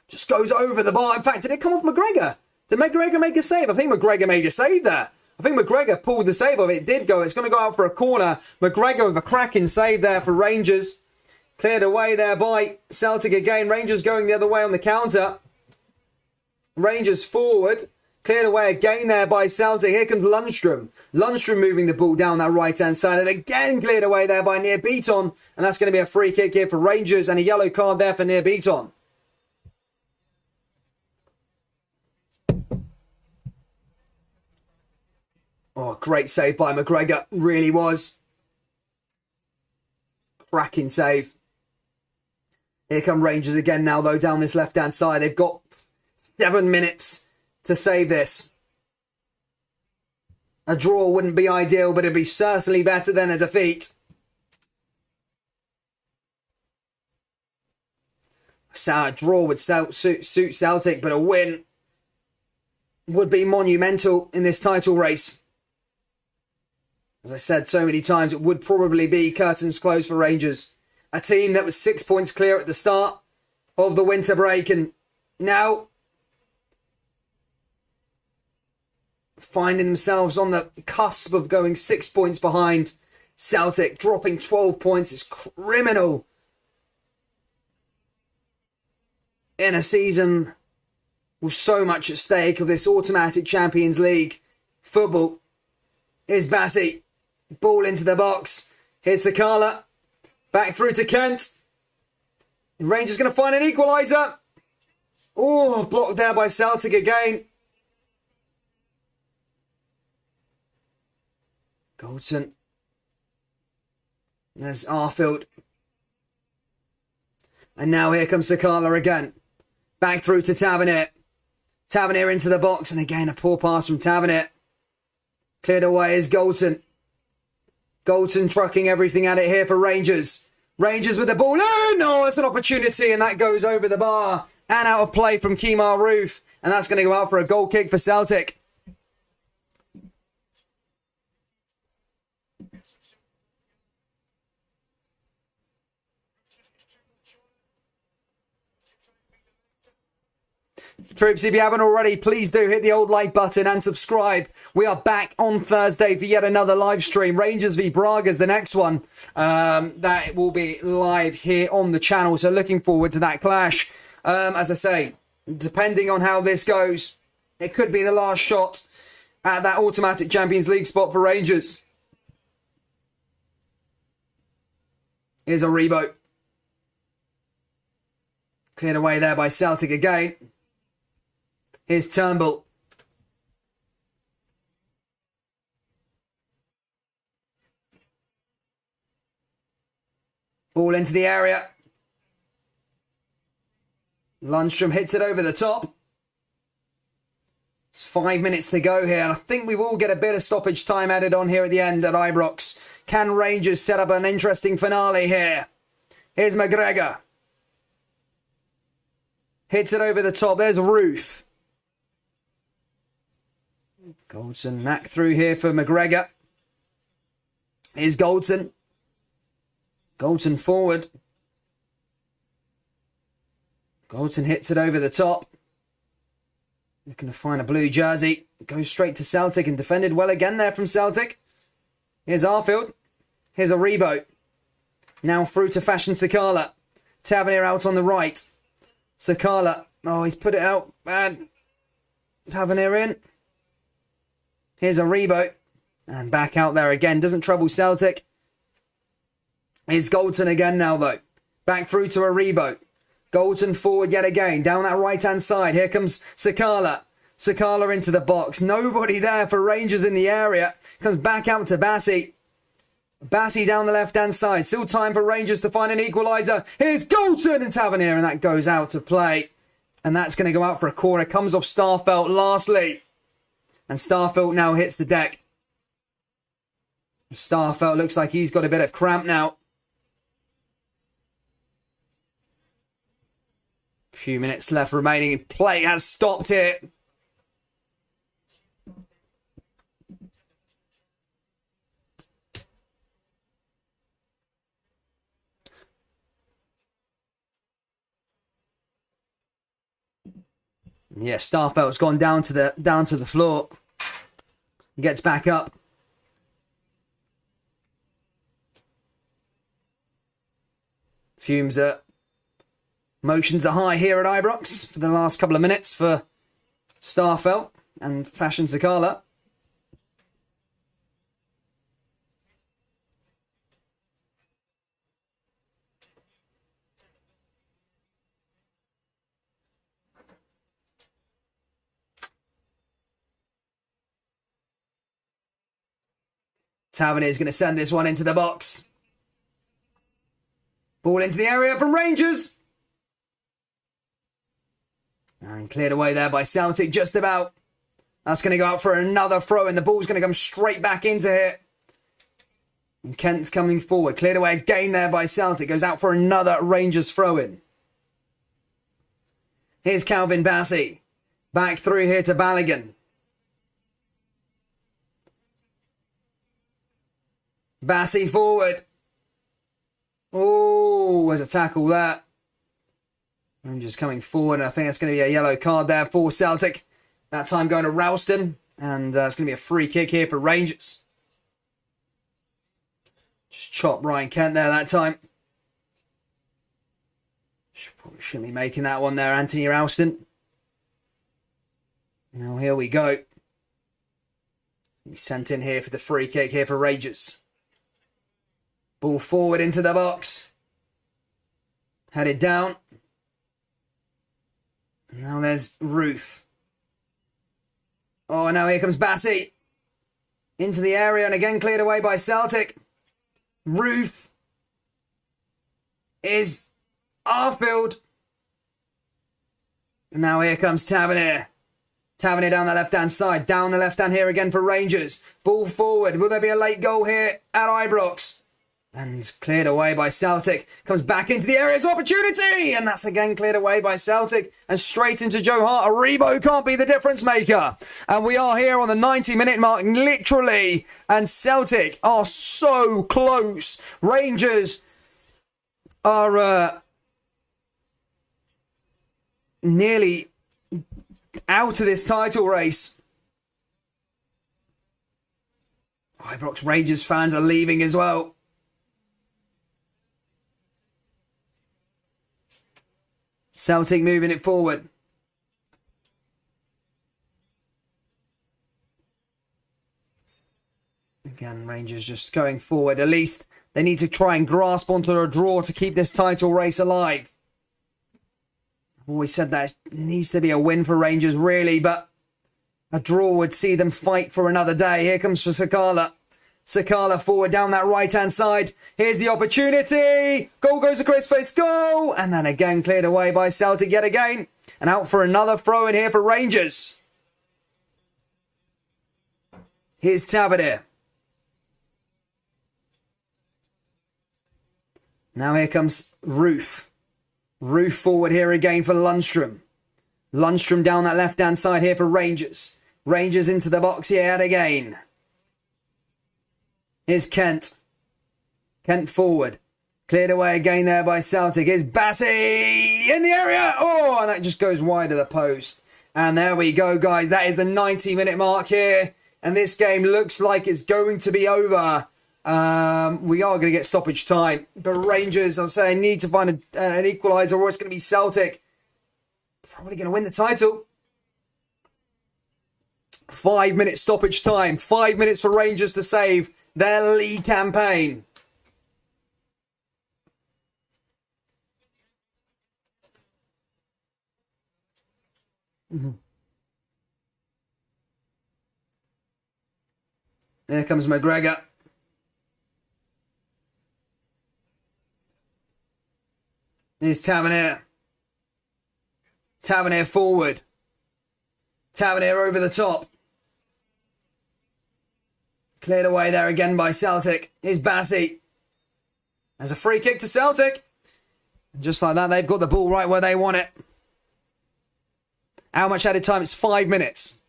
Just goes over the bar. In fact, did it come off McGregor? Did McGregor make a save? I think McGregor made a save there. I think McGregor pulled the save off. It did go. It's going to go out for a corner. McGregor with a cracking save there for Rangers. Cleared away there by Celtic again. Rangers going the other way on the counter. Rangers forward. Cleared away again there by Celtic. Here comes Lundstrom. Lundstrom moving the ball down that right-hand side. And again cleared away there by Near Beaton. And that's going to be a free kick here for Rangers. And a yellow card there for Near Beaton. Oh, great save by McGregor. Really was. Cracking save. Here come Rangers again now, though, down this left-hand side. They've got 7 minutes to save this. A draw wouldn't be ideal, but it'd be certainly better than a defeat. So a draw would suit Celtic, but a win would be monumental in this title race. As I said so many times, it would probably be curtains closed for Rangers. A team that was 6 points clear at the start of the winter break and now finding themselves on the cusp of going 6 points behind Celtic. Dropping 12 points is criminal in a season with so much at stake of this automatic Champions League football. Here's Bassi. Ball into the box. Here's Sakala. Back through to Kent. Rangers going to find an equaliser. Oh, blocked there by Celtic again. Goldson. There's Arfield. And now here comes Sakala again. Back through to Tavernier. Tavernier into the box. And again, a poor pass from Tavernier. Cleared away is Goldson. Goldson trucking everything at it here for Rangers. Rangers with the ball. Oh, no, it's an opportunity. And that goes over the bar. And out of play from Kemar Roof. And that's going to go out for a goal kick for Celtic. Troops, if you haven't already, please do hit the old like button and subscribe. We are back on Thursday for yet another live stream. Rangers v Braga is the next one. That will be live here on the channel. So looking forward to that clash. As I say, depending on how this goes, it could be the last shot at that automatic Champions League spot for Rangers. Here's a Rebo. Cleared away there by Celtic again. Here's Turnbull. Ball into the area. Lundstrom hits it over the top. It's 5 minutes to go here, and I think we will get a bit of stoppage time added on here at the end at Ibrox. Can Rangers set up an interesting finale here? Here's McGregor. Hits it over the top. There's Roof. Goldson knack through here for McGregor. Here's Goldson. Goldson forward. Goldson hits it over the top. Looking to find a blue jersey. Goes straight to Celtic and defended well again there from Celtic. Here's Arfield. Here's a Rebo. Now through to Fashion Sakala. Tavernier out on the right. Sakala. Oh, he's put it out. Bad. Tavernier in. Here's a Rebo. And back out there again. Doesn't trouble Celtic. Here's Goldson again now, though. Back through to a Rebo. Goldson forward yet again. Down that right-hand side. Here comes Sakala. Sakala into the box. Nobody there for Rangers in the area. Comes back out to Bassi. Bassi down the left-hand side. Still time for Rangers to find an equaliser. Here's Goldson and Tavernier. And that goes out of play. And that's going to go out for a corner. Comes off Starfelt lastly. And Starfelt now hits the deck. Starfelt looks like he's got a bit of cramp now. few minutes left remaining. Play has stopped here. Yeah, Starfelt's gone down to the floor. He gets back up. Motions are high here at Ibrox for the last couple of minutes for Starfelt and Fashion Sakala. Tavernier is going to send this one into the box. Ball into the area from Rangers. And cleared away there by Celtic just about. That's going to go out for another throw and the ball's going to come straight back into here. And Kent's coming forward. Cleared away again there by Celtic. Goes out for another Rangers throw-in. Here's Calvin Bassey. Back through here to Balogun. Bassey forward. Oh, there's a tackle there. Rangers coming forward, and I think that's going to be a yellow card there for Celtic. That time going to Ralston, and it's going to be a free kick here for Rangers. Just chop Ryan Kent there that time. Probably shouldn't be making that one there, Anthony Ralston. Now here we go. He's sent in here for the free kick here for Rangers. Ball forward into the box. Headed down. Now there's Ruth. Oh, now here comes Bassey. Into the area and again cleared away by Celtic. Ruth is half-build. And now here comes Tavernier. Tavernier down the left-hand side. Down the left-hand here again for Rangers. Ball forward. Will there be a late goal here at Ibrox? And cleared away by Celtic. Comes back into the area's opportunity. And that's again cleared away by Celtic. And straight into Joe Hart. Aribo can't be the difference maker. And we are here on the 90-minute mark, literally. And Celtic are so close. Rangers are nearly out of this title race. Ibrox Rangers fans are leaving as well. Celtic moving it forward. Again, Rangers just going forward. At least they need to try and grasp onto a draw to keep this title race alive. I've always said that it needs to be a win for Rangers, really, but a draw would see them fight for another day. Here comes for Sakala. Sakala forward down that right-hand side. Here's the opportunity. Goal goes to Chris Face. Goal! And then again cleared away by Celtic yet again. And out for another throw in here for Rangers. Here's Tavernier. Now here comes Ruth. Ruth forward here again for Lundstrom. Lundstrom down that left-hand side here for Rangers. Rangers into the box here yet again. Here's Kent. Kent forward. Cleared away again there by Celtic. Here's Bassey in the area. Oh, and that just goes wide of the post. And there we go, guys. That is the 90-minute mark here. And this game looks like it's going to be over. We are going to get stoppage time. But Rangers, I'm saying, need to find an equaliser or it's going to be Celtic. Probably going to win the title. 5 minute stoppage time. 5 minutes for Rangers to save their league campaign. There comes McGregor. Here's Tavernier. Tavernier forward. Tavernier over the top. Cleared away there again by Celtic. Here's Bassey. There's a free kick to Celtic. And just like that, they've got the ball right where they want it. How much added time? It's 5 minutes.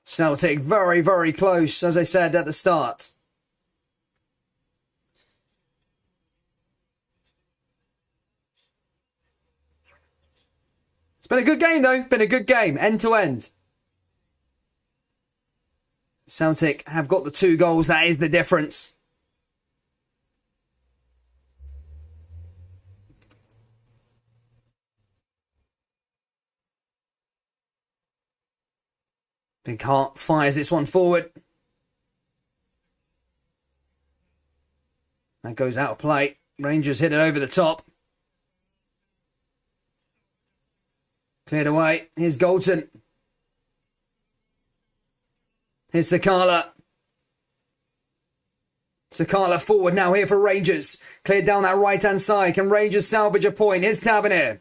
Celtic very, very close, as I said at the start. It's been a good game, though. Been a good game, end to end. Celtic have got the 2 goals. That is the difference. Big Heart fires this one forward. That goes out of play. Rangers hit it over the top. Cleared away. Here's Goldson. Here's Sakala. Sakala forward now here for Rangers. Cleared down that right-hand side. Can Rangers salvage a point? Here's Tavernier.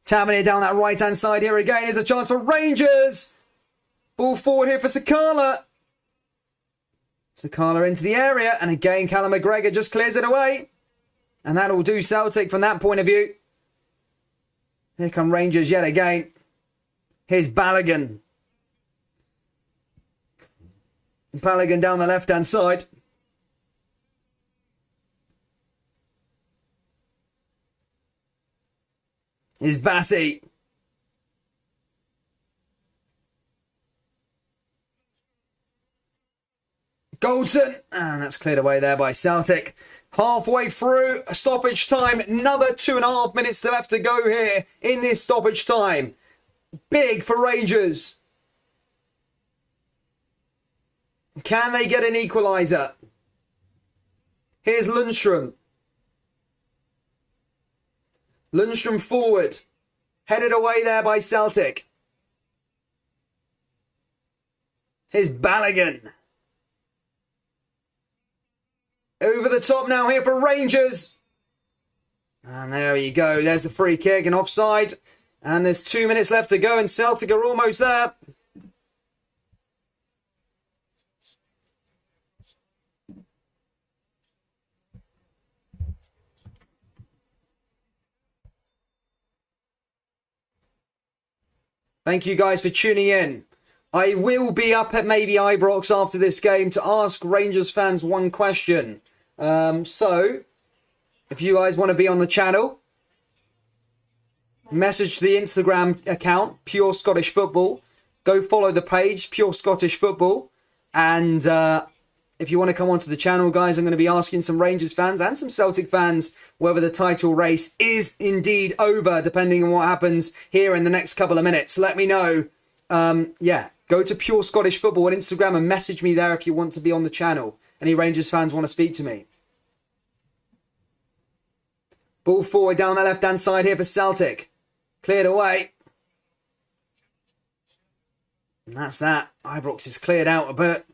Tavernier down that right-hand side here again. Here's a chance for Rangers. Ball forward here for Sakala. Sakala into the area. And again, Callum McGregor just clears it away. And that'll do Celtic from that point of view. Here come Rangers yet again. Here's Balogun. Balogun down the left-hand side. Here's Bassi. Goldson. And that's cleared away there by Celtic. Halfway through stoppage time. Another 2.5 minutes left to go here in this stoppage time. Big for Rangers. Can they get an equaliser? Here's Lundstrom. Lundstrom forward. Headed away there by Celtic. Here's Balogun. Over the top now here for Rangers. And there you go. There's the free kick and offside. And there's 2 minutes left to go and Celtic are almost there. Thank you guys for tuning in. I will be up at maybe Ibrox after this game to ask Rangers fans one question. So, if you guys want to be on the channel, message the Instagram account, Pure Scottish Football. Go follow the page, Pure Scottish Football. And if you want to come onto the channel, guys, I'm going to be asking some Rangers fans and some Celtic fans whether the title race is indeed over, depending on what happens here in the next couple of minutes. Let me know. Yeah, go to Pure Scottish Football on Instagram and message me there if you want to be on the channel. Any Rangers fans want to speak to me. Ball forward down the left-hand side here for Celtic. Cleared away. And that's that. Ibrox is cleared out a bit.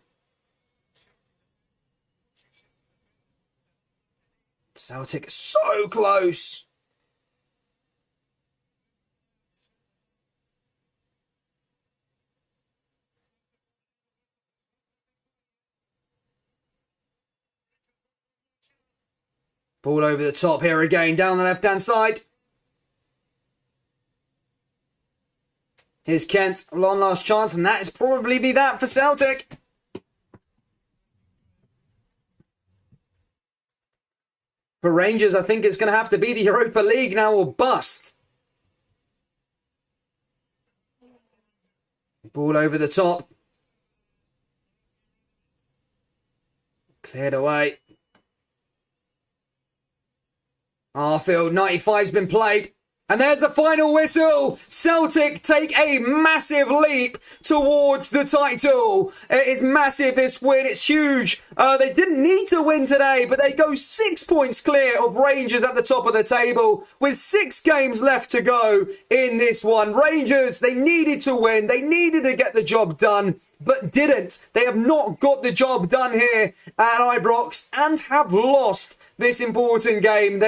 Celtic so close. Ball over the top here again, down the left-hand side. Here's Kent, one last chance, and that is probably be that for Celtic. For Rangers, I think it's going to have to be the Europa League now or bust. Ball over the top. Cleared away. Arfield, 95's been played. And there's the final whistle. Celtic take a massive leap towards the title. It is massive, this win. It's huge. They didn't need to win today, but they go 6 points clear of Rangers at the top of the table with 6 games left to go in this one. Rangers, they needed to win. They needed to get the job done, but didn't. They have not got the job done here at Ibrox and have lost this important game.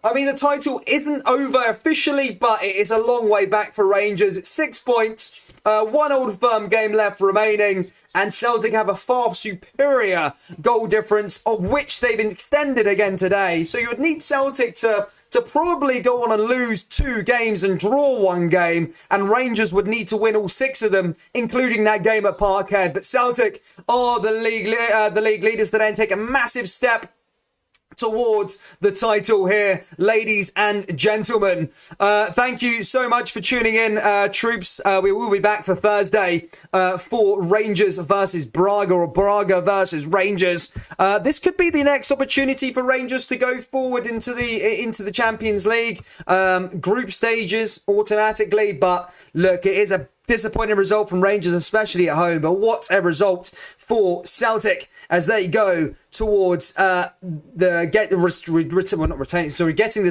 I mean, the title isn't over officially, but it is a long way back for Rangers. It's 6 points. One Old Firm game left remaining, and Celtic have a far superior goal difference, of which they've extended again today. So you would need Celtic to probably go on and lose 2 games and draw 1 game, and Rangers would need to win all 6 of them, including that game at Parkhead. But Celtic are the league leaders today and take a massive step towards the title here, ladies and gentlemen. Thank you so much for tuning in, troops. We will be back for Thursday for Rangers versus Braga, or Braga versus Rangers. This could be the next opportunity for Rangers to go forward into the Champions League group stages automatically. But look, it is a disappointing result from Rangers, especially at home. But what a result for Celtic as they go towards getting the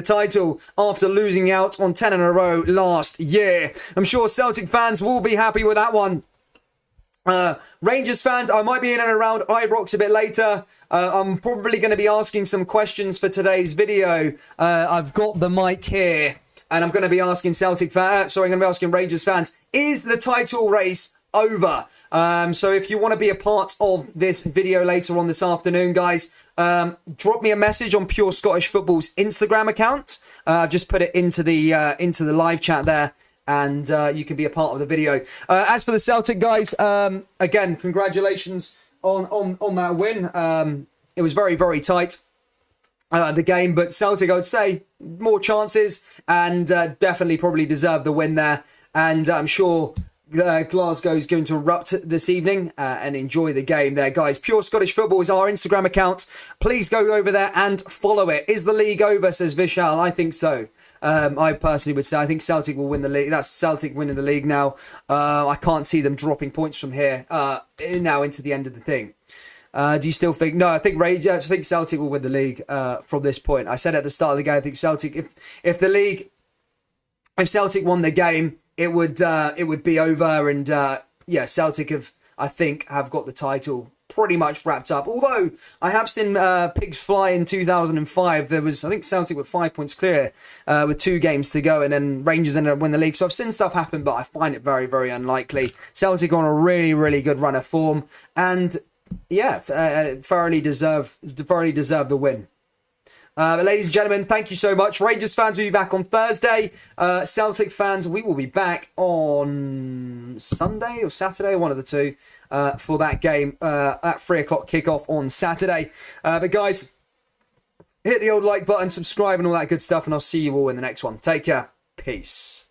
title after losing out on 10 in a row last year. I'm sure Celtic fans will be happy with that one. Rangers fans, I might be in and around Ibrox a bit later. I'm probably going to be asking some questions for today's video. I've got the mic here, and I'm going to be asking I'm going to be asking Rangers fans, is the title race over? So if you want to be a part of this video later on this afternoon, guys, drop me a message on Pure Scottish Football's Instagram account. Just put it into the live chat there, and you can be a part of the video. As for the Celtic guys, again, congratulations on that win. It was very, very tight, the game, but Celtic, I would say, more chances, and definitely probably deserved the win there. And I'm sure Glasgow is going to erupt this evening and enjoy the game there, guys. Pure Scottish Football is our Instagram account. Please go over there and follow it. Is the league over, says Vishal? I think so. I personally would say I think Celtic will win the league. That's Celtic winning the league now. I can't see them dropping points from here now into the end of the thing. Do you still think? No, I think Celtic will win the league from this point. I said at the start of the game, I think Celtic, if Celtic won the game, it would be over, and Celtic have got the title pretty much wrapped up. Although I have seen pigs fly in 2005. I think Celtic were 5 points clear with 2 games to go, and then Rangers ended up winning the league. So I've seen stuff happen, but I find it very, very unlikely. Celtic on a really, really good run of form, and thoroughly deserve the win. Ladies and gentlemen, thank you so much. Rangers fans will be back on Thursday. Celtic fans, we will be back on Sunday or Saturday, one of the two, for that game at 3 o'clock kickoff on Saturday. But guys, hit the old like button, subscribe and all that good stuff, and I'll see you all in the next one. Take care. Peace.